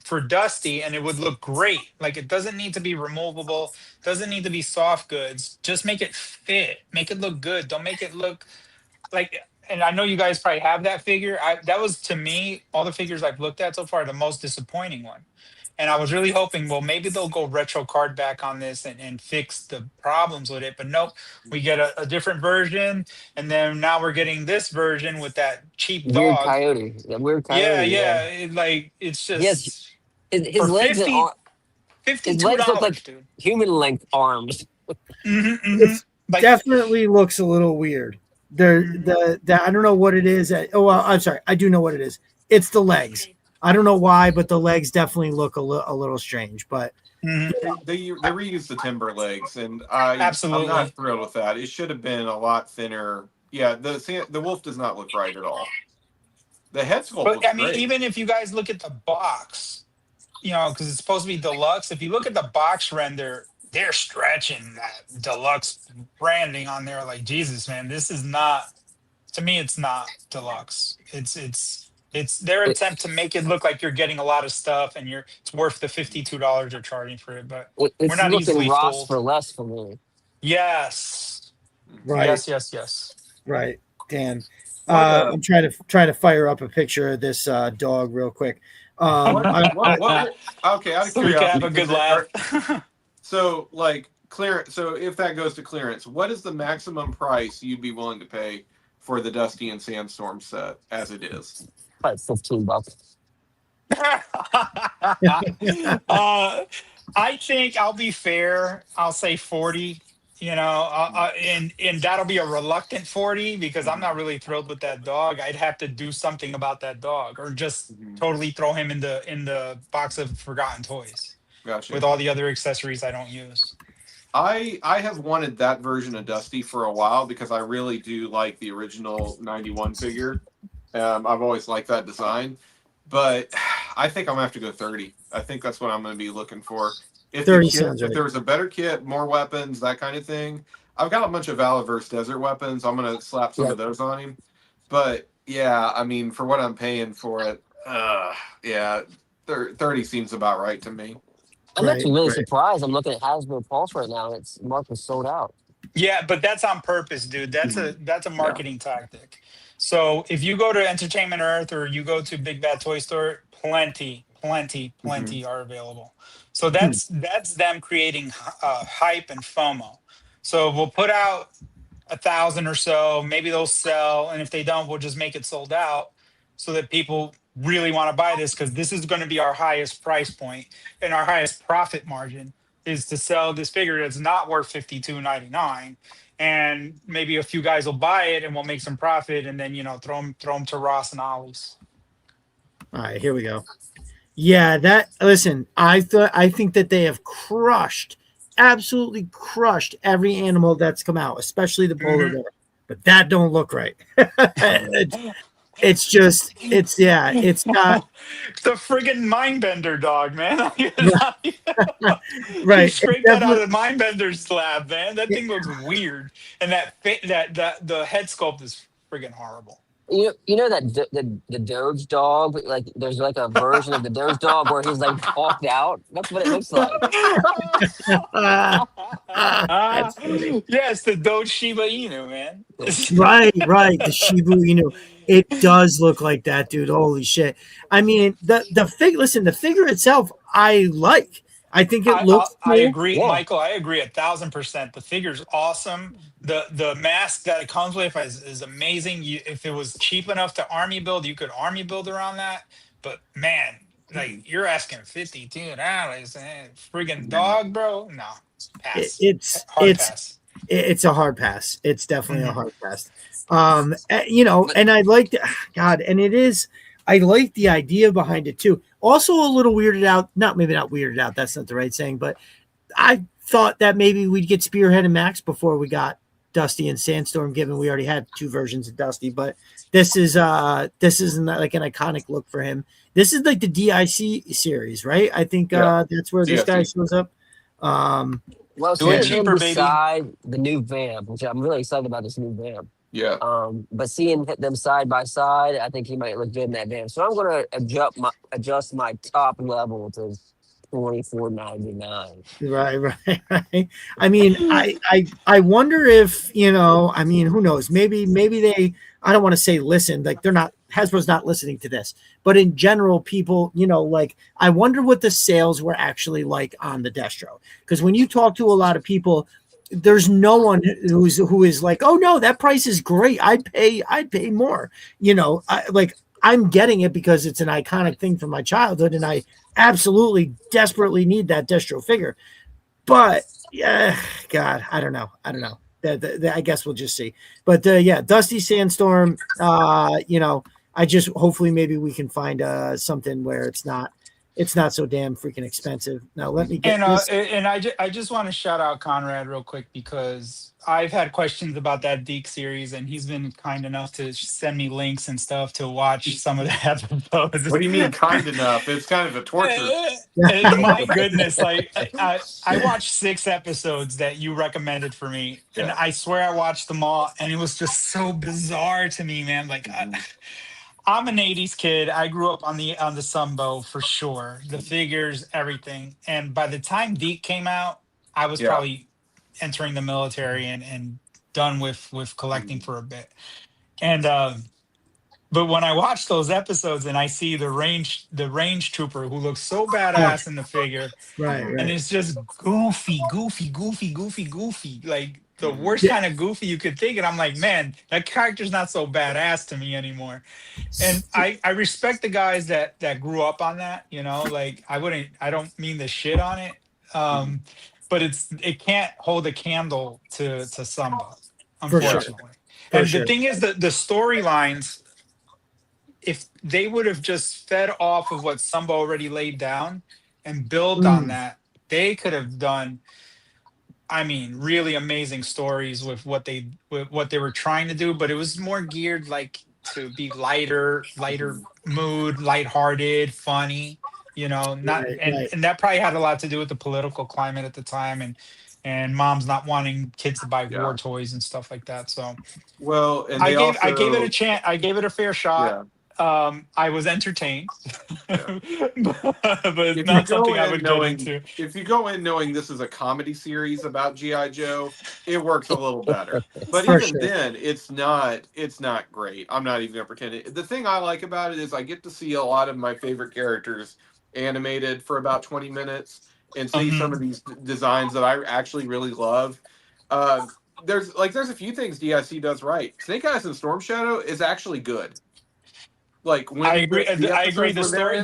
for Dusty and it would look great. Like it doesn't need to be removable, doesn't need to be soft goods. Just make it fit, make it look good. Don't make it look like, and I know you guys probably have that figure. That was to me, all the figures I've looked at so far, the most disappointing one. And I was really hoping, well, maybe they'll go retro card back on this and fix the problems with it. But nope, we get a different version. And then now we're getting this version with that cheap Weird dog. coyote. That weird Yeah, coyote. Yeah. yeah. It's He has just his for legs and his $52, legs look like dude. human length arms. It Like, definitely looks a little weird. The I don't know what it is. Oh, well, I'm sorry. I do know what it is. It's the legs. I don't know why, but the legs definitely look a little strange. But They reused the timber legs, and I'm absolutely. not thrilled with that. It should have been a lot thinner. Yeah, the wolf does not look right at all. The head sculpt But looks I mean, great. even if you guys look at the box, because it's supposed to be deluxe. If you look at the box render, they're stretching that deluxe branding on there. Like, Jesus, man, this is not. To me, it's not deluxe. It's their attempt to make it look like you're getting a lot of stuff and it's worth the $52 you're charging for it. But we're It's not looking easily Ross for fooled. less for me. Yes, right, yes. right, Dan. I'm trying to fire up a picture of this dog real quick. What? Okay, out of So we can have curiosity, a good laugh. so like clearance. So if that goes to clearance, what is the maximum price you'd be willing to pay for the Dusty and Sandstorm set as it is? Probably $15. I think I'll be fair. I'll say 40. And that'll be a reluctant 40 because I'm not really thrilled with that dog. I'd have to do something about that dog, or just totally throw him in the box of forgotten toys. Gotcha. With all the other accessories I don't use. I have wanted that version of Dusty for a while because I really do like the original 91 figure. I've always liked that design, but I think I'm gonna have to go 30. I think that's what I'm gonna be looking for. If 30 if sounds right. there was a better kit, more weapons, that kind of thing, I've got a bunch of Valaverse desert weapons. I'm gonna slap some of those on him. But yeah, I mean, for what I'm paying for it, yeah, 30 seems about right to me. I'm actually really surprised. I'm looking at Hasbro Pulse right now. It's marked as sold out. Yeah, but that's on purpose, dude. That's a marketing tactic. So if you go to Entertainment Earth or you go to Big Bad Toy Store, plenty are available. So that's them creating hype and FOMO. So we'll put out 1,000 or so, maybe they'll sell, and if they don't, we'll just make it sold out so that people really want to buy this, because this is going to be our highest price point and our highest profit margin is to sell this figure that's not worth $52.99, and maybe a few guys will buy it and we'll make some profit, and then throw them to Ross and Ollie's. All right, here we go. Yeah, listen, I think that they have absolutely crushed every animal that's come out, especially the polar bear. But that don't look right. It's not the friggin' Mindbender dog, man. Right. You scraped that out of the Mindbender's lab, man. That thing looks weird, and that the head sculpt is friggin' horrible. You know that the Doge dog, like there's like a version of the Doge dog where he's like hulked out. That's what it looks like. Yes, the Doge Shiba Inu, man. right. The Shiba Inu. It does look like that, dude. Holy shit. I mean, the figure itself, I like. I think it looks cool. I agree, Michael. I agree 1,000%. The figure's awesome. The mask that it comes with is amazing. If it was cheap enough to army build, you could army build around that. But man, like you're asking $52, friggin' dog, bro. No, pass. Pass. It's a hard pass. It's definitely a hard pass. And I like God, and it is. I like the idea behind it too. Also a little weirded out, maybe not weirded out, that's not the right saying, but I thought that maybe we'd get Spearhead and Max before we got Dusty and Sandstorm, given we already had 2 versions of Dusty, but this isn't like an iconic look for him. This is like the DIC series, right? I think that's where this guy shows up. Well, seeing him beside the new Vamp, which I'm really excited about this new Vamp. Yeah. But seeing them side by side, I think he might look good in that Vamp. So I'm gonna adjust my top level to $24.99. Right. I mean, I wonder if I mean, who knows? Maybe they. I don't want to say listen, like Hasbro's not listening to this, but in general, people, like I wonder what the sales were actually like on the Destro, because when you talk to a lot of people, there's no one who is like, oh no, that price is great. I'd pay more. I'm getting it because it's an iconic thing from my childhood, and I absolutely desperately need that Destro figure. But yeah, God, I don't know. I guess we'll just see. But Dusty Sandstorm. I just hopefully maybe we can find something where it's not so damn freaking expensive. Now let me get this. And I just want to shout out Conrad real quick, because I've had questions about that Deke series, and he's been kind enough to send me links and stuff to watch some of the episodes. What do you mean kind enough? It's kind of a torture. My goodness, like I watched 6 episodes that you recommended for me, and I swear I watched them all, and it was just so bizarre to me, man. Like I'm an 80s kid. I grew up on the Sunbow for sure. The figures, everything. And by the time Deke came out, I was probably entering the military and done with collecting for a bit. And but when I watch those episodes and I see the range trooper who looks so badass in the figure, right. And it's just goofy, like the worst kind of goofy you could think. And I'm like, man, that character's not so badass to me anymore. And I respect the guys that grew up on that, like I don't mean the shit on it. But it can't hold a candle to Samba, unfortunately. And the thing is that the storylines, if they would have just fed off of what Samba already laid down and built on that, they could have done, I mean, really amazing stories with what they were trying to do. But it was more geared like to be lighter mood, lighthearted, funny. And that probably had a lot to do with the political climate at the time, and and mom's not wanting kids to buy Yeah. war toys and stuff like that. So Well, and I they gave it a also, chance. I gave it a fair shot. yeah, I was entertained, yeah. but it's If you not go something I in would get knowing into. if you go in knowing this is a comedy series about GI Joe, it works a little better. But For even sure. then, it's not great. I'm not even gonna pretend it. The thing I like about it is I get to see a lot of my favorite characters animated for about 20 minutes and see some of Mhm. these designs that I actually really love. Uh, there's a few things DIC does right. Snake Eyes and Storm Shadow is actually good. Like I when agree. the I agree. episodes where they're in,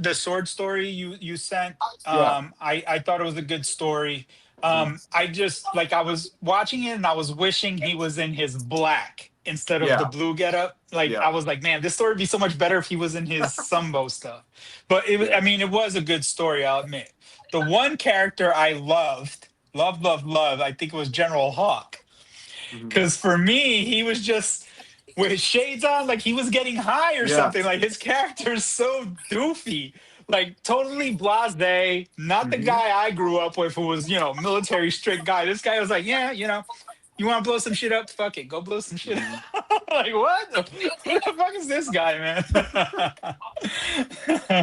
The sword story you sent. yeah. I thought it was a good story. Mhm. I just like I was watching it and I was wishing he was in his black instead of the Yeah, blue getup. Like yeah, I was like, man, this story would be so much better if he was in his Sunbow stuff. But yeah. I mean, it was a good story. I'll admit. The one character I loved, I think it was General Hawk. Mhm. Because for me, he was just with his shades on, like he was getting high or Yeah. something. Like his character is so doofy, like totally blasé. Not the Mhm. guy I grew up with, who was military strict guy. This guy was like, yeah, you want to blow some shit up? Fuck it, go blow some shit Mhm. up. Like what? Who the fuck is this guy, man?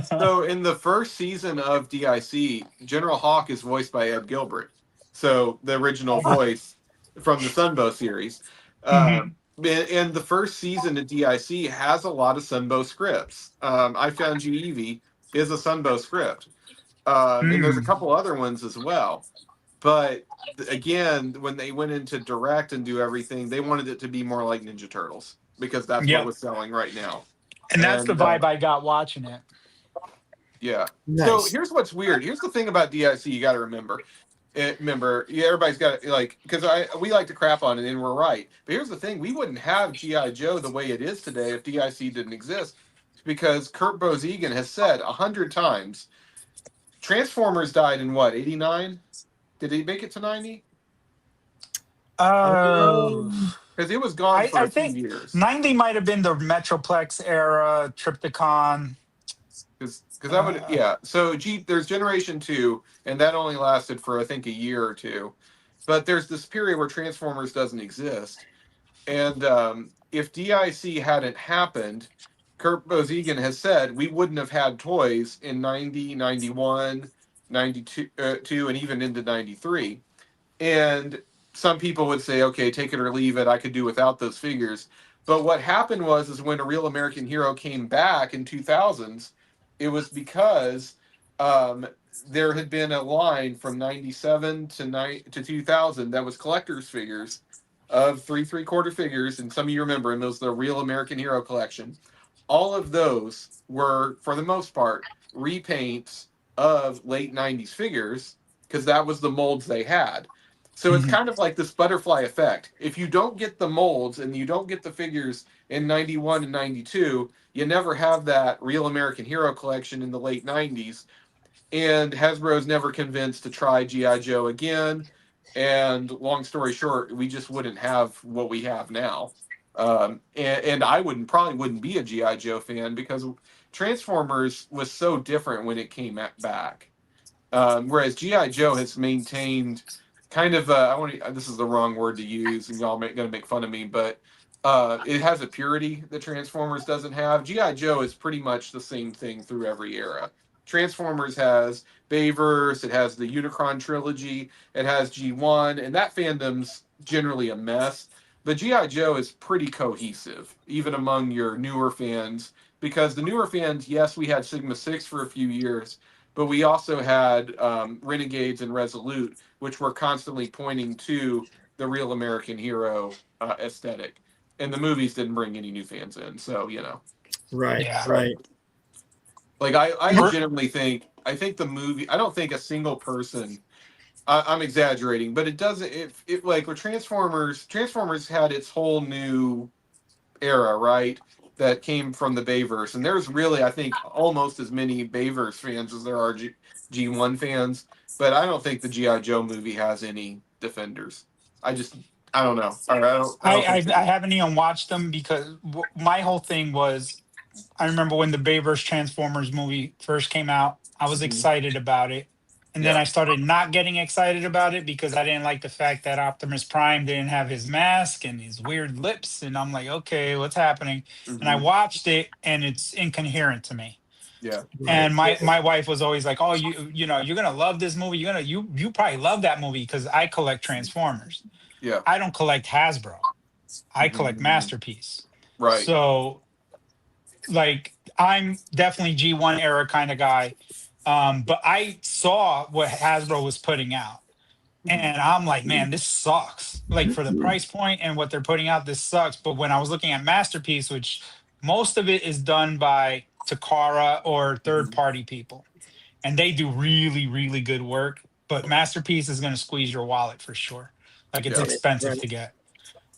So in the first season of DIC, General Hawk is voiced by Ed Gilbert. So the original voice from the Sunbow series. Mhm. And the first season of DIC has a lot of Sunbow scripts. I Found You Evie is a Sunbow script. And there's a Mm. couple other ones as well. But again, when they went into direct and do everything, they wanted it to be more like Ninja Turtles because that's what Yep. was selling right now. And that's the And vibe I got watching it. yeah. So Nice. here's what's weird. Here's the thing about DIC you got to remember. Remember, yeah, everybody's got like because we like to crap on it and we're right. But here's the thing: we wouldn't have GI Joe the way it is today if DIC didn't exist, because Kurt Bozigan has said 100 times. Transformers died in what 89? Did he make it to 90? Oh. Um, Because it was gone for I a few think years. 90 might have been the Metroplex era, Triptychon. Because that would, Uh, yeah. So there's Generation 2, and that only lasted for I think a year or two. But there's this period where Transformers doesn't exist. And if DIC hadn't happened, Kurt Bozigan has said we wouldn't have had toys in 90, 91, 92, and even into 93. And some people would say, okay, take it or leave it. I could do without those figures. But what happened is when a Real American Hero came back in 2000s, it was because um, there had been a line from 97 to 2000 that was collector's figures of three-quarter figures. And some of you remember, and those the Real American Hero collection. All of those were, for the most part, repaints of late 90s figures because that was the molds they had. So it's mhm. kind of like this butterfly effect. If you don't get the molds and you don't get the figures in 91 and 92, you never have that Real American Hero collection in the late 90s. And Hasbro's never convinced to try G.I. Joe again. And long story short, we just wouldn't have what we have now. And I probably wouldn't be a G.I. Joe fan because Transformers was so different when it came back. Whereas GI Joe has maintained kind of I want to this is the wrong word to use and y'all gonna make fun of me, but it has a purity that Transformers doesn't have. GI Joe is pretty much the same thing through every era. Transformers has Bayverse, it has the Unicron trilogy, it has G1, and that fandom's generally a mess. But GI Joe is pretty cohesive, even among your newer fans, because the newer fans, yes, we had Sigma 6 for a few years, but we also had Renegades and Resolute, which were constantly pointing to the Real American Hero aesthetic. And the movies didn't bring any new fans in, so right, Yeah. right. Like I For- legitimately think I think the movie. I don't think a single person. I'm exaggerating, but it doesn't. It like with Transformers. Transformers had its whole new era, right? That came from the Bayverse, and there's really, I think, almost as many Bayverse fans as there are G1 fans. But I don't think the GI Joe movie has any defenders. I just, I don't know. I don't think so. I haven't even watched them because my whole thing was I remember when the Bayverse Transformers movie first came out, I was Mhm. excited about it. And then I started not getting excited about it because I didn't like the fact that Optimus Prime didn't have his mask and his weird lips. And I'm like, okay, what's happening? And I watched it and it's incoherent to me. Yeah. And my wife was always like, oh, you know, you're going to love this movie. You probably love that movie because I collect Transformers. Yeah. I don't collect Hasbro. I collect Masterpiece. Right. So like, I'm definitely G1 era kind of guy. But I saw what Hasbro was putting out. And I'm like, man, this sucks. Like for the price point and what they're putting out, this sucks. But when I was looking at Masterpiece, which most of it is done by Takara or third-party people, and they do really, really good work. But Masterpiece is going to squeeze your wallet for sure. Like it's expensive to get.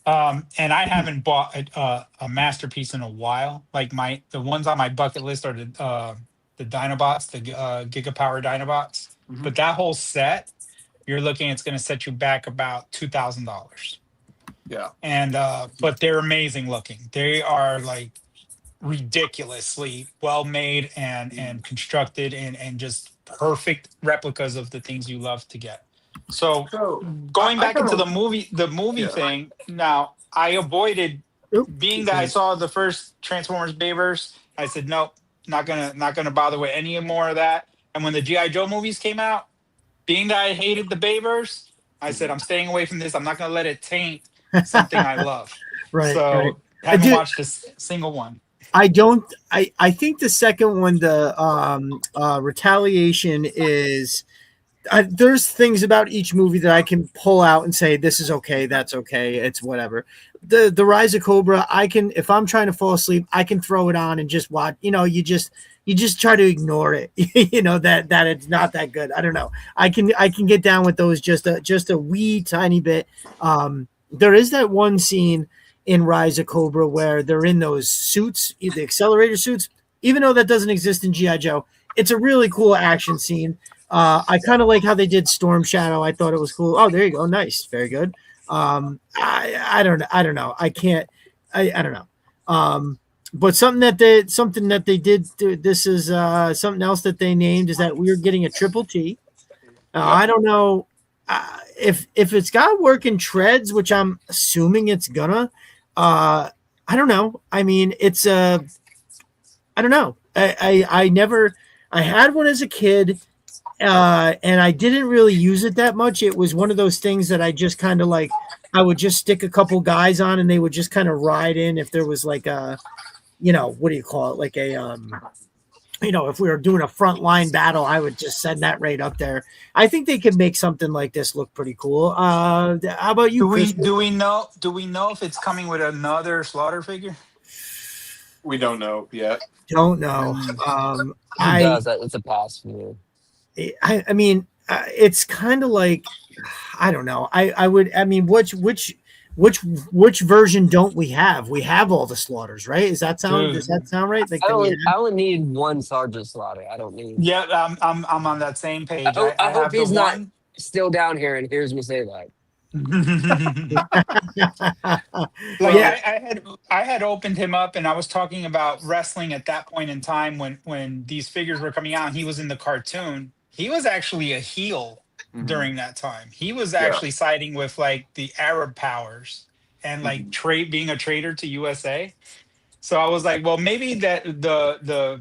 And I haven't bought a Masterpiece in a while. Like the ones on my bucket list are the Dinobots, the Gigapower Dinobots. But that whole set, you're looking, it's going to set you back about $2,000. Yeah. And but they're amazing looking. They are like ridiculously well made and constructed and just perfect replicas of the things you love to get. So going back into the movie thing, now I avoided being that I saw the first Transformers Bayverse. I said, nope, not gonna bother with any more of that. And when the G.I. Joe movies came out, being that I hated the Bayverse, I said, I'm staying away from this. I'm not gonna let it taint something I love. I haven't watched a single one. I think the second one, the Retaliation, is there's things about each movie that I can pull out and say this is okay, that's okay, it's whatever. The Rise of Cobra, I can, if I'm trying to fall asleep, I can throw it on and just watch. You know, you just try to ignore it. You know that it's not that good. I don't know. I can get down with those just a wee tiny bit. There is that one scene in Rise of Cobra where they're in those suits, the accelerator suits. Even though that doesn't exist in G.I. Joe, it's a really cool action scene. I kind of like how they did Storm Shadow. I thought it was cool. Oh, there you go. Nice. Very good. I don't know. I don't know. But something that they did. This is something else that they named is that we're getting a triple T. I don't know if it's got working treads, which I'm assuming it's gonna. I don't know. I mean, it's I don't know. I had one as a kid. And I didn't really use it that much. It was one of those things that I just kind of like, I would just stick a couple guys on and they would just kind of ride in if there was like a, you know, what do you call it? Like a, you know, if we were doing a front line battle, I would just send that right up there. I think they could make something like this look pretty cool. How about you? Do we know if it's coming with another Slaughter figure? We don't know yet. Don't know. It's a pass for me. I mean, it's kind of like, I don't know. I mean, which version don't we have? We have all the Slaughters, right? Does that sound right? Like, I only need one Sergeant Slaughter. I don't need. Yeah, I'm on that same page. I hope he's not still down here and hears me say that. I had opened him up and I was talking about wrestling at that point in time when these figures were coming out and he was in the cartoon. He was actually a heel during that time. He was actually siding with like the Arab powers and like being a traitor to USA. So I was like, well, maybe that the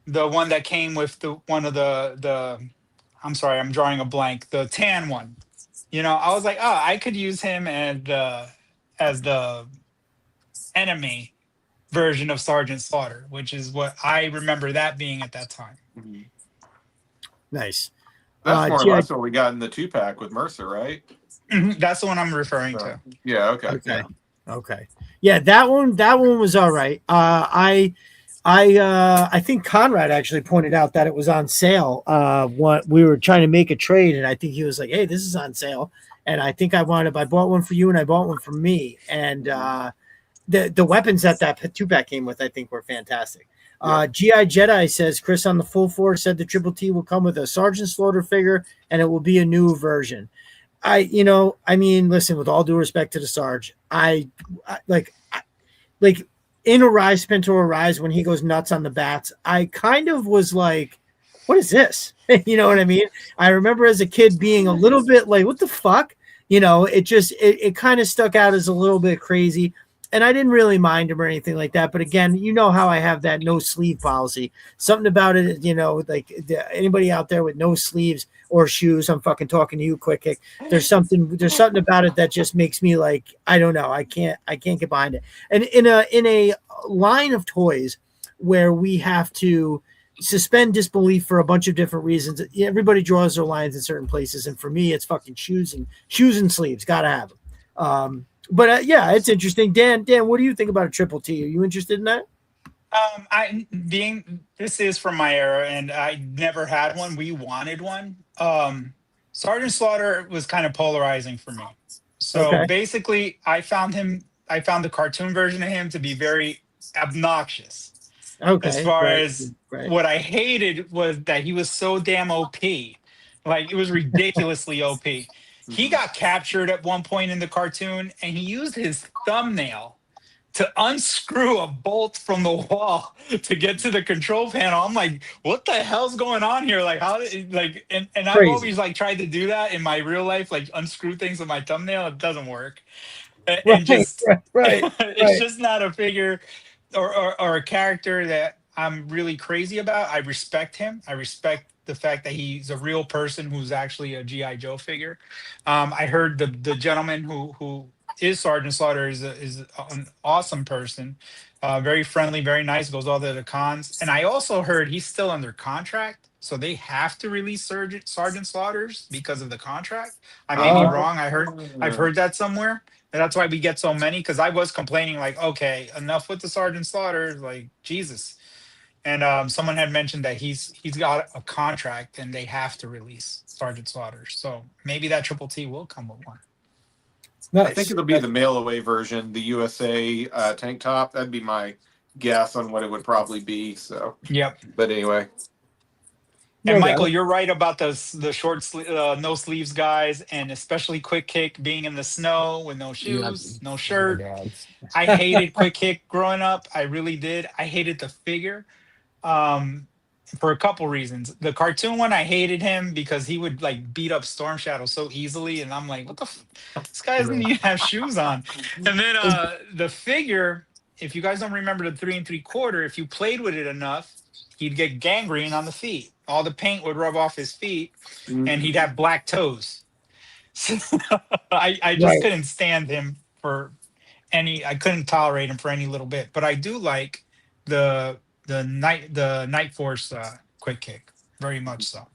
one that came with the I'm sorry, I'm drawing a blank. The tan one. You know, I was like, oh, I could use him as the enemy version of Sergeant Slaughter, which is what I remember that being at that time. Nice. That's more or less what we got in the 2-pack with Mercer, right? That's the one I'm referring to. Yeah. Okay. Okay. Yeah, that one was all right. I think Conrad actually pointed out that it was on sale. What we were trying to make a trade, and I think he was like, "Hey, this is on sale." And I think I bought one for you, and I bought one for me. And the weapons that 2-pack came with, I think, were fantastic. GI Jedi says Chris on the Full Force said the Triple T will come with a Sergeant Slaughter figure, and it will be a new version. I mean, listen, with all due respect to the Sarge, I like in Arise, Pinto Arise, when he goes nuts on the bats, I kind of was like, what is this? You know what I mean? I remember as a kid being a little bit like, what the fuck? You know, it kind of stuck out as a little bit crazy. And I didn't really mind him or anything like that. But again, you know how I have that no sleeve policy. Something about it, you know, like anybody out there with no sleeves or shoes, I'm fucking talking to you, Quick Kick. There's something about it that just makes me like, I don't know. I can't get behind it. And in a line of toys where we have to suspend disbelief for a bunch of different reasons, everybody draws their lines in certain places. And for me, it's fucking shoes and sleeves. Gotta have them. But yeah, it's interesting. Dan, what do you think about a Triple T? Are you interested in that? This is from my era, and I never had one. We wanted one. Sergeant Slaughter was kind of polarizing for me. So basically, I found the cartoon version of him to be very obnoxious. As far as what I hated was that he was so damn OP. Like, it was ridiculously OP. He got captured at one point in the cartoon, and he used his thumbnail to unscrew a bolt from the wall to get to the control panel. I'm like, what the hell's going on here? Like, how, like, and I've always like tried to do that in my real life, like unscrew things with my thumbnail. It doesn't work. It's just not a figure or a character that I'm really crazy about. I respect him. I respect the fact that he's a real person who's actually a G.I. Joe figure. I heard the gentleman who is Sergeant Slaughter is an awesome person, very friendly, very nice, goes all the cons. And I also heard he's still under contract, so they have to release Sergeant Slaughters because of the contract. I may be wrong. I've heard that somewhere. And that's why we get so many, because I was complaining like, okay, enough with the Sergeant Slaughter, like Jesus. And someone had mentioned that he's got a contract and they have to release Sergeant Slaughter. So maybe that Triple T will come with one. Nice. I think it'll be the mail away version, the USA tank top. That'd be my guess on what it would probably be. So yep. But anyway. And Michael, you're right about the short no sleeves guys, and especially Quick Kick being in the snow with no shoes, no shirt. I hated Quick Kick growing up. I really did. I hated the figure for a couple reasons. The cartoon one, I hated him because he would like beat up Storm Shadow so easily, and I'm like, what the? This guy doesn't even have shoes on. And then the figure, if you guys don't remember the 3 3/4, if you played with it enough, he'd get gangrene on the feet. All the paint would rub off his feet, and he'd have black toes. So I just couldn't stand him for any. I couldn't tolerate him for any little bit. But I do like the Night Force Quick Kick very much so.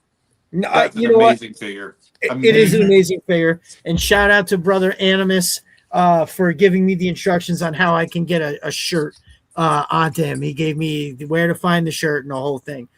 That's an amazing figure. It is an amazing figure, and shout out to Brother Animus for giving me the instructions on how I can get a shirt onto him. He gave me where to find the shirt and the whole thing.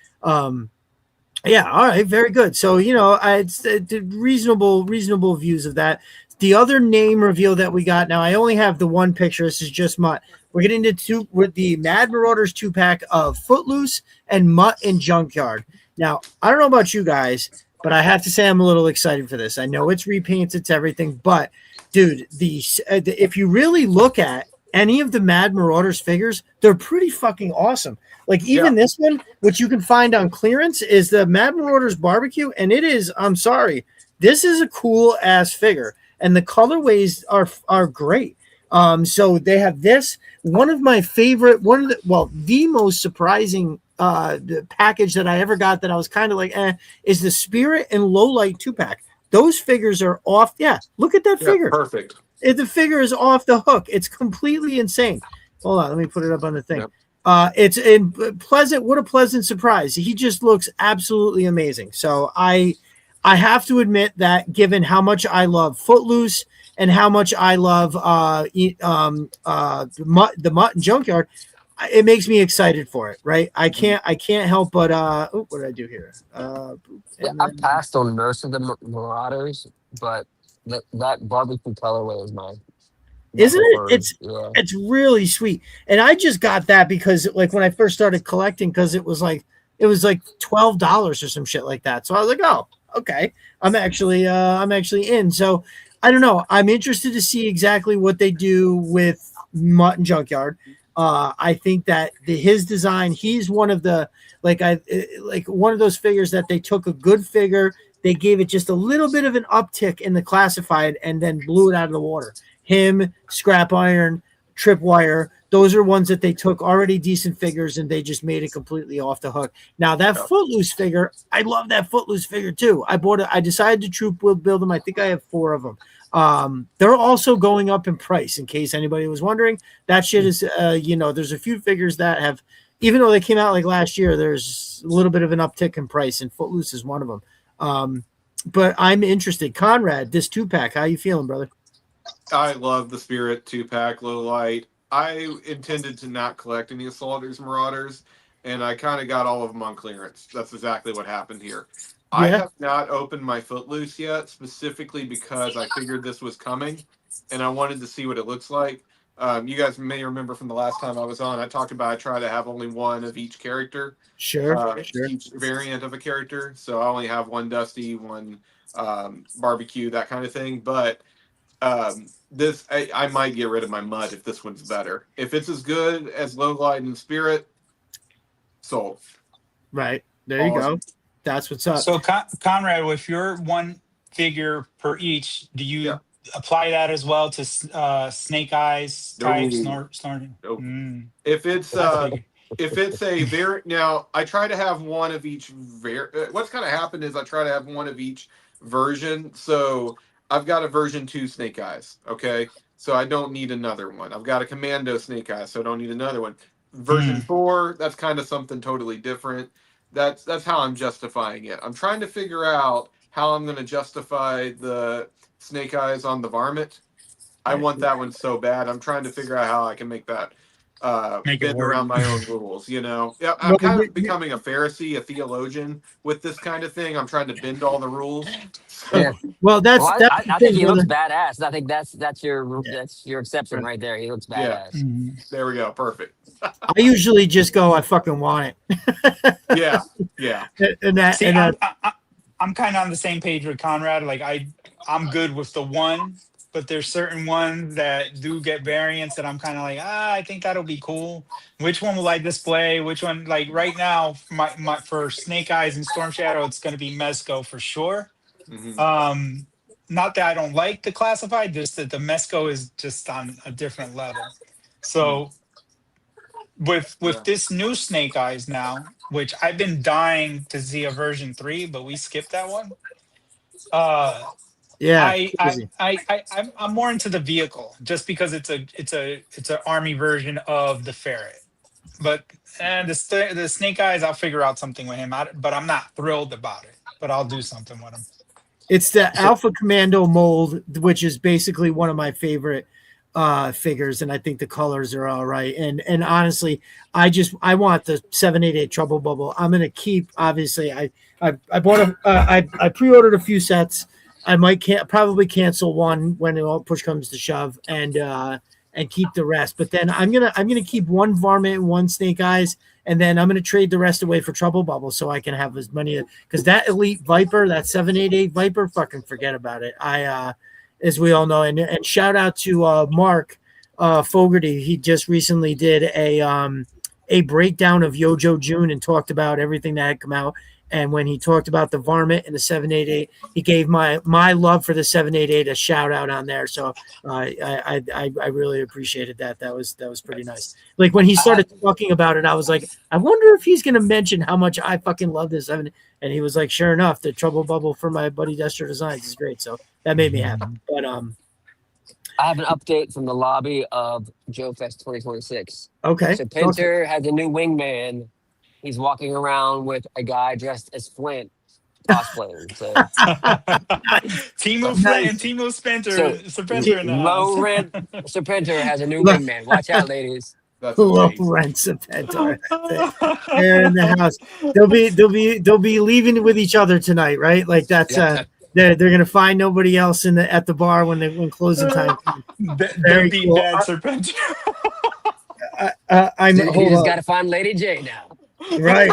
Yeah, all right, very good. So, you know, it's reasonable views of that. The other name reveal that we got, now I only have the one picture. This is just Mutt. We're getting into with the Mad Marauders 2-pack of Footloose and Mutt and Junkyard. Now, I don't know about you guys, but I have to say I'm a little excited for this. I know it's repaints, it's everything, but dude, if you really look at any of the Mad Marauders figures, they're pretty fucking awesome. Like even this one, which you can find on clearance, is the Mad Marauders Barbecue, and it is, I'm sorry, this is a cool ass figure, and the colorways are great. So they have this. One of my favorite, the most surprising the package that I ever got that I was kind of like, is the Spirit and Lowlight 2-pack. Those figures are off. Yeah, look at that figure. Perfect. The figure is off the hook. It's completely insane. Hold on, let me put it up on the thing. Yep. It's pleasant. What a pleasant surprise. He just looks absolutely amazing. So I have to admit that given how much I love Footloose and how much I love the Mutt and Junkyard, it makes me excited for it. Right? I can't help but what did I do here? I passed on most of the Marauders, but that barbecue colorway is mine. Isn't it? It's really sweet. And I just got that because like when I first started collecting, because it was like $12 or some shit like that. So I was like, oh, okay. I'm actually in. So I don't know. I'm interested to see exactly what they do with Mutt and Junkyard. I think that his design, he's one of the like one of those figures that they took a good figure, they gave it just a little bit of an uptick in the classified, and then blew it out of the water. Him, Scrap Iron, Tripwire, those are ones that they took already decent figures and they just made it completely off the hook. Now that Footloose figure, I love that Footloose figure too. I decided to troop build them. I think I have 4 of them. They're also going up in price, in case anybody was wondering. That shit is, there's a few figures that have, even though they came out like last year, there's a little bit of an uptick in price, and Footloose is one of them. But I'm interested. Conrad, this 2-pack, how you feeling, brother? I love the Spirit 2-pack, low light. I intended to not collect any Assaulters, Marauders, and I kind of got all of them on clearance. That's exactly what happened here. Yeah. I have not opened my Footloose yet, specifically because I figured this was coming, and I wanted to see what it looks like. You guys may remember from the last time I was on, I talked about I try to have only one of each character. Sure. Each variant of a character. So I only have one Dusty, one Barbecue, that kind of thing. But this, I might get rid of my Mud if this one's better. If it's as good as Low Light and Spirit, sold. Right. There you go. That's what's up. So Conrad, with your one figure per each, do you apply that as well to Snake Eyes type snorting? Nope. If it's a variant, now I try to have one of each what's kind of happened is I try to have one of each version. So I've got a version 2 Snake Eyes, okay? So I don't need another one. I've got a Commando Snake Eyes, so I don't need another one. Version 4, that's kind of something totally different. That's how I'm justifying it. I'm trying to figure out how I'm going to justify the Snake Eyes on the Varmint. I want that one so bad. I'm trying to figure out how I can make that bend around my own rules, Yeah, I'm kind of becoming a Pharisee, a theologian with this kind of thing. I'm trying to bend all the rules. Yeah. Well, I think he looks badass. I think that's your exception right there. He looks badass. Yeah. There we go. Perfect. I usually just go, I fucking want it. Yeah. I'm kind of on the same page with Conrad. Like I'm good with the one, but there's certain ones that do get variants that I'm kind of like, I think that'll be cool. Which one will I display? Which one? Like right now, my for Snake Eyes and Storm Shadow, it's going to be Mezco for sure. Mm-hmm. Not that I don't like the classified, just that the Mezco is just on a different level. So with this new Snake Eyes now, which I've been dying to see a version 3, but we skipped that one. I'm more into the vehicle just because it's an army version of the Ferret. But the Snake Eyes, I'll figure out something with him. But I'm not thrilled about it. But I'll do something with him. It's the Alpha Commando mold, which is basically one of my favorite figures, and I think the colors are all right. And honestly, I want the 788 Trouble Bubble. I'm gonna keep. Obviously, I bought I pre-ordered a few sets. I might probably cancel one when all push comes to shove, and keep the rest. But then I'm gonna keep one Varmint and one Snake Eyes, and then I'm gonna trade the rest away for Trouble Bubble so I can have as many. Because that Elite Viper, that 788 Viper, fucking forget about it. As we all know, and shout out to Mark Fogarty. He just recently did a breakdown of Yojo June and talked about everything that had come out. And when he talked about the Varmint and the 788, he gave my love for the 788 a shout out on there. So I really appreciated that. That was pretty nice. Like when he started talking about it, I was like, I wonder if he's going to mention how much I fucking love this. And he was like, sure enough, the Trouble Bubble for my buddy Destro Designs is great. So that made me happy. But I have an update from the lobby of JoeFest 2026. Okay. So Pinter has a new wingman. He's walking around with a guy dressed as Flint cosplaying. So Timo Flint and Timo Serpenter. Low Rent Serpenter has a new wingman. Watch out, ladies. Low Rent Serpenter. They're in the house. They'll be leaving with each other tonight, right? Like that's they're gonna find nobody else at the bar when closing time. Very cool. Bad Serpenter. He's got to find Lady J now. Right.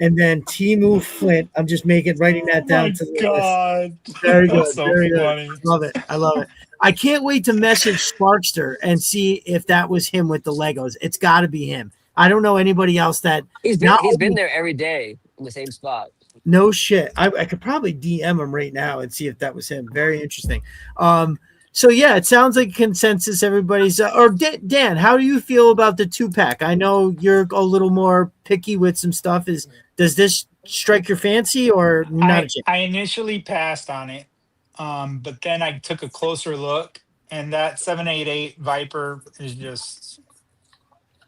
And then Timo Flint. I'm just writing that down to the list. Very good. So very funny. Good. I love it. I can't wait to message Sparkster and see if that was him with the Legos. It's got to be him. I don't know anybody else that He's been there every day in the same spot. No shit. I could probably DM him right now and see if that was him. Very interesting. So yeah, it sounds like consensus. Everybody's or Dan, how do you feel about the 2-pack? I know you're a little more picky with some stuff. Does this strike your fancy or not? I initially passed on it, but then I took a closer look, and that 788 Viper is just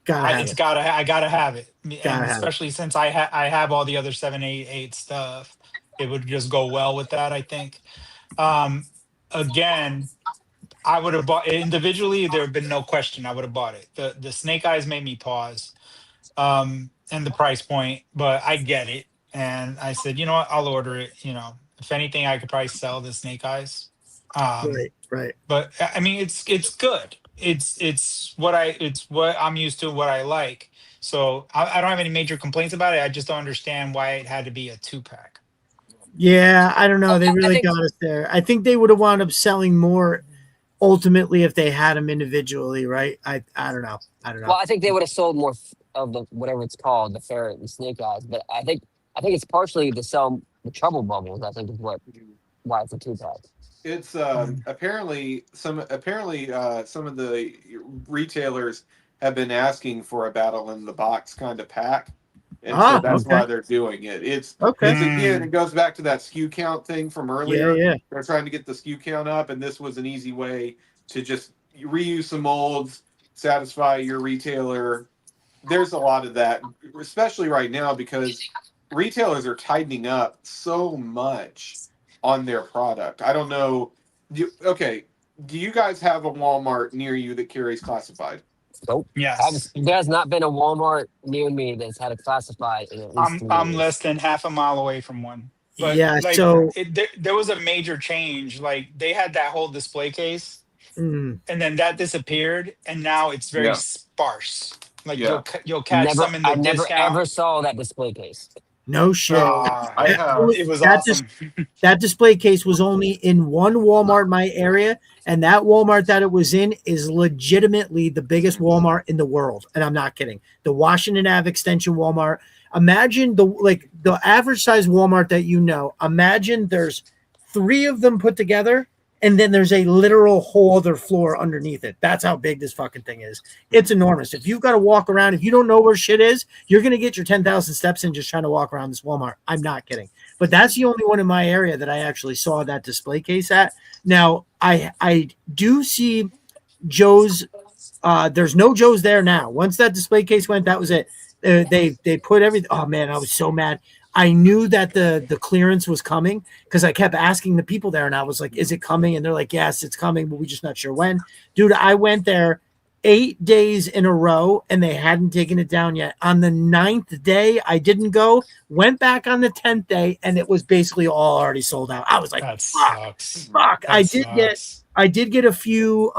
I gotta have it, and especially since I have all the other 788 stuff, it would just go well with that. I think. Again, I would have bought it individually. There have been no question. I would have bought it. The snake eyes made me pause, and the price point, but I get it. And I said, you know what, I'll order it. You know, if anything, I could probably sell the snake eyes. Right. But I mean, it's good. It's what I'm used to, what I like. So I don't have any major complaints about it. I just don't understand why it had to be a 2-pack. Yeah, I don't know. They really got us there. I think they would have wound up selling more ultimately if they had them individually, right? I don't know. Well, I think they would have sold more of the whatever it's called, the ferret and snake eyes. But I think it's partially to sell the trouble bubbles. I think is why it's a 2-pack. It's apparently some of the retailers have been asking for a battle in the box kind of pack, and so that's why they're doing it. It's again, it goes back to that SKU count thing from earlier. Yeah. They're trying to get the SKU count up, and this was an easy way to just reuse some molds, satisfy your retailer. There's a lot of that, especially right now because retailers are tightening up so much on their product. I don't know. Do you guys have a Walmart near you that carries classified? Nope. Yes. There has not been a Walmart near me that's had a classified in at least 3 I'm years. less than half a mile away from one. But yeah, so there was a major change. Like they had that whole display case, and then that disappeared, and now it's very sparse. Like you'll catch some in the discount. I never ever saw that display case. No shit. It was awesome. That display case was only in one Walmart in my area, and that Walmart that it was in is legitimately the biggest Walmart in the world, and I'm not kidding. The Washington Ave Extension Walmart. Imagine the average size Walmart that you know. Imagine there's 3 of them put together, and then there's a literal whole other floor underneath it. That's how big this fucking thing is. It's enormous. If you've got to walk around, if you don't know where shit is, you're going to get your 10,000 steps in just trying to walk around this Walmart. I'm not kidding. But that's the only one in my area that I actually saw that display case at. Now, I do see Joe's. There's no Joe's there now. Once that display case went, that was it. They put everything. Oh, man, I was so mad. I knew that the clearance was coming because I kept asking the people there, and I was like, is it coming? And they're like, yes, it's coming, but we're just not sure when. Dude, I went there 8 days in a row, and they hadn't taken it down yet. On the 9th day, I didn't go, went back on the 10th day, and it was basically all already sold out. I was like, that fuck. That I did get a few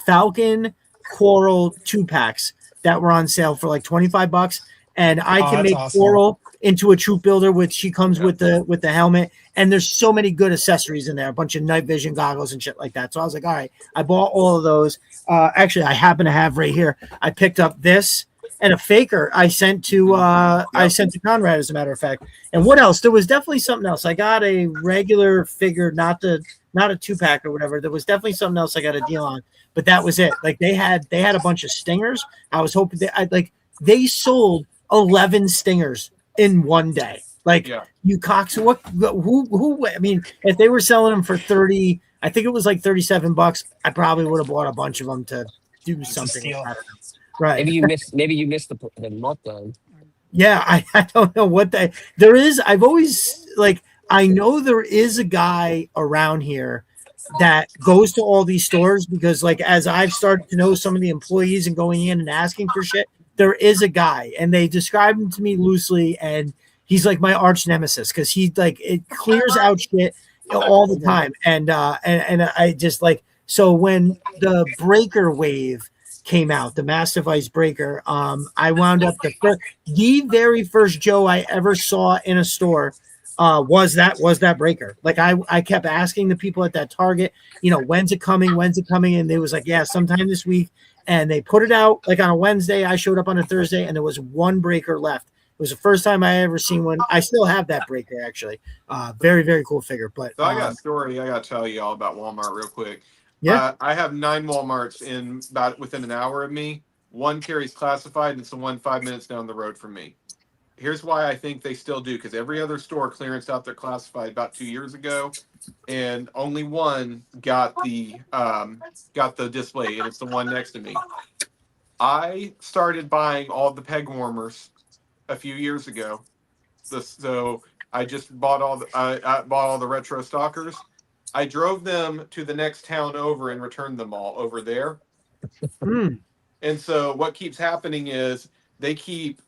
Falcon Coral 2-packs that were on sale for like $25. And I can make Coral into a troop builder, which she comes with the helmet. And there's so many good accessories in there, a bunch of night vision goggles and shit like that. So I was like, all right, I bought all of those. Actually, I happen to have right here. I picked up this and a faker I sent to Conrad, as a matter of fact. And what else? There was definitely something else. I got a regular figure, not a 2-pack or whatever. There was definitely something else I got a deal on, but that was it. Like they had a bunch of stingers. I was hoping they sold 11 stingers in one day. You cocks, who I mean, if they were selling them for 30, I think it was like $37, I probably would have bought a bunch of them to do something. Right. Maybe you missed the month then. Yeah, I don't know what there is. I've always I know there is a guy around here that goes to all these stores because as I've started to know some of the employees and going in and asking for shit, there is a guy, and they describe him to me loosely, and he's like my arch nemesis because he it clears out shit all the time, and I just so when the breaker wave came out, the Mastiff Ice breaker, I wound up the very first Joe I ever saw in a store was that breaker. Like I kept asking the people at that Target, when's it coming? When's it coming? And they was like, yeah, sometime this week. And they put it out like on a Wednesday. I showed up on a Thursday, and there was one breaker left. It was the first time I ever seen one. I still have that breaker actually. Very, very cool figure. But so I got a story I got to tell you all about Walmart real quick. Yeah, I have 9 Walmarts in about within an hour of me. One carries classified, and it's the one 5 minutes down the road from me. Here's why I think they still do, because every other store clearance out their classified about 2 years ago, and only one got the display, and it's the one next to me. I started buying all the peg warmers a few years ago. So I just bought I bought all the retro stalkers. I drove them to the next town over and returned them all over there. And so what keeps happening is I keep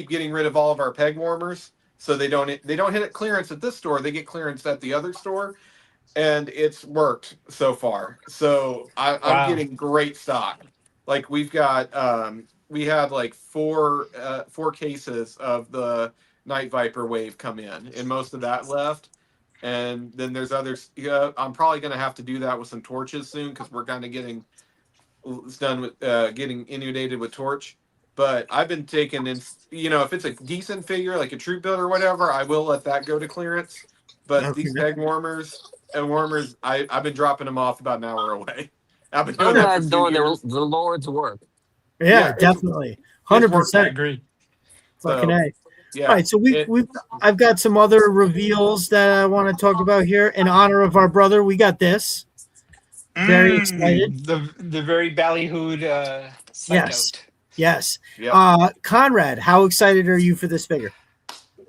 getting rid of all of our peg warmers, so they don't hit clearance at this store. They get clearance at the other store, and it's worked so far. So I'm getting great stock. Like we had like four cases of the Night Viper wave come in, and most of that left. And then there's others. Yeah, I'm probably going to have to do that with some torches soon, because we're kind of getting done with getting inundated with torch. But I've been taking in, if it's a decent figure like a troop builder or whatever, I will let that go to clearance. But these peg warmers I've been dropping them off about an hour away. I've been doing that for 2 years. The Lord's work. Yeah, definitely, 100%. I agree. Fucking A. Yeah. All right, so I've got some other reveals that I want to talk about here in honor of our brother. We got this. Very excited. The very ballyhooed Yes. Yep. Conrad, how excited are you for this figure?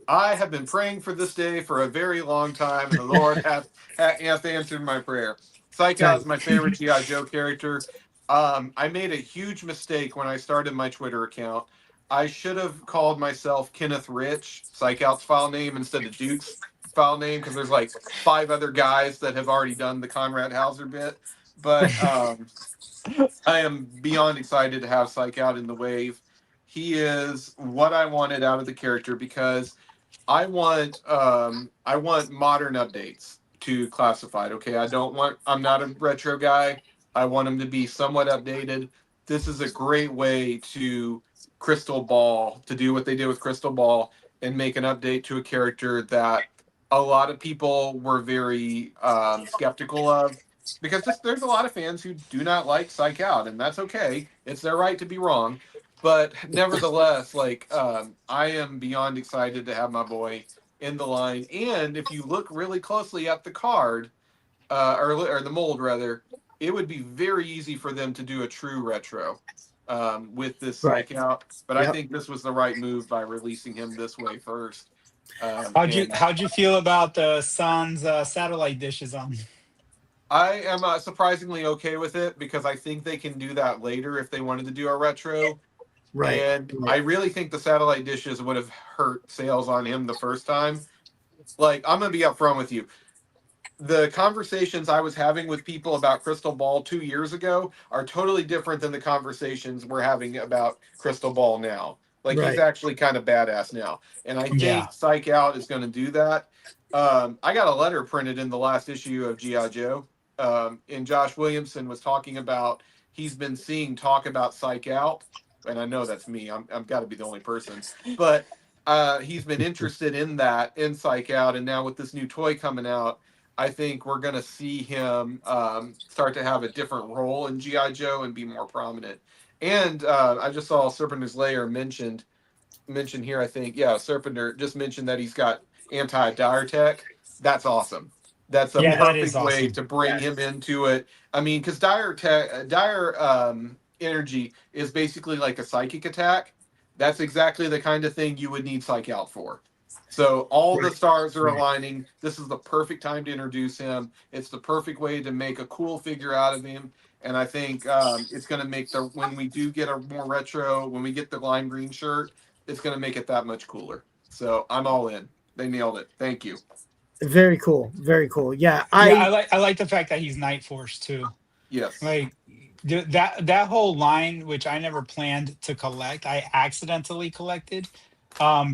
I have been praying for this day for a very long time, and the Lord hath answered my prayer. Psych Out is my favorite G.I. Joe character. I made a huge mistake when I started my Twitter account. I should have called myself Kenneth Rich, Psych Out's file name, instead of Duke's file name, because there's like 5 other guys that have already done the Conrad Hauser bit. But I am beyond excited to have Psych Out in the wave. He is what I wanted out of the character, because I want modern updates to Classified. Okay, I'm not a retro guy. I want him to be somewhat updated. This is a great way to Crystal Ball, to do what they did with Crystal Ball and make an update to a character that a lot of people were very skeptical of, because there's a lot of fans who do not like Psych Out, and that's okay. It's their right to be wrong. But nevertheless, I am beyond excited to have my boy in the line. And if you look really closely at the card, or the mold rather, it would be very easy for them to do a true retro with this Psych Out. But I think this was the right move by releasing him this way first. How'd you feel about the Sans satellite dishes on? I am surprisingly okay with it, because I think they can do that later if they wanted to do a retro. Right. And I really think the satellite dishes would have hurt sales on him the first time. Like, I'm going to be upfront with you. The conversations I was having with people about Crystal Ball 2 years ago are totally different than the conversations we're having about Crystal Ball now. Like, he's actually kind of badass now. And I think Psych Out is going to do that. I got a letter printed in the last issue of G.I. Joe. And Josh Williamson was talking about, he's been seeing talk about Psych Out. And I know that's me. I'm got to be the only person. But he's been interested in Psych Out. And now with this new toy coming out, I think we're going to see him start to have a different role in G.I. Joe and be more prominent. And I just saw Serpenter's Lair mentioned here, I think. Yeah, Serpenter just mentioned that he's got anti-dire tech. That's awesome. That's a perfect way to bring him into it. I mean, because dire energy is basically like a psychic attack. That's exactly the kind of thing you would need Psych Out for. So all the stars are aligning. This is the perfect time to introduce him. It's the perfect way to make a cool figure out of him. And I think it's going to make when we do get a more retro, when we get the lime green shirt, it's going to make it that much cooler. So I'm all in. They nailed it. Thank you. Very cool. Very cool. Yeah. I like the fact that he's Night Force too. Yes. Like that whole line, which I never planned to collect, I accidentally collected.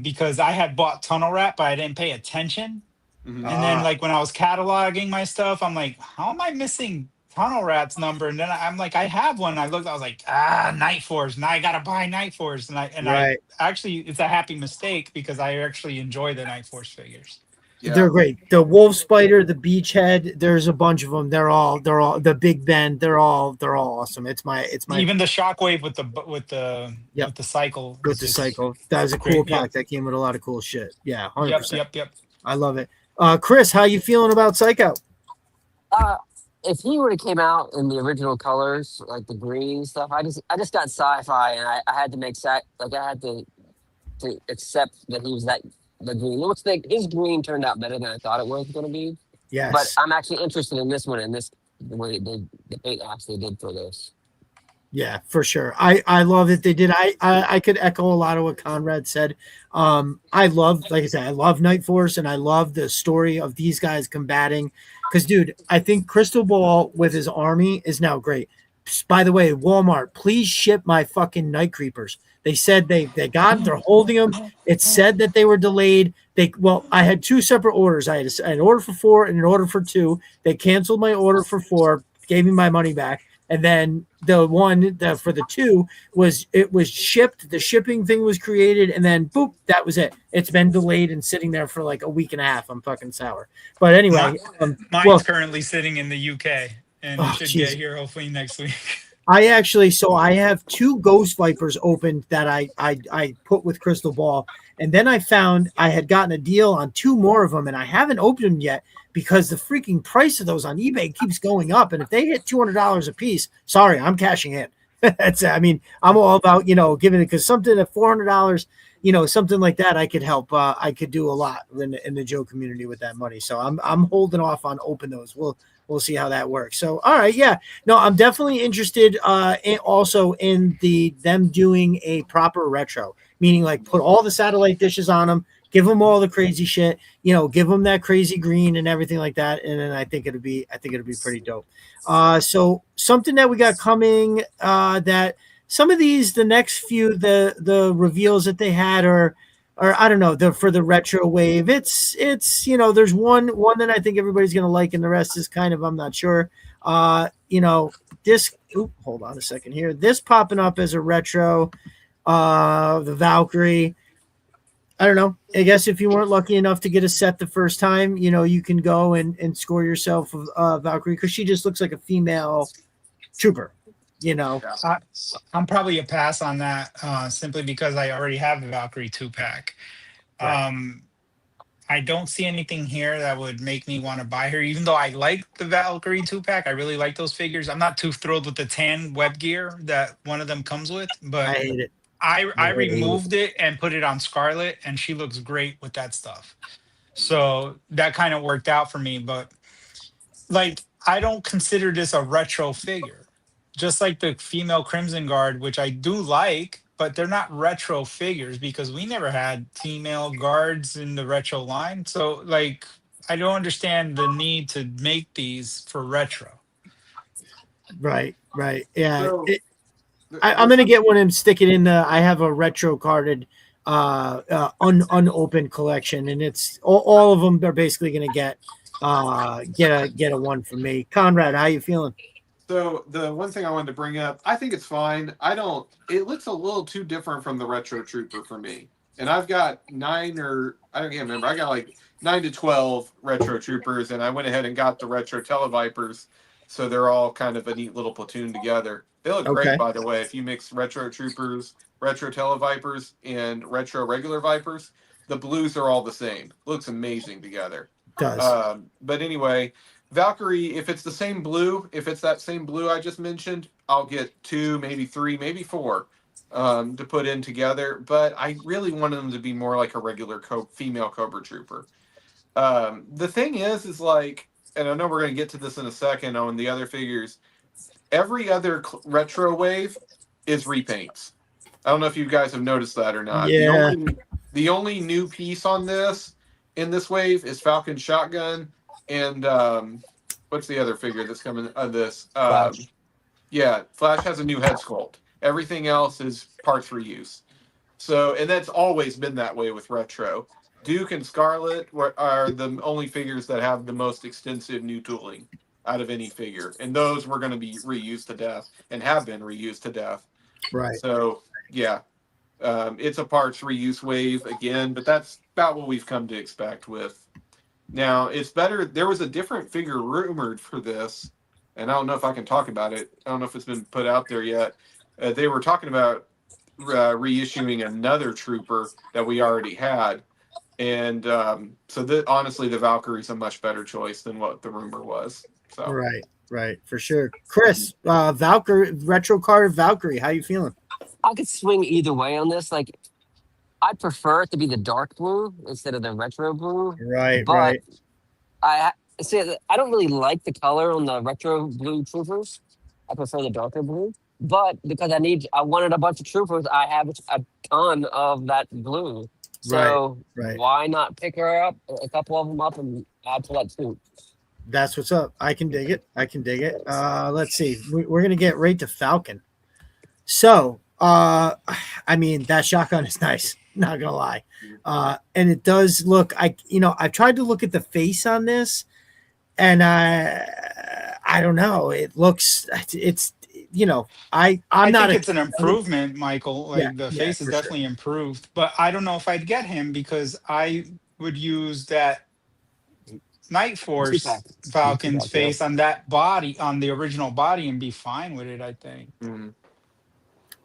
because I had bought tunnel wrap, but I didn't pay attention. Mhm. And then like when I was cataloging my stuff, I'm like, how am I missing tunnel rat's number? And then I'm like, I have one. I looked, I was like, Night Force. Now I gotta buy Night Force. I actually, it's a happy mistake because I actually enjoy the Night Force figures. Yeah. They're great. The Wolf Spider, the Beachhead, there's a bunch of them. They're all the Big Ben. They're all awesome. It's my Even the Shockwave with the cycle. with the cycle. That was a cool pack. That came with a lot of cool shit. Yeah, 100%. Yep. I love it. Chris, how you feeling about Psycho? If he would have came out in the original colors, like the green stuff, I just got sci-fi, and I had to make I had to accept that he was the green. It looks like his green turned out better than I thought it was going to be. Yes. But I'm actually interested in this one and the way the paint actually did for this. Yeah, for sure. I love that they did. I could echo a lot of what Conrad said. I love, like I said, I love Night Force, and I love the story of these guys combating. Because, dude, I think Crystal Ball with his army is now great. By the way, Walmart, please ship my fucking Night Creepers. They said they're holding them. It said that they were delayed. I had two separate orders. I had an order for 4 and an order for 2. They canceled my order for 4, gave me my money back. And then the one for the 2 was shipped. The shipping thing was created, and then boop, that was it. It's been delayed and sitting there for like a week and a half. I'm fucking sour. But anyway, mine's currently sitting in the UK, and it should get here hopefully next week. I have 2 Ghost Vipers opened that I put with Crystal Ball, and then I found I had gotten a deal on 2 more of them, and I haven't opened them yet because the freaking price of those on eBay keeps going up, and if they hit $200 a piece, sorry, I'm cashing in. I'm all about giving it, because something at $400, something like that, I could help. I could do a lot in the Joe community with that money, so I'm holding off on open those. We'll see how that works. So, all right, yeah, no, I'm definitely interested in them doing a proper retro, meaning like put all the satellite dishes on them, give them all the crazy shit, give them that crazy green and everything like that, and then I think it'll be pretty dope. So something that we got coming, that some of these, the next few, the reveals that they had are I don't know, for the retro wave, it's there's one that I think everybody's gonna like, and the rest is kind of, I'm not sure. This hold on a second here. This popping up as a retro, the Valkyrie. I don't know. I guess if you weren't lucky enough to get a set the first time, you can go and score yourself a Valkyrie, because she just looks like a female trooper. I'm probably a pass on that, simply because I already have the Valkyrie 2-pack. Right. I don't see anything here that would make me want to buy her, even though I like the Valkyrie 2-pack. I really like those figures. I'm not too thrilled with the tan web gear that one of them comes with, but I hate it. I removed it and put it on Scarlet, and she looks great with that stuff. So that kind of worked out for me. But like, I don't consider this a retro figure. Just like the female Crimson Guard, which I do like, but they're not retro figures because we never had female guards in the retro line. So like, I don't understand the need to make these for retro. Right. Yeah. So, I'm gonna get one and stick it in I have a retro carded unopened collection, and it's all of them are basically gonna get a one from me. Conrad, how you feeling? So the one thing I wanted to bring up, I think it's fine. It looks a little too different from the Retro Trooper for me. And I've got 9 or I can't remember. I got like 9 to 12 Retro Troopers, and I went ahead and got the Retro Televipers. So they're all kind of a neat little platoon together. They look great, by the way. If you mix Retro Troopers, Retro Televipers, and Retro Regular Vipers, the blues are all the same. Looks amazing together. It does. But anyway, Valkyrie, if it's the same blue, if it's that same blue I just mentioned, I'll get 2, maybe 3, maybe 4 to put in together. But I really want them to be more like a regular female Cobra Trooper. The thing is like, and I know we're going to get to this in a second on the other figures, every other retro wave is repaints. I don't know if you guys have noticed that or not. Yeah. The only new piece on in this wave is Falcon Shotgun. And what's the other figure that's coming of this? Flash. Yeah, Flash has a new head sculpt. Everything else is parts reuse. So, and that's always been that way with retro. Duke and Scarlet are the only figures that have the most extensive new tooling out of any figure, and those were going to be reused to death and have been reused to death. Right. So, yeah, it's a parts reuse wave again, but that's about what we've come to expect with. Now, it's better. There was a different figure rumored for this, and I don't know if I can talk about it. I don't know if it's been put out there yet. They were talking about reissuing another trooper that we already had. And so honestly, the Valkyrie's a much better choice than what the rumor was. So right, for sure. Chris, Valkyrie, retro card Valkyrie, how you feeling? I could swing either way on this. Like, I prefer it to be the dark blue instead of the retro blue. Right, but right. I see. I don't really like the color on the retro blue troopers. I prefer the darker blue. But because I wanted a bunch of troopers, I have a ton of that blue. So right. why not pick her up, a couple of them up, and add to that too? That's what's up. I can dig it. Let's see. We're gonna get right to Falcon. So, I mean, that shotgun is nice. Not gonna lie, and it does look. I've tried to look at the face on this, and I don't know. It looks. It's. I think it's an improvement, Michael. Like the face is definitely sure. improved, but I don't know if I'd get him because I would use that Night Force Falcon's face on that body, on the original body, and be fine with it, I think. Mm-hmm.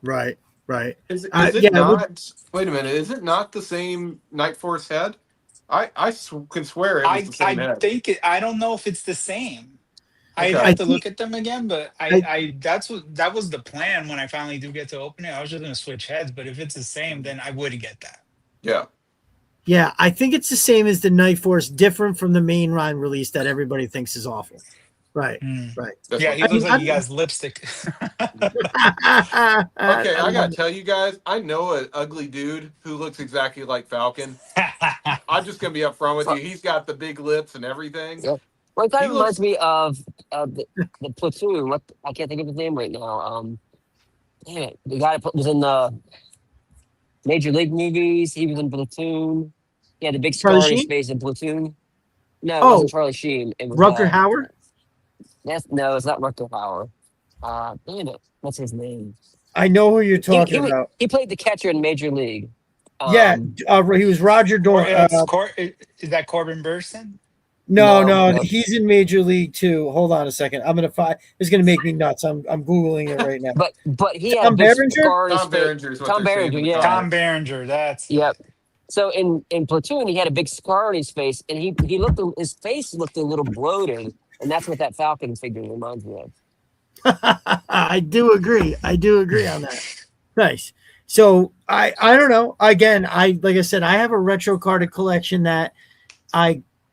Right. Is it not? Wait a minute. Is it not the same Night Force head? I can swear it was the same head. I don't know if it's the same. Okay. I'd have to look at them again, but that was the plan when I finally do get to open it. I was just gonna switch heads, but if it's the same, then I would get that. Yeah, I think it's the same as the Night Force, different from the main Ryan release that everybody thinks is awful. Right. That's he looks like he has lipstick. Okay, I gotta tell you guys, I know an ugly dude who looks exactly like Falcon. I'm just gonna be upfront with you. He's got the big lips and everything. Yeah. Well, it kind of reminds me of the Platoon. I can't think of his name right now. Damn it, the guy that was in the Major League movies. He was in Platoon. He had a big scar on his face in Platoon. No, it wasn't Charlie Sheen. It was Rutger Hauer. No, it's not Rutger Hauer. Damn it, what's his name? I know who you're talking about. He played the catcher in Major League. He was Roger Dorn. Is that Corbin Burson? No, he's in Major League too. Hold on a second. I'm gonna find. It's gonna make me nuts. I'm googling it right now. But he had Tom Berenger. Tom Berenger. Yeah. Tom Berenger. That's yep. So in Platoon, he had a big scar on his face, and his face looked a little bloated, and that's what that Falcon figure reminds me of. I do agree on that. Nice. So I don't know. Again, like I said, I have a retro carded collection that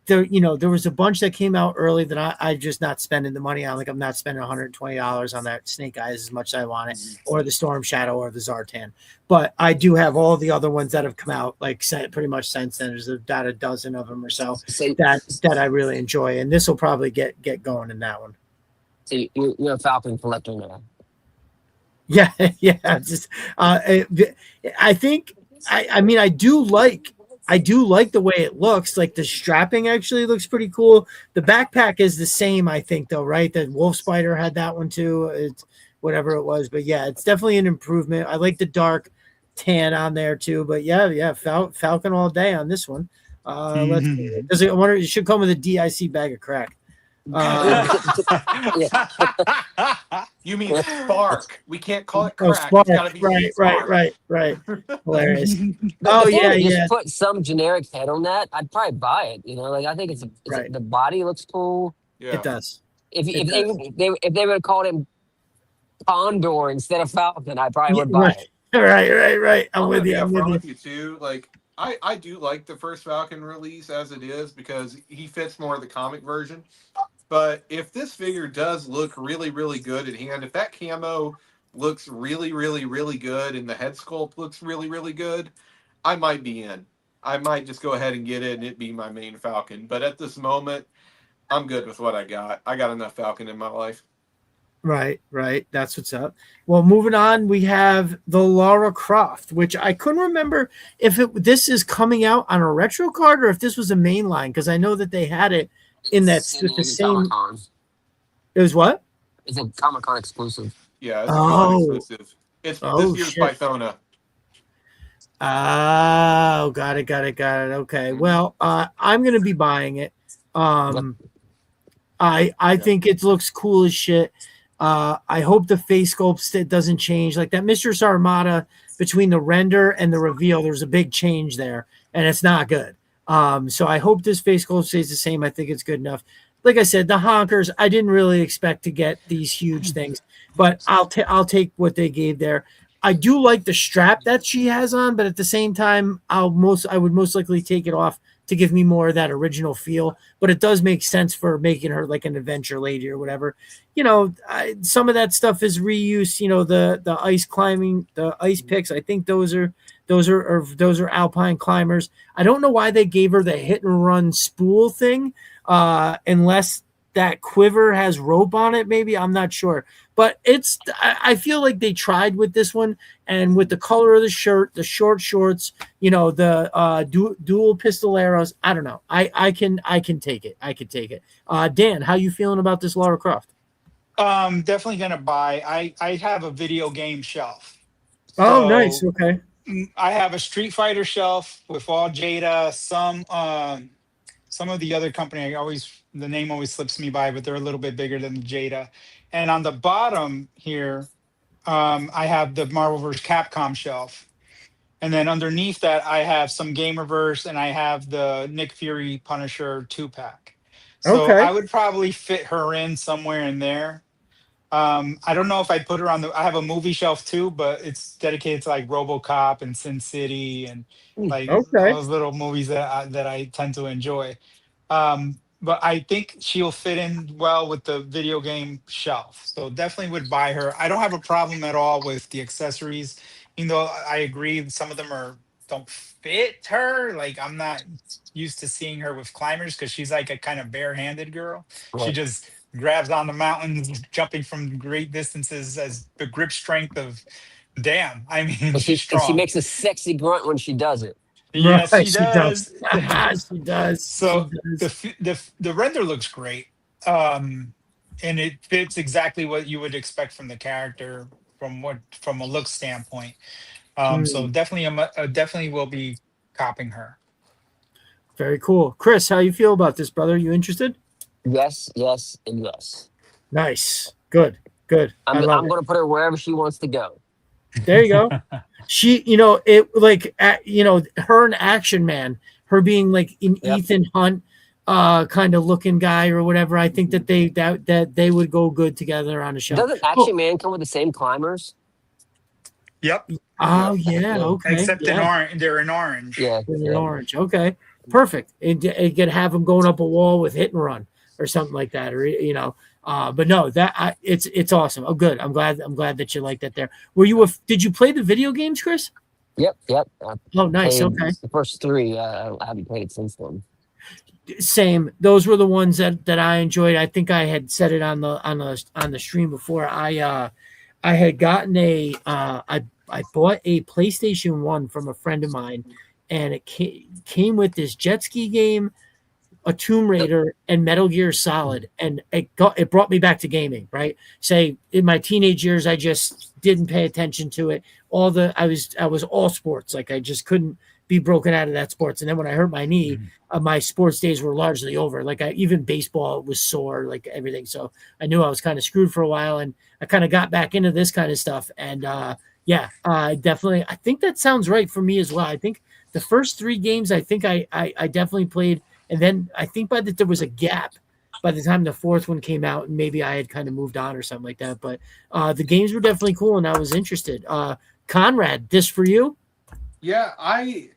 there was a bunch that came out early that I just not spending the money on. Like I'm not spending $120 on that Snake Eyes as much as I want it, or the Storm Shadow or the Zartan. But I do have all the other ones that have come out, like pretty much since then. There's about a dozen of them or so that I really enjoy, and this will probably get going in that one. So you're a Falcon collector now. Yeah. Just I think I do like the way it looks. Like the strapping actually looks pretty cool. The backpack is the same, I think, though, right? That Wolf Spider had that one too. It's whatever it was, but yeah, it's definitely an improvement. I like the dark tan on there too. But yeah, Falcon all day on this one. Let's see. It should come with a DIC bag of crack. You mean Spark? We can't call it crack. Spark. It's gotta be Right. Hilarious. Just put some generic head on that. I'd probably buy it. Like I think the body looks cool. Yeah. It does. If they would have called him Condor instead of Falcon, I probably would buy it. Right. I'm with you. I'm with you too. Like I do like the first Falcon release as it is because he fits more of the comic version. But if this figure does look really, really good in hand, if that camo looks really, really, really good and the head sculpt looks really, really good, I might be in. I might just go ahead and get it and it be my main Falcon. But at this moment, I'm good with what I got. I got enough Falcon in my life. Right. That's what's up. Well, moving on, we have the Lara Croft, which I couldn't remember if this is coming out on a retro card or if this was a mainline, because I know that they had it in that with the same. It was what? It's a Comic-Con exclusive. Yeah, it's a con exclusive. It's this year's shit. Pythona. Oh, got it. Okay. Well, I'm gonna be buying it. I think it looks cool as shit. I hope the face sculpt doesn't change. Like that Mistress Armada, between the render and the reveal, there's a big change there, and it's not good. So I hope this face sculpt stays the same. I think it's good enough. Like I said, the honkers, I didn't really expect to get these huge things, but I'll take what they gave there. I do like the strap that she has on, but at the same time, I would most likely take it off to give me more of that original feel. But it does make sense for making her like an adventure lady or whatever. Some of that stuff is reused. The ice climbing, the ice picks. I think those are alpine climbers. I don't know why they gave her the hit and run spool thing, unless that quiver has rope on it. Maybe, I'm not sure. But I feel like they tried with this one, and with the color of the shirt, the short shorts, the dual pistoleros. I don't know. I can take it. I could take it. Dan, how you feeling about this Lara Croft? Definitely gonna buy. I have a video game shelf. Oh, nice. Okay. I have a Street Fighter shelf with all Jada. Some of the other company, the name always slips me by, but they're a little bit bigger than the Jada. And on the bottom here, I have the Marvel vs. Capcom shelf. And then underneath that, I have some Gamerverse, and I have the Nick Fury Punisher 2-pack. So I would probably fit her in somewhere in there. I don't know if I'd put her on I have a movie shelf too, but it's dedicated to like RoboCop and Sin City and like those little movies that I tend to enjoy. But I think she'll fit in well with the video game shelf. So definitely would buy her. I don't have a problem at all with the accessories, even though I agree some of them don't fit her. Like I'm not used to seeing her with climbers because she's like a kind of barehanded girl. Right. She just grabs on the mountains, jumping from great distances as the grip strength of damn. I mean, she's strong. And she makes a sexy grunt when she does it. Yes, right, she does. She does. So the render looks great, and it fits exactly what you would expect from the character from a look standpoint. So definitely will be copying her. Very cool, Chris. How you feel about this, brother? You interested? Yes, and yes. Nice. Good. I'm going to put her wherever she wants to go. There you go. She, her and Action Man, her being like an Ethan Hunt kind of looking guy or whatever. I think that they would go good together on a show. Doesn't Action Man come with the same climbers? Yep. Oh yeah. Okay. Except in orange, they're in orange. Yeah. They're in orange. Okay. Perfect. It could have them going up a wall with hit and run or something like that, or but no, it's awesome. Oh, good. I'm glad that you like that. There, did you play the video games, Chris? Yep. Oh, nice. Okay. The first 3, I haven't played it since then. Same. Those were the ones that I enjoyed. I think I had said it on the stream before. I had gotten I bought a PlayStation 1 from a friend of mine, and it came with this jet ski game, a Tomb Raider, and Metal Gear Solid, and it brought me back to gaming. Right, say in my teenage years, I just didn't pay attention to it. I was all sports. Like I just couldn't be broken out of that sports. And then when I hurt my knee, my sports days were largely over. Like even baseball was sore, like everything. So I knew I was kind of screwed for a while, and I kind of got back into this kind of stuff. And definitely, I think that sounds right for me as well. I think the first 3 games, I think I definitely played. And then I think there was a gap by the time the 4th one came out, and maybe I had kind of moved on or something like that. But the games were definitely cool, and I was interested. Conrad, this for you? Yeah, I'm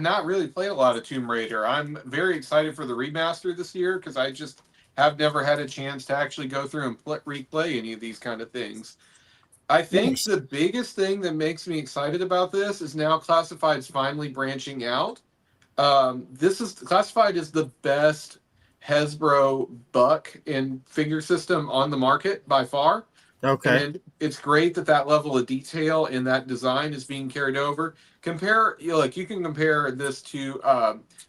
not really played a lot of Tomb Raider. I'm very excited for the remaster this year because I just have never had a chance to actually go through and replay any of these kind of things. I think the biggest thing that makes me excited about this is now Classified's finally branching out. This is Classified is the best Hasbro buck and figure system on the market by far. Okay. And it's great that that level of detail in that design is being carried over. Compare, you can compare this to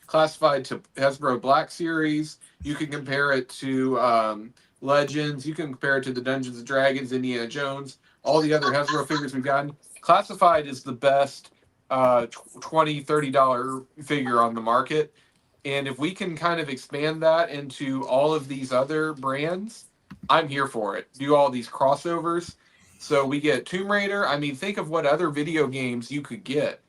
classified to Hasbro Black Series. You can compare it to Legends. You can compare it to the Dungeons and Dragons, Indiana Jones, all the other Hasbro figures we've gotten. Classified is the best $20, $30 figure on the market. And if we can kind of expand that into all of these other brands, I'm here for it. Do all these crossovers. So we get Tomb Raider. I mean, think of what other video games you could get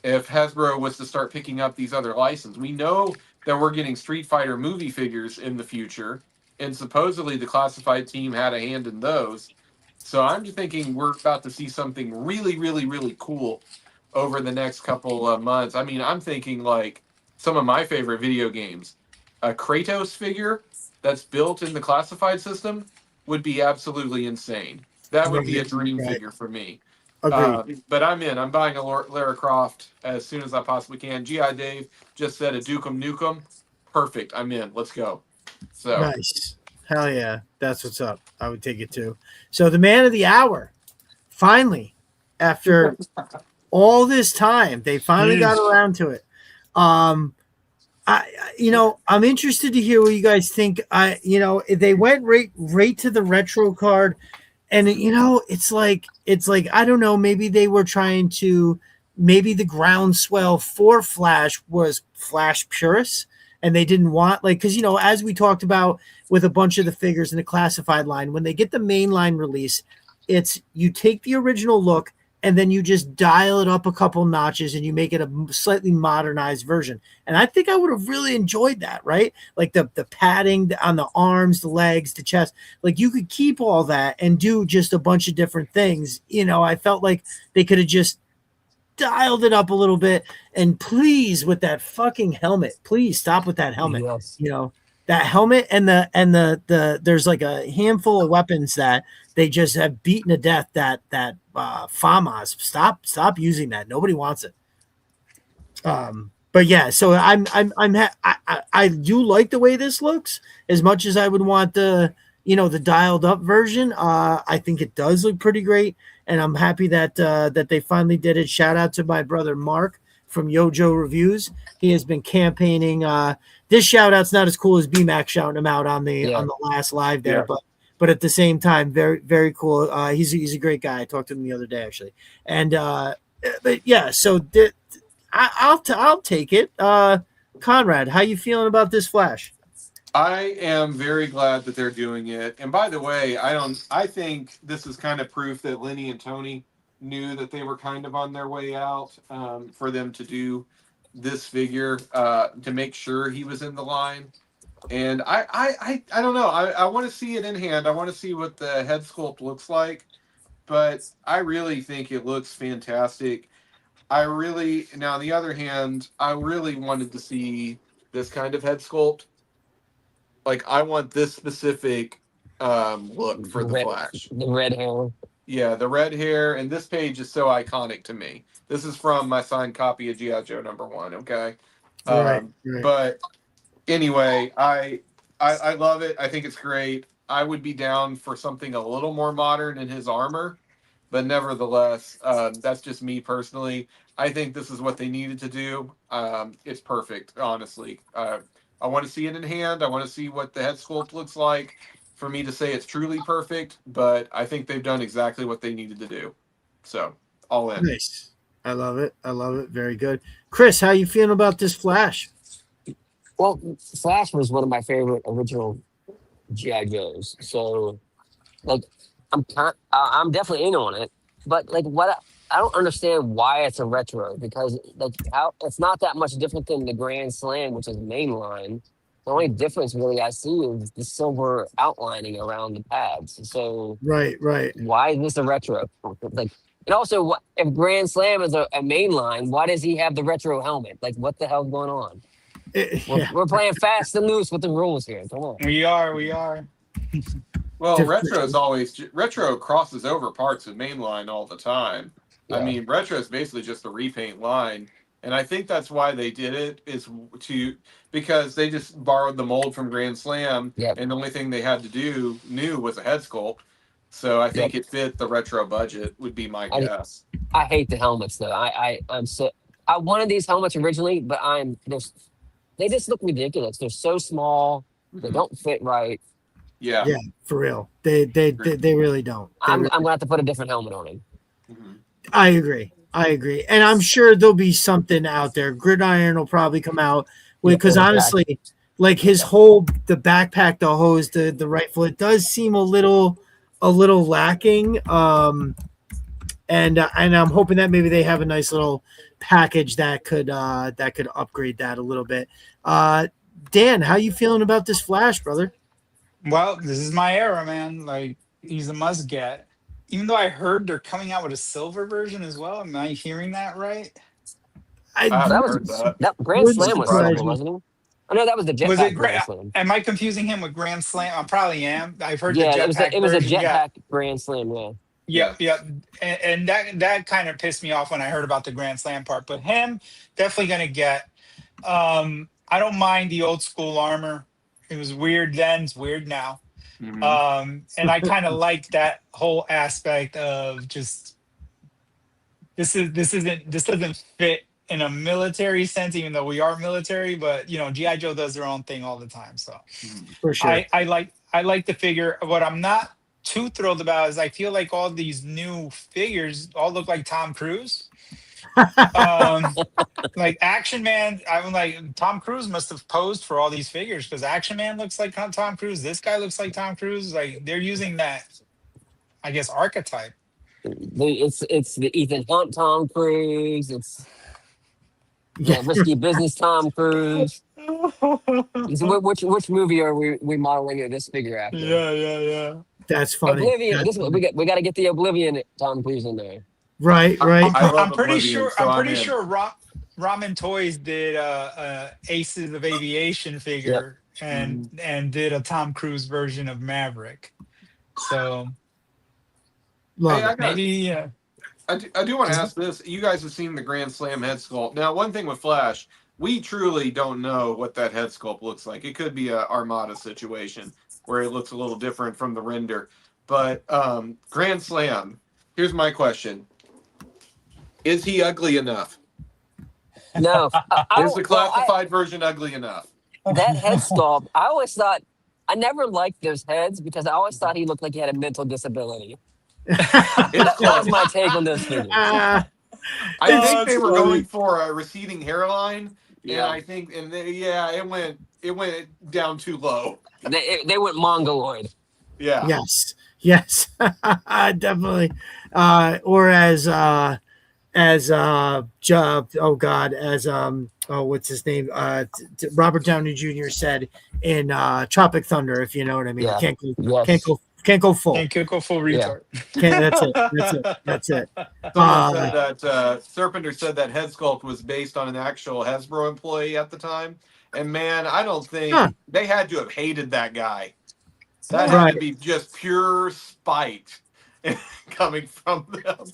if Hasbro was to start picking up these other licenses. We know that we're getting Street Fighter movie figures in the future, and supposedly the classified team had a hand in those. So I'm just thinking we're about to see something really, really, really cool over the next couple of months. I mean, I'm thinking like some of my favorite video games. A Kratos figure that's built in the classified system would be absolutely insane. That would be a dream figure for me. But I'm in. I'm buying a Lara Croft as soon as I possibly can. GI Dave just said a Dukem Nukem. Perfect. I'm in. Let's go. So nice. Hell yeah. That's what's up. I would take it too. So the man of the hour, finally, after all this time, they finally got around to it. I'm interested to hear what you guys think. They went right to the retro card, and it's like I don't know. Maybe they were trying to. Maybe the groundswell for Flash was Flash purists, and they didn't want because as we talked about with a bunch of the figures in the classified line, when they get the mainline release, it's you take the original look and then you just dial it up a couple notches and you make it a slightly modernized version. And I think I would have really enjoyed that, right? Like the padding on the arms, the legs, the chest, like you could keep all that and do just a bunch of different things. I felt like they could have just dialed it up a little bit. And please, with that fucking helmet, please stop with that helmet. Yes. That helmet and the there's like a handful of weapons that they just have beaten to death. That FAMAS. Stop using that. Nobody wants it. But yeah, so I do like the way this looks as much as I would want the dialed up version. I think it does look pretty great, and I'm happy that they finally did it. Shout out to my brother Mark from Yojo Reviews. He has been campaigning. This shout out's not as cool as BMAC shouting him out on the last live there, but at the same time, very, very cool. He's a great guy. I talked to him the other day actually, and but yeah, so I'll take it. Conrad, how you feeling about this Flash? I am very glad that they're doing it. And by the way, I think this is kind of proof that Lenny and Tony knew that they were kind of on their way out, for them to do this figure, to make sure he was in the line. And I don't know. I want to see it in hand. I want to see what the head sculpt looks like. But I really think it looks fantastic. Now on the other hand, I really wanted to see this kind of head sculpt. Like, I want this specific look for the Flash. The red hair. Yeah, the red hair. And this page is so iconic to me. This is from my signed copy of G.I. Joe #1, okay? Right. But anyway, I love it. I think it's great. I would be down for something a little more modern in his armor. But nevertheless, that's just me personally. I think this is what they needed to do. It's perfect, honestly. I want to see it in hand. I want to see what the head sculpt looks like for me to say it's truly perfect. But I think they've done exactly what they needed to do. So, all in. Nice. I love it. Very good. Chris, how you feeling about this Flash? Well, Flash was one of my favorite original G.I. Joes. So, like, I'm definitely in on it. But like, what I don't understand why it's a retro, because like it's not that much different than the Grand Slam, which is mainline. The only difference really I see is the silver outlining around the pads. So right. Why is this a retro? Like, and also, if Grand Slam is a mainline, why does he have the retro helmet? Like, what the hell's going on? We're playing fast and loose with the rules here. Come on. We are. Well, retro crosses over parts of mainline all the time. Yeah. I mean, retro is basically just a repaint line, and I think that's why they did it because they just borrowed the mold from Grand Slam, and the only thing they had to do new was a head sculpt. So I think it fit the retro budget. Would be my guess. I hate the helmets though. I wanted these helmets originally, but they just look ridiculous. They're so small. They don't fit right. Yeah, for real. They really don't. I'm gonna have to put a different helmet on him. I agree, and I'm sure there'll be something out there. Gridiron will probably come out with, because honestly, like his the backpack, the hose, the rifle, it does seem a little lacking. And I'm hoping that maybe they have a nice little package that could upgrade that a little bit. Dan, how you feeling about this Flash, brother? Well, this is my era, man. Like, he's a must get. Even though I heard they're coming out with a silver version as well. Am I hearing that right? That Grand Slam was silver, wasn't it? Oh no, that was the jetpack Grand Slam. Am I confusing him with Grand Slam? I probably am. I've heard it was a jetpack yeah. Grand Slam, Yep. And that kind of pissed me off when I heard about the Grand Slam part. But him, definitely gonna get. I don't mind the old school armor. It was weird then, it's weird now. And I kind of like that whole aspect of just this doesn't fit in a military sense, even though we are military, but G.I. Joe does their own thing all the time. So for sure. I like the figure. What I'm not too thrilled about is I feel like all these new figures all look like Tom Cruise. Like Action Man, I'm like, Tom Cruise must have posed for all these figures, because Action Man looks like Tom Cruise. This guy looks like Tom Cruise. Like, they're using that, I guess, archetype. It's the Ethan Hunt Tom Cruise. It's Risky Business Tom Cruise. So which movie are we modeling this figure after? Yeah. That's funny. Oblivion. We got to get the Oblivion Tom Cruise in there. Right. I'm pretty sure Ramen Toys did Aces of Aviation figure and did a Tom Cruise version of Maverick. So I do want to ask this. You guys have seen the Grand Slam head sculpt. Now, one thing with Flash, we truly don't know what that head sculpt looks like. It could be a Armada situation where it looks a little different from the render. But Grand Slam, here's my question. Is he ugly enough? No. Is the classified version ugly enough? That head sculpt, I never liked those heads because I always thought he looked like he had a mental disability. That was my take on those figures. I think they were going for a receding hairline. Yeah, and I think, it went down too low. They went mongoloid. Yeah. Yes, definitely. Or as what's his name? Robert Downey Jr. said in Tropic Thunder, if you know what I mean. Yeah. Can't go full. Can't go full retard. That's it. Someone said that Serpenter said that head sculpt was based on an actual Hasbro employee at the time. And man, I don't think they had to have hated that guy. That had to be just pure spite coming from them.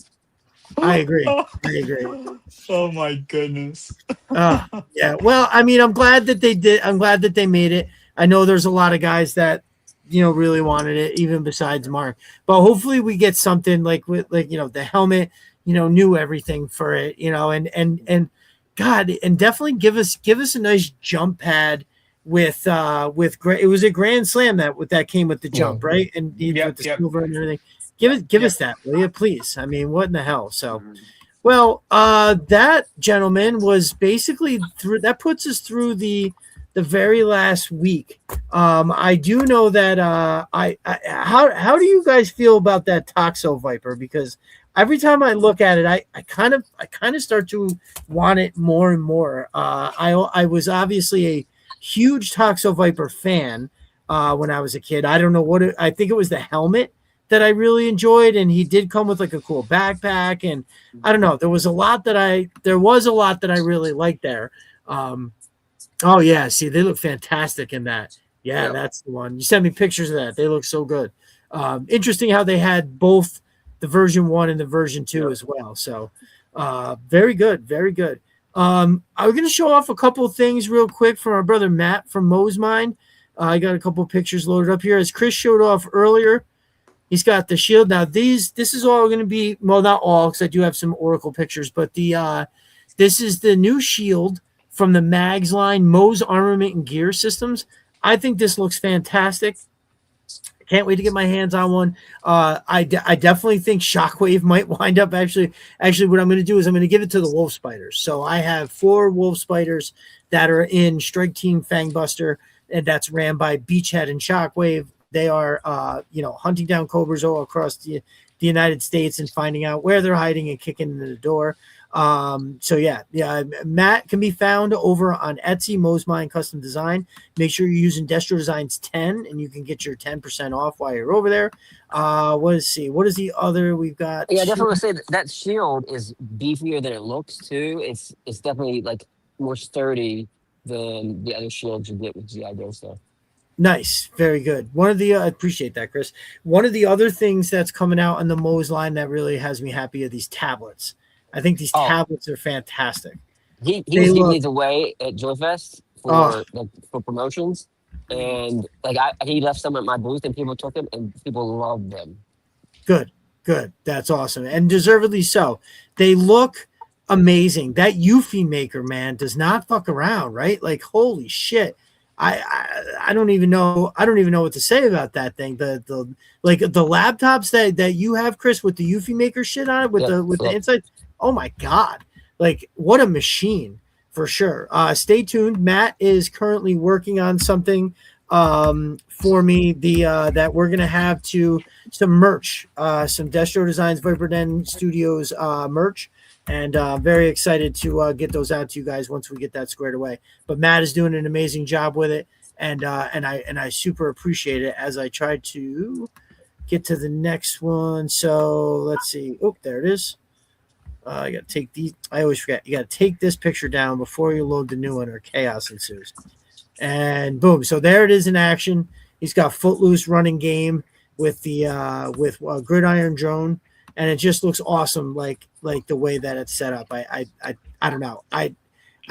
I agree. Oh my goodness. Yeah. Well, I mean, I'm glad that they did. I'm glad that they made it. I know there's a lot of guys that really wanted it, even besides Mark. But hopefully we get something like the helmet, new everything for it, and God, and definitely give us a nice jump pad with it was a Grand Slam that came with the jump, right? And with the silver and everything. Give us that, will you, please? I mean, what in the hell? So, well, that, gentleman, was basically that puts us through the very last week. I do know that how do you guys feel about that Toxo Viper? Because every time I look at it, I kind of start to want it more and more. I was obviously a huge Toxo Viper fan when I was a kid. I don't know I think it was the helmet that I really enjoyed, and he did come with like a cool backpack, and I don't know, there was a lot that I really liked there. Oh yeah, see, they look fantastic in that. Yeah, that's the one. You sent me pictures of that. They look so good. Interesting how they had both the version 1 and the version 2 as well. So very good. I'm going to show off a couple of things real quick from our brother Matt from Mo's Mind. I got a couple of pictures loaded up here. As Chris showed off earlier, He's got the shield. Now this is all going to be, well, not all, because I do have some Oracle pictures, but this is the new shield from the Mags line, Moe's Armament and Gear Systems. I think this looks fantastic. Can't wait to get my hands on one. I definitely think Shockwave might wind up actually what I'm going to do is I'm going to give it to the Wolf Spiders. So I have 4 Wolf Spiders that are in Strike Team Fangbuster, and that's ran by Beachhead and Shockwave. They are, hunting down cobras all across the United States and finding out where they're hiding and kicking into the door. Matt can be found over on Etsy, Moe's Mind Custom Design. Make sure you're using Destro Designs 10, and you can get your 10% off while you're over there. What is the other we've got? Yeah, I definitely want to say that shield is beefier than it looks too. It's definitely like more sturdy than the other shields you get with GI Joe stuff. Nice, very good. One of the I appreciate that, Chris. One of the other things that's coming out on the Moe's line that really has me happy are these tablets. I think these tablets are fantastic. He was giving these away at JoeFest for promotions, and he left some at my booth, and people took them, and people loved them. Good. That's awesome, and deservedly so. They look amazing. That Eufy maker, man, does not fuck around, right? Like, holy shit. I don't even know what to say about that thing. The laptops that you have, Chris, with the Eufy maker shit on it with the inside. Oh my God. Like, what a machine for sure. Stay tuned. Matt is currently working on something for me, that we're going to have some merch, some Destro Designs, Viper Den Studios merch. And very excited to get those out to you guys once we get that squared away. But Matt is doing an amazing job with it, and I super appreciate it as I try to get to the next one. So let's see. Oh, there it is. I got to take these. I always forget. You got to take this picture down before you load the new one, or chaos ensues. And boom. So there it is in action. He's got Footloose running game with the Gridiron drone. And it just looks awesome, like the way that it's set up. I don't know. I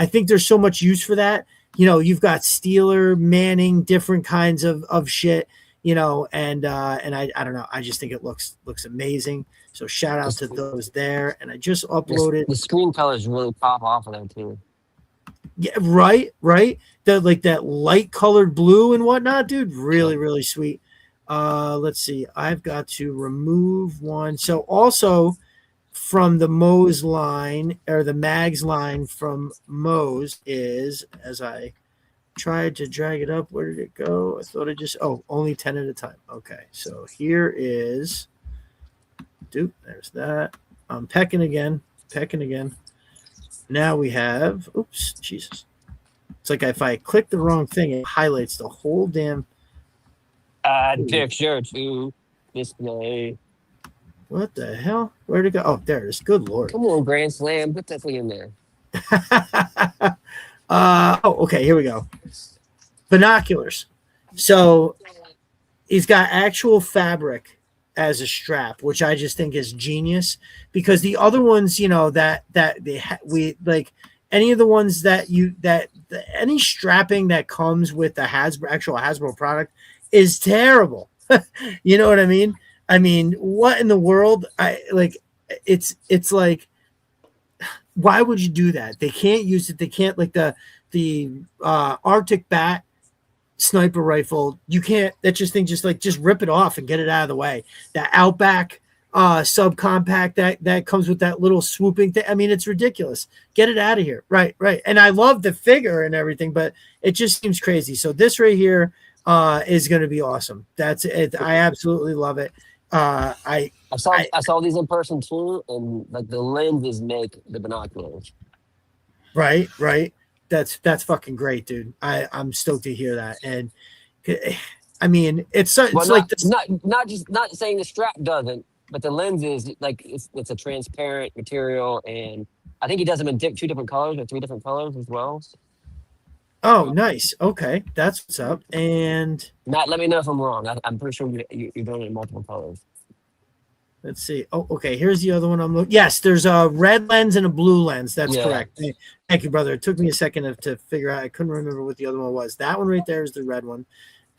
think there's so much use for that. You've got Steeler, Manning, different kinds of shit. And I don't know. I just think it looks amazing. So shout out to those there. And I just uploaded. The screen colors really pop off of them too. Yeah, right. That light colored blue and whatnot, dude. Really, really sweet. Let's see. I've got to remove one. So also from the Moe's line, or the Mags line from Moe's, is, as I tried to drag it up, where did it go? I thought only 10 at a time. Okay. So here is, there's that. I'm pecking again. Now we have, oops, Jesus. It's like if I click the wrong thing, it highlights the whole damn picture to display. What the hell? Where'd it go? Oh, there it is. Good Lord. Come on, Grand Slam. Put that thing in there. Okay. Here we go. Binoculars. So he's got actual fabric as a strap, which I just think is genius, because the other ones, we like any of the ones any strapping that comes with the actual Hasbro product is terrible. You know what I mean? What in the world? It's like, why would you do that? They can't use it. They can't, like the Arctic Bat sniper rifle. You can't, that just rip it off and get it out of the way. That Outback subcompact that comes with that little swooping thing. It's ridiculous. Get it out of here. Right. And I love the figure and everything, but it just seems crazy. So this right here is going to be awesome. That's it. I absolutely love it. I saw these in person too, and like the lenses make the binoculars. Right. That's fucking great, dude. I'm stoked to hear that. And it's like this. Not saying the strap doesn't, but the lens is like it's a transparent material, and I think he does them in 2 different colors or 3 different colors as well. Oh, nice. Okay, that's what's up. And Matt, let me know if I'm wrong. I'm pretty sure you're doing it in multiple colors. Let's see. Oh, okay. Here's the other one I'm looking. Yes, there's a red lens and a blue lens. That's correct. Thank you, brother. It took me a second to figure out. I couldn't remember what the other one was. That one right there is the red one.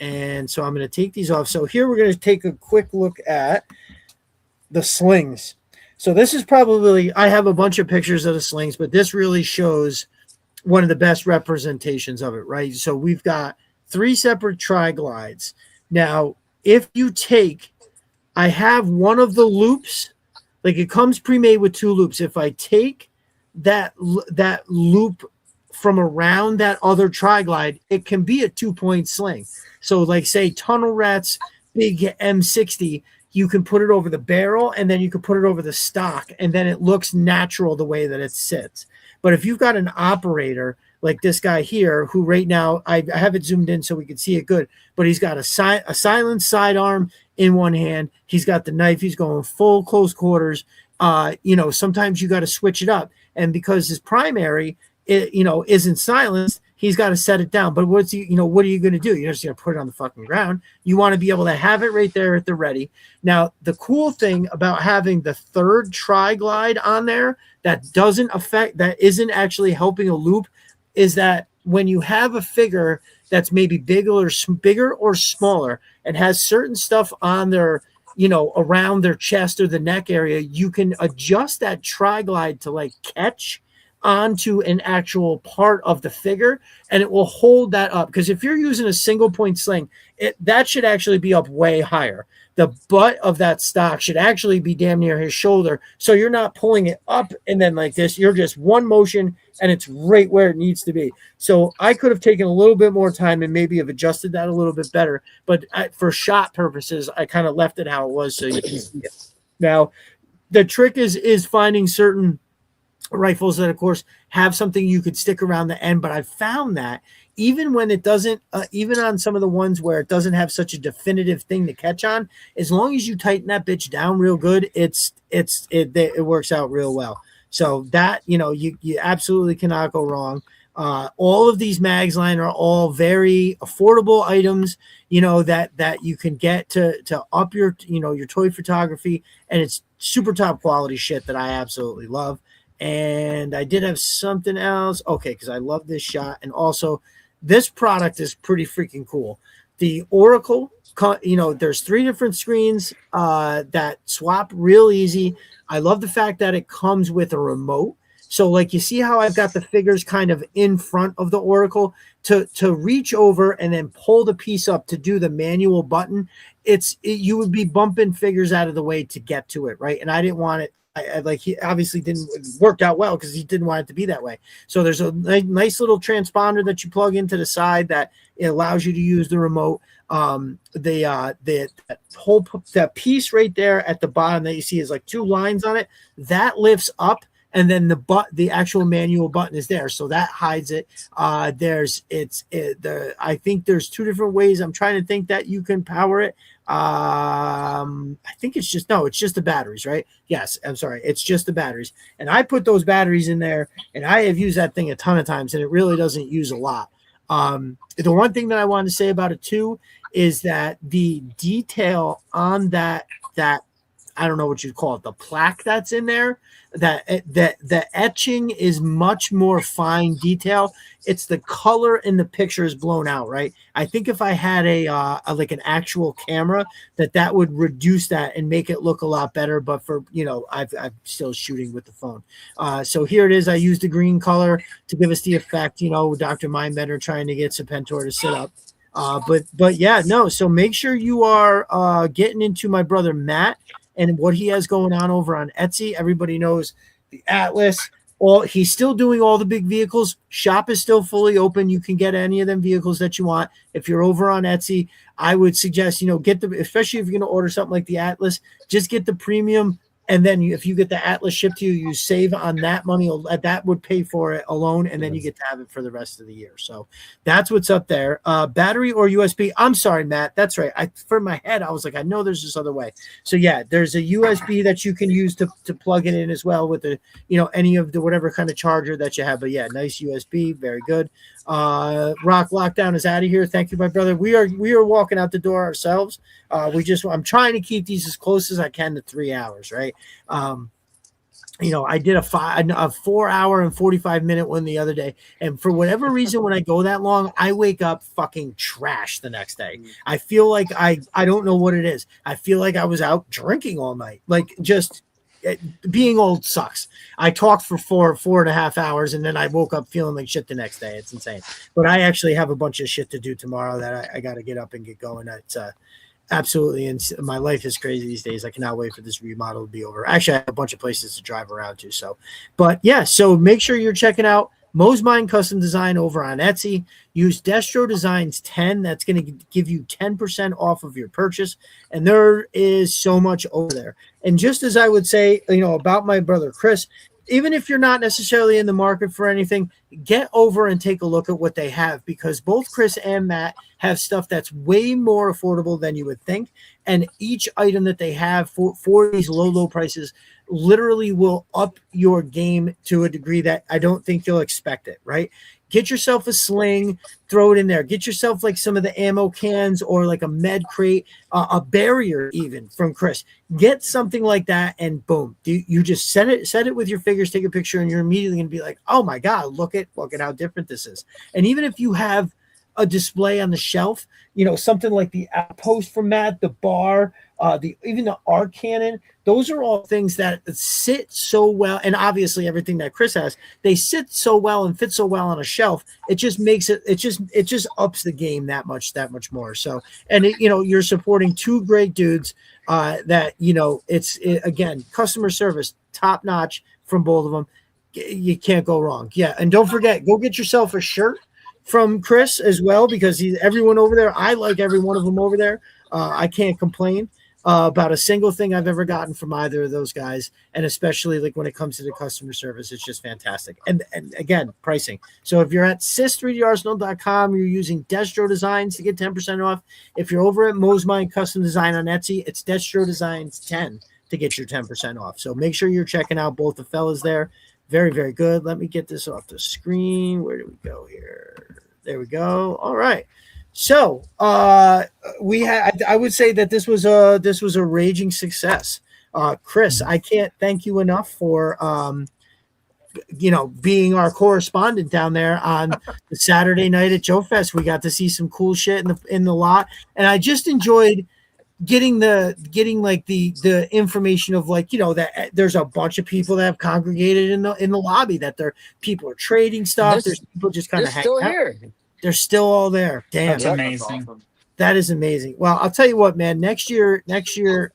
And so I'm going to take these off. So here we're going to take a quick look at the slings. So this is probably, I have a bunch of pictures of the slings, but this really shows one of the best representations of it, right? So we've got 3 separate tri-glides. Now, if you take, I have one of the loops, like it comes pre-made with 2 loops. If I take that loop from around that other tri-glide, it can be a 2-point sling. So like say Tunnel Rat's big M60, you can put it over the barrel and then you can put it over the stock and then it looks natural the way that it sits. But if you've got an operator like this guy here, who right now, I have it zoomed in so we can see it good, but he's got a silent sidearm in one hand. He's got the knife. He's going full close quarters. Sometimes you got to switch it up. And because his primary, isn't silenced, he's got to set it down. But what are you going to do? You're just going to put it on the fucking ground. You want to be able to have it right there at the ready. Now, the cool thing about having the 3rd tri-glide on there that isn't actually helping a loop is that when you have a figure that's maybe bigger or smaller and has certain stuff on their, around their chest or the neck area, you can adjust that tri-glide to like catch onto an actual part of the figure and it will hold that up. Because if you're using a single point sling, that should actually be up way higher. The butt of that stock should actually be damn near his shoulder. So you're not pulling it up and then like this, you're just one motion and it's right where it needs to be. So I could have taken a little bit more time and maybe have adjusted that a little bit better. But for shot purposes, I kind of left it how it was so you can see it. Now, the trick is finding certain rifles that, of course, have something you could stick around the end. But I found that even when it doesn't, even on some of the ones where it doesn't have such a definitive thing to catch on, as long as you tighten that bitch down real good, it works out real well. So that, you absolutely cannot go wrong. All of these mags line are all very affordable items, that you can get to up your, your toy photography, and it's super top quality shit that I absolutely love. And I did have something else. Okay, because I love this shot. And also, this product is pretty freaking cool. The Oracle, there's 3 different screens that swap real easy. I love the fact that it comes with a remote. So like you see how I've got the figures kind of in front of the Oracle to reach over and then pull the piece up to do the manual button. You would be bumping figures out of the way to get to it, right? And I didn't want it. He obviously didn't work out well because he didn't want it to be that way. So there's a nice little transponder that you plug into the side that it allows you to use the remote. That piece right there at the bottom that you see is like 2 lines on it that lifts up, and then the actual manual button is there, so that hides it. I think there's 2 different ways. I'm trying to think that you can power it. I think it's just the batteries, right? Yes, I'm sorry, it's just the batteries. And I put those batteries in there, and I have used that thing a ton of times, and it really doesn't use a lot. The one thing that I wanted to say about it too is that the detail on that I don't know what you'd call it, the plaque that's in there, that the etching is much more fine detail. It's the color in the picture is blown out, right? I think if I had like an actual camera, that would reduce that and make it look a lot better. But for, I'm still shooting with the phone. So here it is. I used the green color to give us the effect, Dr. Mindbender trying to get Serpentor to sit up. But yeah, no. So make sure you are getting into my brother Matt and what he has going on over on Etsy. Everybody knows the Atlas. He's still doing all the big vehicles. Shop is still fully open. You can get any of them vehicles that you want. If you're over on Etsy, I would suggest, especially if you're going to order something like the Atlas, just get the premium. And then if you get the Atlas shipped to you, you save on that money. That would pay for it alone, and then you get to have it for the rest of the year. So that's what's up there. Battery or USB? I'm sorry, Matt. That's right. For my head, I was like, I know there's this other way. So yeah, there's a USB that you can use to plug it in as well with the, any of the whatever kind of charger that you have. But yeah, nice USB. Very good. Rock Lockdown is out of here. Thank you, my brother. We are walking out the door ourselves. I'm trying to keep these as close as I can to 3 hours, right? I did a 4 hour and 45-minute one the other day. And for whatever reason, when I go that long, I wake up fucking trash the next day. I feel like I don't know what it is. I feel like I was out drinking all night. Like, just being old sucks. I talked for 4.5 hours, and then I woke up feeling like shit the next day. It's insane. But I actually have a bunch of shit to do tomorrow that I got to get up and get going. It's absolutely, and my life is crazy these days. I cannot wait for this remodel to be over. Actually, I have a bunch of places to drive around to. So, but yeah, so make sure you're checking out Mo's Mind Custom Design over on Etsy. Use Destro Designs 10. That's going to give you 10% off of your purchase. And there is so much over there. And just as I would say, about my brother Chris, even if you're not necessarily in the market for anything, get over and take a look at what they have, because both Chris and Matt have stuff that's way more affordable than you would think. And each item that they have for these low prices literally will up your game to a degree that I don't think you'll expect it, right? Get yourself a sling, throw it in there. Get yourself like some of the ammo cans or like a med crate, a barrier even from Chris. Get something like that, and boom, you just set it with your fingers, take a picture, and you're immediately going to be like, oh my God, look at how different this is. And even if you have a display on the shelf, something like the outpost from Matt, the bar, even the art cannon, those are all things that sit so well. And obviously everything that Chris has, they sit so well and fit so well on a shelf. It just makes it just ups the game that much more. So, and you're supporting two great dudes that, again, customer service, top notch from both of them. You can't go wrong. Yeah. And don't forget, go get yourself a shirt from Chris as well, because everyone over there. I like every one of them over there. I can't complain about a single thing I've ever gotten from either of those guys, and especially like when it comes to the customer service, it's just fantastic. And again, pricing. So if you're at sis3darsenal.com, you're using Destro Designs to get 10% off. If you're over at Mo's Mind Custom Design on Etsy, it's Destro Designs 10 to get your 10% off. So make sure you're checking out both the fellas there. Very, very good. Let me get this off the screen. Where do we go here? There we go. All right. So I would say that this was a raging success. Chris, I can't thank you enough for being our correspondent down there on the Saturday night at JoeFest. We got to see some cool shit in the lot, and I just enjoyed getting the information of that there's a bunch of people that have congregated in the lobby, that people are trading stuff. There's people just kind of still here. They're still all there. Damn, that's amazing. Awesome. That is amazing. Well, I'll tell you what, man. Next year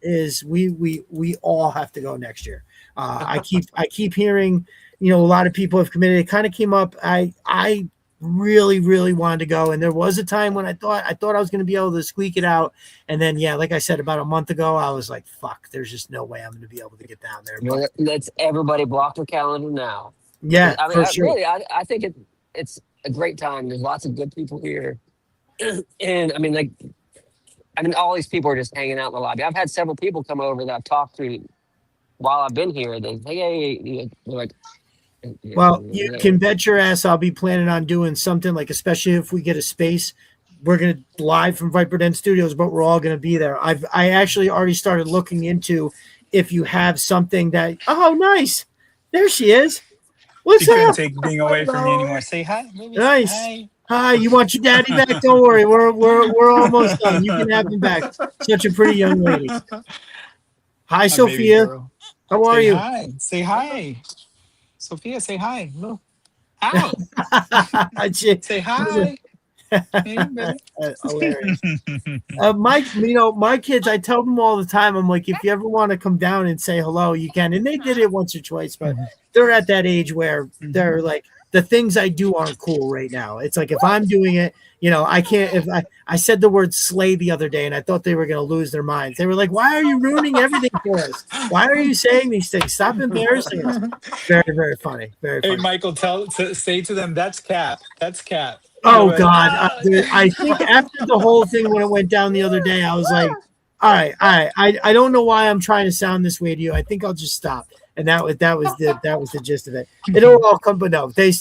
is we all have to go next year. I keep hearing, a lot of people have committed. It kind of came up. I really, really wanted to go, and there was a time when I thought I was going to be able to squeak it out, and then like I said, about a month ago, I was like, "Fuck, there's just no way I'm going to be able to get down there." But let's everybody block their calendar now. Yeah, for sure. I think it's a great time. There's lots of good people here, and all these people are just hanging out in the lobby. I've had several people come over that I've talked to while I've been here. They're like, hey, they're like. Well, you can bet your ass I'll be planning on doing something, like, especially if we get a space. We're going to live from Viper Den Studios, but we're all going to be there. I actually already started looking into if you have something that. Oh, nice. There she is. What's you up? Couldn't take being away from me anymore. Say hi. Nice. Hi. Hi. You want your daddy back? Don't worry. We're almost done. You can have him back. Such a pretty young lady. Hi, Sophia. How are you? Hi. Say hi. Sophia, say hi. No. Ow. Say hi. Hilarious. My kids, I tell them all the time, I'm like, if you ever want to come down and say hello, you can. And they did it once or twice, but they're at that age where they're like, the things I do aren't cool right now. It's like, if I'm doing it, I can't. If I said the word slay the other day, and I thought they were going to lose their minds. They were like, why are you ruining everything for us? Why are you saying these things? Stop embarrassing us. Very, very funny. Very funny. Hey, Michael, say to them, that's Cap. That's Cap. Oh, God. I think after the whole thing, when it went down the other day, I was like, all right. I don't know why I'm trying to sound this way to you. I think I'll just stop. And that was the gist of it. It'll all come, but no, they're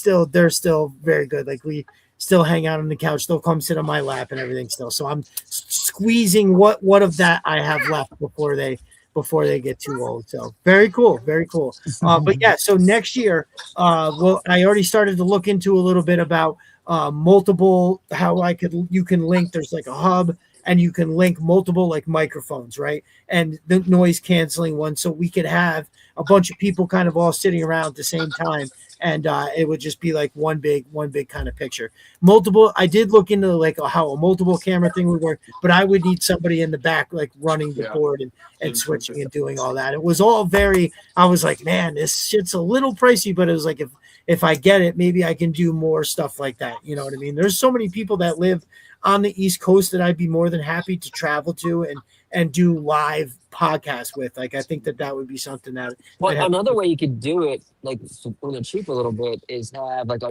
still very good. Like, we still hang out on the couch. They'll come sit on my lap and everything still. So I'm squeezing what of that I have left before they before they get too old. So very cool, very cool. But yeah, so next year, well, I already started to look into a little bit about multiple, how you can link. There's like a hub, and you can link multiple like microphones, right? And the noise canceling one, so we could have a bunch of people kind of all sitting around at the same time, and it would just be like one big kind of picture. Multiple. I did look into like how a multiple camera thing would work, but I would need somebody in the back like running the board and switching and doing all that. It was all very. I was like, man, this shit's a little pricey, but it was like if I get it, maybe I can do more stuff like that. You know what I mean? There's so many people that live on the East Coast that I'd be more than happy to travel to and do live podcasts with. Like, I think that would be something that. Well, another way you could do it, like when it's cheap a little bit, is have like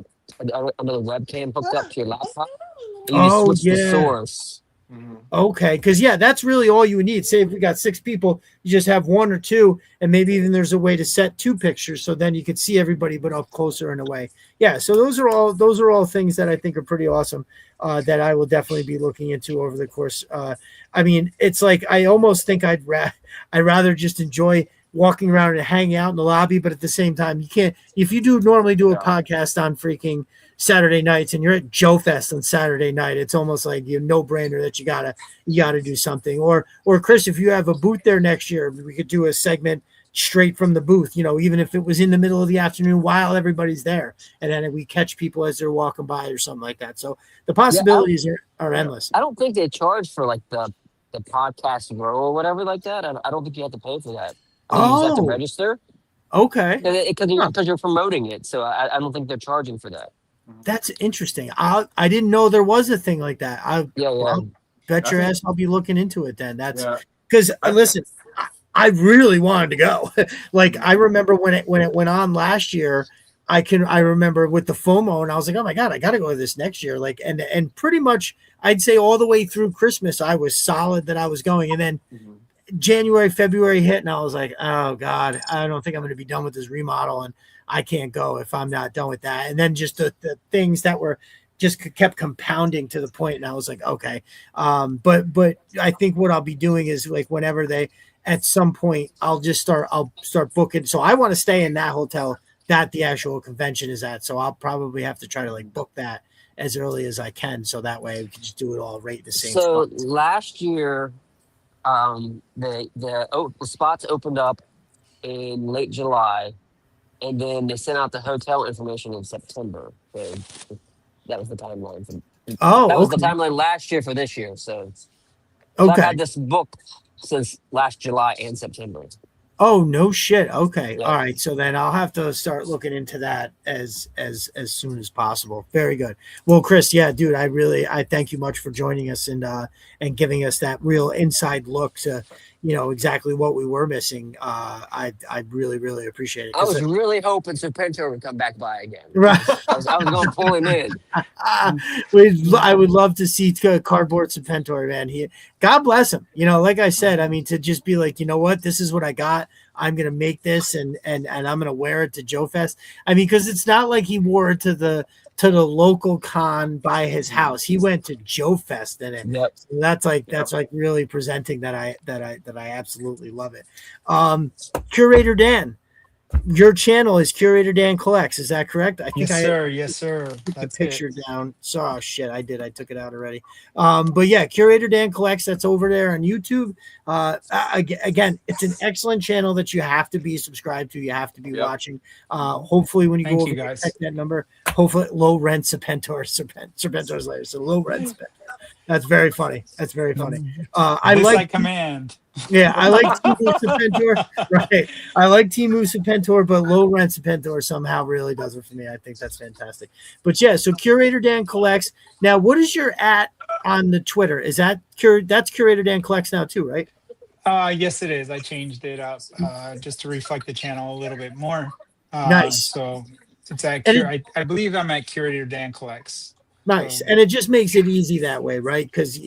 another webcam hooked up to your laptop. And you just switch the source. Mm-hmm. Okay, because that's really all you would need. Say if we got 6 people, you just have 1 or 2, and maybe even there's a way to set 2 pictures, so then you could see everybody but up closer in a way. Yeah, so those are all things that I think are pretty awesome. That I will definitely be looking into over the course. I mean, it's like I almost think I'd rather just enjoy walking around and hanging out in the lobby, but at the same time, you can't. If you normally do a podcast on freaking Saturday nights and you're at JoeFest on Saturday night, it's almost like no-brainer that you gotta do something. Or Chris, if you have a booth there next year, we could do a segment straight from the booth, even if it was in the middle of the afternoon while everybody's there, and then we catch people as they're walking by or something like that. So the possibilities are endless. I don't think they charge for like the podcast row or whatever like that. I don't think you have to pay for that. You just have to register. Okay. Because you're promoting it. So I don't think they're charging for that. That's interesting. I didn't know there was a thing like that. I'll bet your ass I'll be looking into it then. That's because listen, I really wanted to go. Like, I remember when it went on last year, I remember with the FOMO, and I was like, oh my God, I got to go to this next year. Like, and pretty much I'd say all the way through Christmas, I was solid that I was going. And then January, February hit, and I was like, oh God, I don't think I'm going to be done with this remodel, and I can't go if I'm not done with that. And then just the things that were just kept compounding to the point, and I was like, okay. But I think what I'll be doing is like whenever at some point I'll start booking. So I want to stay in that hotel that the actual convention is at. So I'll probably have to try to like book that as early as I can, so that way we can just do it all right in the same spot. So last year, the spots opened up in late July, and then they sent out the hotel information in September. So that was the timeline. That was the timeline last year for this year. So I've had this booked since last July and September. Oh, no shit. Okay. Yeah. All right. So then I'll have to start looking into that as soon as possible. Very good. Well, Chris, dude, I thank you much for joining us and giving us that real inside look to, exactly what we were missing. I really, really appreciate it. I was really hoping Serpentor would come back by again. Right. I was going to pull him in. I would love to see Cardboard Serpentor, man. God bless him. Like I said, I mean, to just be like, you know what, this is what I got. I'm going to make this and I'm going to wear it to JoeFest. I mean, because it's not like he wore it to the local con by his house. He went to JoeFest in it. Yep. So that's like really presenting that I absolutely love it. Curator Dan, your channel is Curator Dan Collects. Is that correct? I think Yes, sir. Put the picture down. So, oh shit, I did. I took it out already. But yeah, Curator Dan Collects. That's over there on YouTube. Again, it's an excellent channel that you have to be subscribed to. You have to be watching. Hopefully, when you go over guys. check that number, hopefully low rent Serpentor's later. So low rent Serpentor. That's very funny. That's very funny. I like command. Yeah, I like Timu Serpentor. Right. I like Timu Serpentor, but low rent Serpentor somehow really does it for me. I think that's fantastic. But yeah, so Curator Dan Collects. Now, what is your @ on the Twitter? Is that's Curator Dan Collects now too, right? Yes, it is. I changed it up just to reflect the channel a little bit more. Nice. So it's at I believe I'm at Curator Dan Collects. Nice. And it just makes it easy that way, right? Because,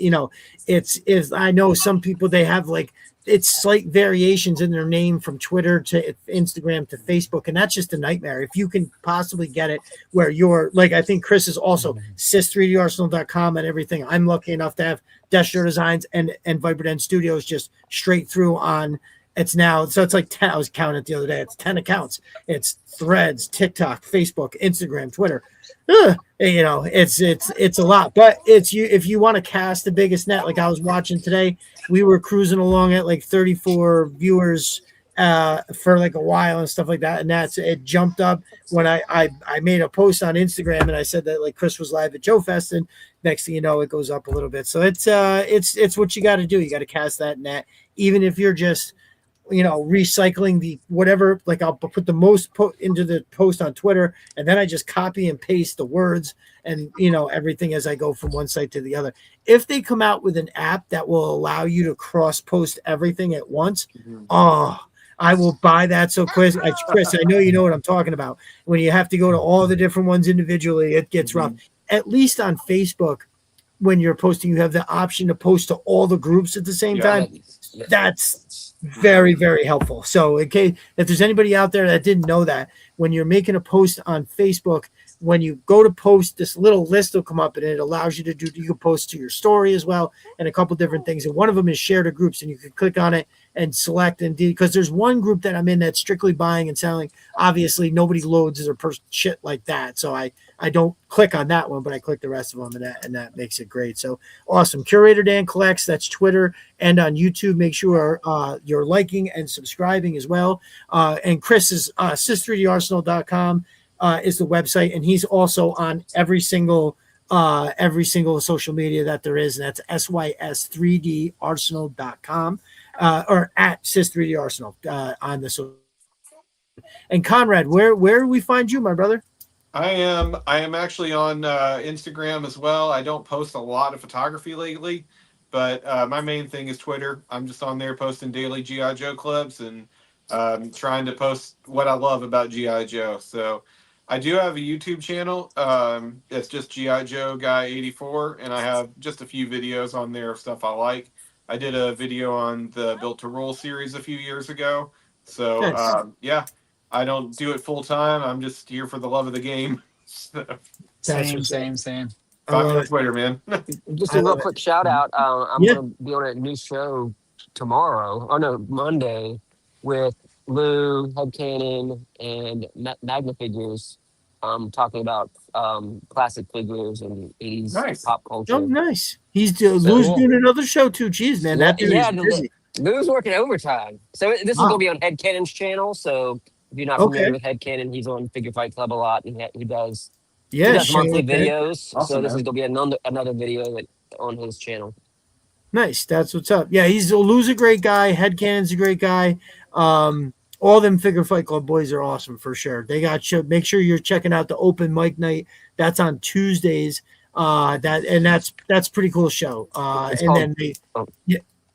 it's I know some people, they have like, it's slight variations in their name from Twitter to Instagram to Facebook. And that's just a nightmare. If you can possibly get it where you're like, I think Chris is also sis3darsenal.com and everything. I'm lucky enough to have Destro Designs and Vibrant Studios just straight through on It's now, so it's like 10. I was counting it the other day. It's 10 accounts. It's Threads, TikTok, Facebook, Instagram, Twitter. You know, it's a lot, but it's you. If you want to cast the biggest net, like I was watching today, we were cruising along at like 34 viewers for like a while and stuff like that. And it jumped up when I made a post on Instagram and I said that like Chris was live at JoeFest, and next thing you know, it goes up a little bit. So it's what you got to do. You got to cast that net, even if you're just, you know, recycling the whatever, like I'll put the most into the post on Twitter, and then I just copy and paste the words and, you know, everything as I go from one site to the other. If they come out with an app that will allow you to cross post everything at once, I will buy that. So Chris, I know you know what I'm talking about. When you have to go to all the different ones individually, it gets rough. At least on Facebook, when you're posting, you have the option to post to all the groups at the same time. That's very, very helpful. So in case if there's anybody out there that didn't know that, when you're making a post on Facebook, when you go to post, this little list will come up and it allows you to you can post to your story as well, and a couple different things. And one of them is share to groups, and you can click on it and select because there's one group that I'm in that's strictly buying and selling. Obviously nobody loads or shit like that. So I don't click on that one, but I click the rest of them, and that makes it great. So awesome. Curator Dan Collects, that's Twitter and on YouTube. Make sure you're liking and subscribing as well. And Chris is sys3darsenal.com is the website, and he's also on every single social media that there is, and that's sys3darsenal.com or at sys3darsenal on the social. And Conrad, where do we find you, my brother? I am actually on Instagram as well. I don't post a lot of photography lately, but my main thing is Twitter. I'm just on there posting daily GI Joe clips and trying to post what I love about GI Joe. So I do have a YouTube channel. It's just GI Joe Guy 84, and I have just a few videos on there of stuff I like. I did a video on the Built to Roll series a few years ago. So yeah. I don't do it full time. I'm just here for the love of the game. Same. Find me on Twitter, man. Just a real quick shout out. I'm going to be on a new show tomorrow. Oh no, Monday with Lou, Headcanon, and Magna Figures. Talking about classic figures and 80s pop culture. Oh, nice. Lou's doing another show too. Jeez, man, that dude is busy. Lou's working overtime. So this is going to be on Headcanon's channel. So if you're not familiar with Headcanon, he's on Figure Fight Club a lot, and he does monthly videos. Awesome, so this is going to be another video on his channel. Nice, that's what's up. Yeah, Lou's a great guy. Headcanon's a great guy. All them Figure Fight Club boys are awesome for sure. They got make sure you're checking out the open mic night. That's on Tuesdays. That's pretty cool show. So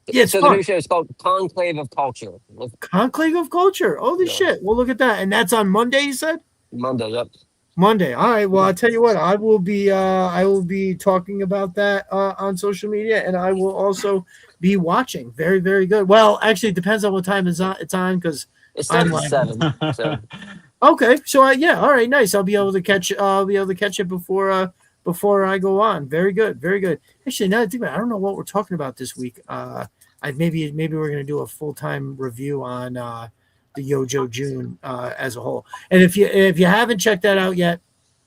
the new show is called Conclave of Culture. Conclave of Culture. Holy shit. Well, look at that. And that's on Monday, you said? Monday, yep. Monday. All right. Well, I'll tell you what, I will be talking about that on social media, and I will also be watching. Very, very good. Well, actually, it depends on what time it's on because it's 7. So. Okay. So all right, nice. I'll be able to catch it before I go on. Very good. Very good. Actually, now that I think about it, I don't know what we're talking about this week. Maybe we're going to do a full-time review on the Yo-Jo June as a whole. And if you haven't checked that out yet,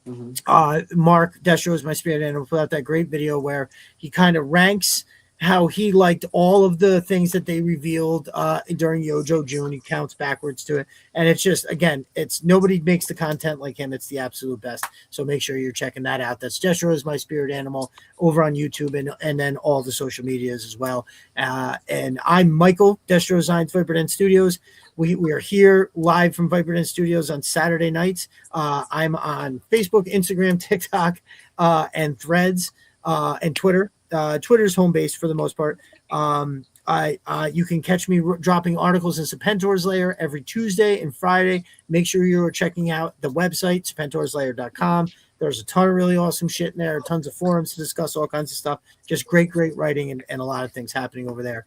Mark Destro is my spirit animal, put out that great video where he kind of ranks how he liked all of the things that they revealed during Yo-Jo June. He counts backwards to it. And it's just, again, it's nobody makes the content like him. It's the absolute best. So make sure you're checking that out. That's Destro is my spirit animal over on YouTube and then all the social medias as well. And I'm Michael, Destro Designs, Viper Den Studios. We are here live from Viper Den Studios on Saturday nights. I'm on Facebook, Instagram, TikTok, and Threads, and Twitter. Twitter's home base for the most part. You can catch me dropping articles in Serpentor's Lair every Tuesday and Friday. Make sure you're checking out the website, serpentorslair.com. There's a ton of really awesome shit in there, tons of forums to discuss all kinds of stuff. Just great writing and a lot of things happening over there.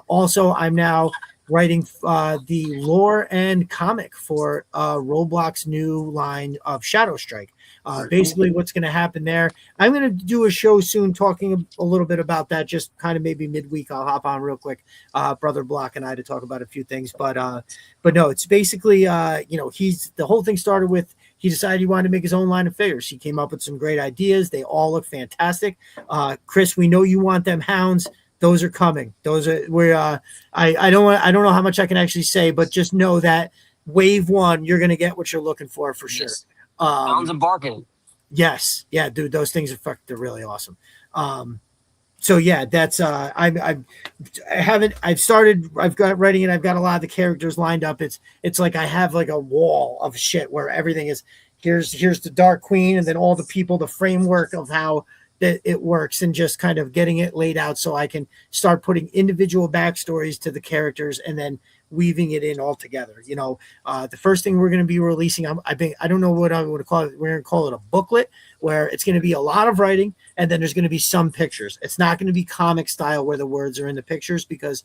Also, I'm now writing the lore and comic for Roblox's new line of Shadow Strike, basically what's going to happen there. I'm going to do a show soon talking a little bit about that, just kind of maybe midweek. I'll hop on real quick, Brother Block and I, to talk about a few things. But no, it's basically, the whole thing started with, he decided he wanted to make his own line of figures. He came up with some great ideas. They all look fantastic. Chris, we know you want them hounds. Those are coming. Those are where I don't know how much I can actually say, but just know that wave one, you're gonna get what you're looking for sure. Hounds and barking. Yes, yeah, dude, those things they're really awesome. So yeah, that's I've got writing it. I've got a lot of the characters lined up. It's like I have like a wall of shit where everything is here's the Dark Queen, and then all the people, the framework of how that it works, and just kind of getting it laid out so I can start putting individual backstories to the characters and then weaving it in all together. The first thing we're going to be releasing, I don't know what I would call it. We're going to call it a booklet, where it's going to be a lot of writing and then there's going to be some pictures. It's not going to be comic style where the words are in the pictures, because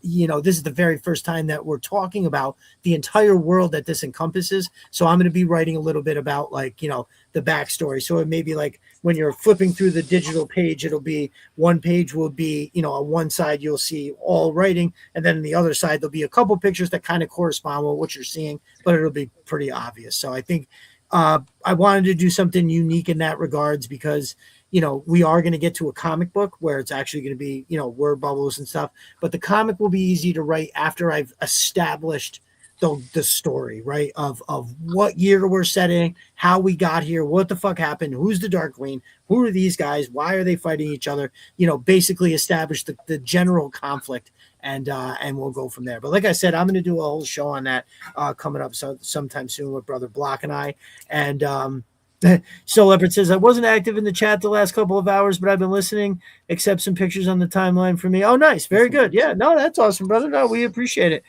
this is the very first time that we're talking about the entire world that this encompasses. So I'm going to be writing a little bit about the backstory. So it may be like when you're flipping through the digital page, it'll be one page will be, on one side you'll see all writing, and then on the other side there'll be a couple pictures that kind of correspond with what you're seeing, but it'll be pretty obvious. So I think I wanted to do something unique in that regards, because we are going to get to a comic book where it's actually going to be, word bubbles and stuff, but the comic will be easy to write after I've established the story, right? Of what year we're setting, how we got here, what the fuck happened, who's the Dark Queen, who are these guys, why are they fighting each other? Basically establish the general conflict, and we'll go from there. But like I said, I'm going to do a whole show on that coming up sometime soon with Brother Block and I. And Soul Leopard says, I wasn't active in the chat the last couple of hours, but I've been listening, except some pictures on the timeline for me. Oh, nice. Very good. Yeah, no, that's awesome, brother. No, we appreciate it.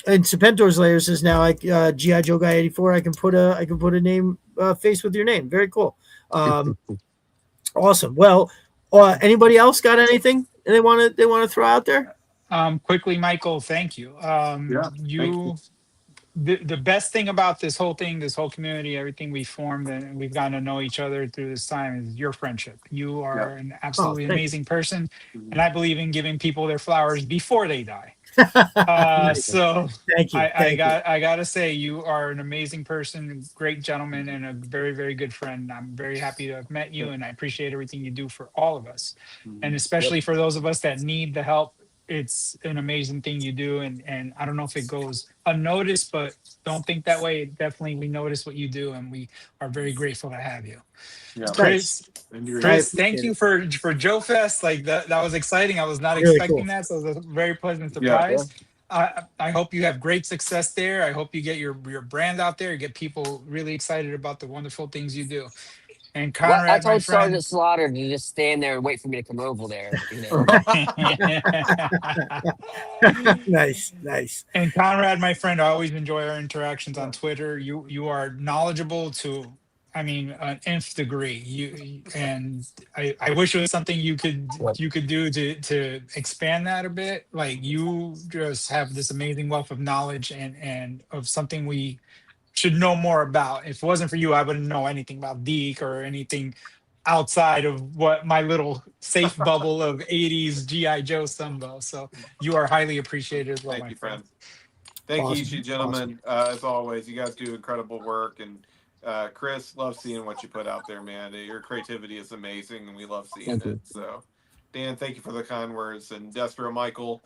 And Serpentor's Layer says, now G.I. Joe Guy 84, I can put a name face with your name. Very cool. Awesome. Well, anybody else got anything they want to throw out there? Quickly, Michael, thank you. Thank you. The best thing about this whole thing, this whole community, everything we formed and we've gotten to know each other through this time is your friendship. You are an absolutely amazing person, and I believe in giving people their flowers before they die. So thank you. I gotta say, you are an amazing person, great gentleman, and a very, very good friend. I'm very happy to have met you, and I appreciate everything you do for all of us, and especially for those of us that need the help. It's an amazing thing you do, and I don't know if it goes unnoticed, but don't think that way. Definitely, we notice what you do, and we are very grateful to have you. Yeah. Chris, thank you for JoeFest. Like that was exciting. I was not expecting that, so it was a very pleasant surprise. I hope you have great success there. I hope you get your brand out there, get people really excited about the wonderful things you do. And Conrad, I told Sergeant Slaughter to just stand there and wait for me to come over there. Nice. And Conrad, my friend, I always enjoy our interactions on Twitter. You are knowledgeable to, an nth degree. I wish it was something you could do to expand that a bit. Like, you just have this amazing wealth of knowledge and of something we should know more about. If it wasn't for you, I wouldn't know anything about Deke or anything outside of what my little safe bubble of 80s G.I. Joe Stumbo. So you are highly appreciated as well. Thank you, friend. Thank you, gentlemen. As always, you guys do incredible work. And Chris, love seeing what you put out there, man. Your creativity is amazing, and we love seeing it. So, Dan, thank you for the kind words. And Destro, Michael,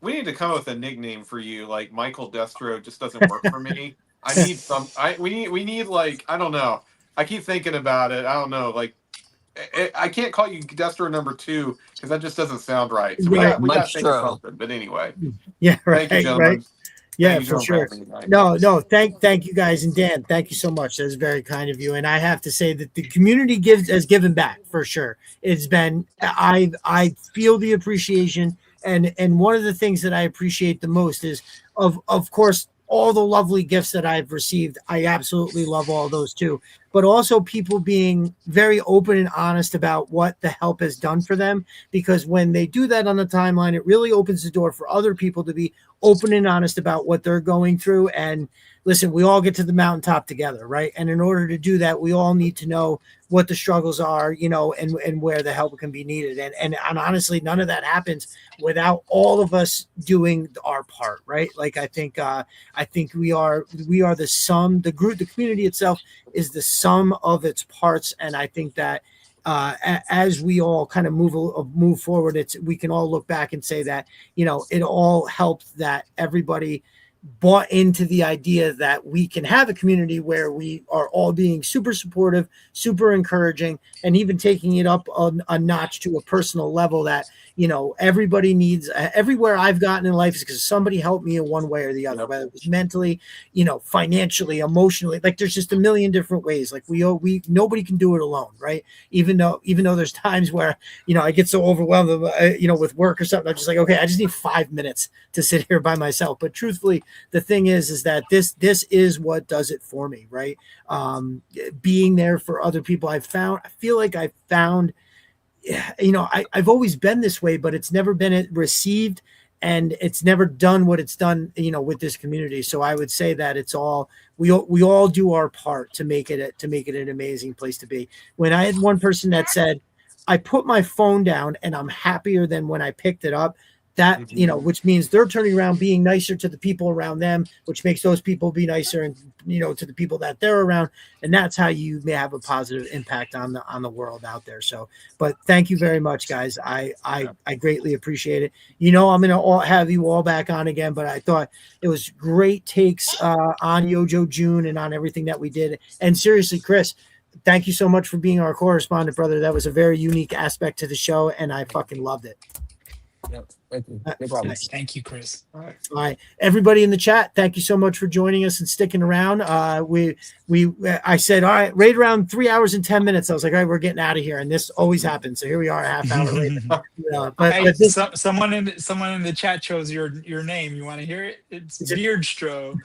we need to come up with a nickname for you. Like, Michael Destro just doesn't work for me. I need we need like, I don't know. I keep thinking about it. I don't know. Like, I can't call you Destro number 2 because that just doesn't sound right. So we got to think of something. But anyway. Yeah, right. Thank you, gentlemen. Right. Yeah, for sure. No. Thank you guys. And Dan, thank you so much. That's very kind of you. And I have to say that the community has given back for sure. It's been, I feel the appreciation. And one of the things that I appreciate the most is of course, all the lovely gifts that I've received. I absolutely love all those too, but also people being very open and honest about what the help has done for them. Because when they do that on the timeline, it really opens the door for other people to be open and honest about what they're going through. And listen, we all get to the mountaintop together, right? And in order to do that, we all need to know what the struggles are, and where the help can be needed. And honestly, none of that happens without all of us doing our part, right? Like I think we are the sum. The community itself is the sum of its parts, and I think that as we all kind of move forward, we can all look back and say that it all helped, that everybody bought into the idea that we can have a community where we are all being super supportive, super encouraging, and even taking it up a notch to a personal level that everybody needs. Everywhere I've gotten in life is because somebody helped me in one way or the other, whether it was mentally, financially, emotionally. Like there's just a million different ways. Like nobody can do it alone, right? Even though there's times where I get so overwhelmed with work or something, I'm just like, okay, I just need 5 minutes to sit here by myself. But truthfully, the thing is that this is what does it for me, right? Being there for other people. I feel like I found, I've always been this way, but it's never been received, and it's never done what it's done, with this community. So I would say that it's all, we all do our part to make it an amazing place to be. When I had one person that said, I put my phone down and I'm happier than when I picked it up, that, which means they're turning around, being nicer to the people around them, which makes those people be nicer and, to the people that they're around. And that's how you may have a positive impact on the world out there. So, but thank you very much, guys. I greatly appreciate it. I'm going to have you all back on again, but I thought it was great takes on Yojo June and on everything that we did. And seriously, Chris, thank you so much for being our correspondent, brother. That was a very unique aspect to the show, and I fucking loved it. Yep. Thank you. No problem. Thank you, Chris. All right. All right, everybody in the chat, thank you so much for joining us and sticking around. I said, all right, right around 3 hours and 10 minutes. I was like, all right, we're getting out of here, and this always happens. So here we are, a half hour later. But someone in the chat chose your name. You want to hear it? It's Beardstro.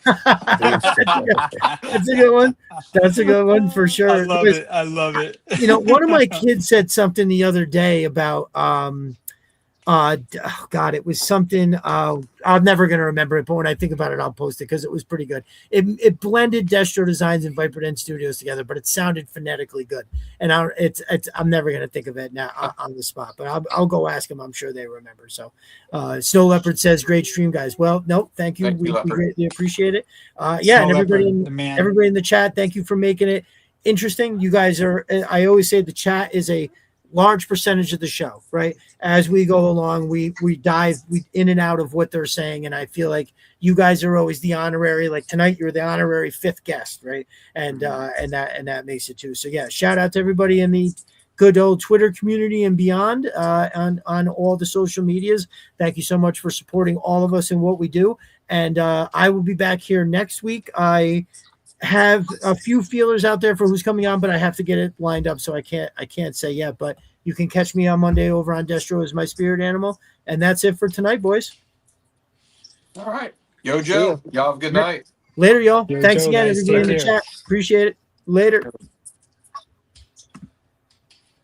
That's a good one. That's a good one for sure. I love it. One of my kids said something the other day about God, it was something I'm never going to remember it, but when I think about it, I'll post it because it was pretty good. It blended Destro Designs and Viper Den Studios together, but it sounded phonetically good. And I'm never going to think of it now on the spot, but I'll go ask them. I'm sure they remember. So Snow Leopard says, great stream, guys. Well, no, thank you. We greatly appreciate it. Yeah, and everybody in the chat, thank you for making it interesting. You guys are, I always say the chat is a large percentage of the show, right? As we go along, we dive in and out of what they're saying, and I feel like you guys are always the honorary. Like tonight, you're the honorary 5th guest, right? And that makes it too. So yeah, shout out to everybody in the good old Twitter community and beyond, on all the social medias. Thank you so much for supporting all of us in what we do. And I will be back here next week. I have a few feelers out there for who's coming on, but I have to get it lined up, so I can't say yet. But you can catch me on Monday over on Destro as my spirit animal. And that's it for tonight, boys. All right. Yo, Joe. Y'all have a good night. Later, y'all. Yo, Thanks Joe, again, guys. everybody in the Take care. chat. Appreciate it. Later.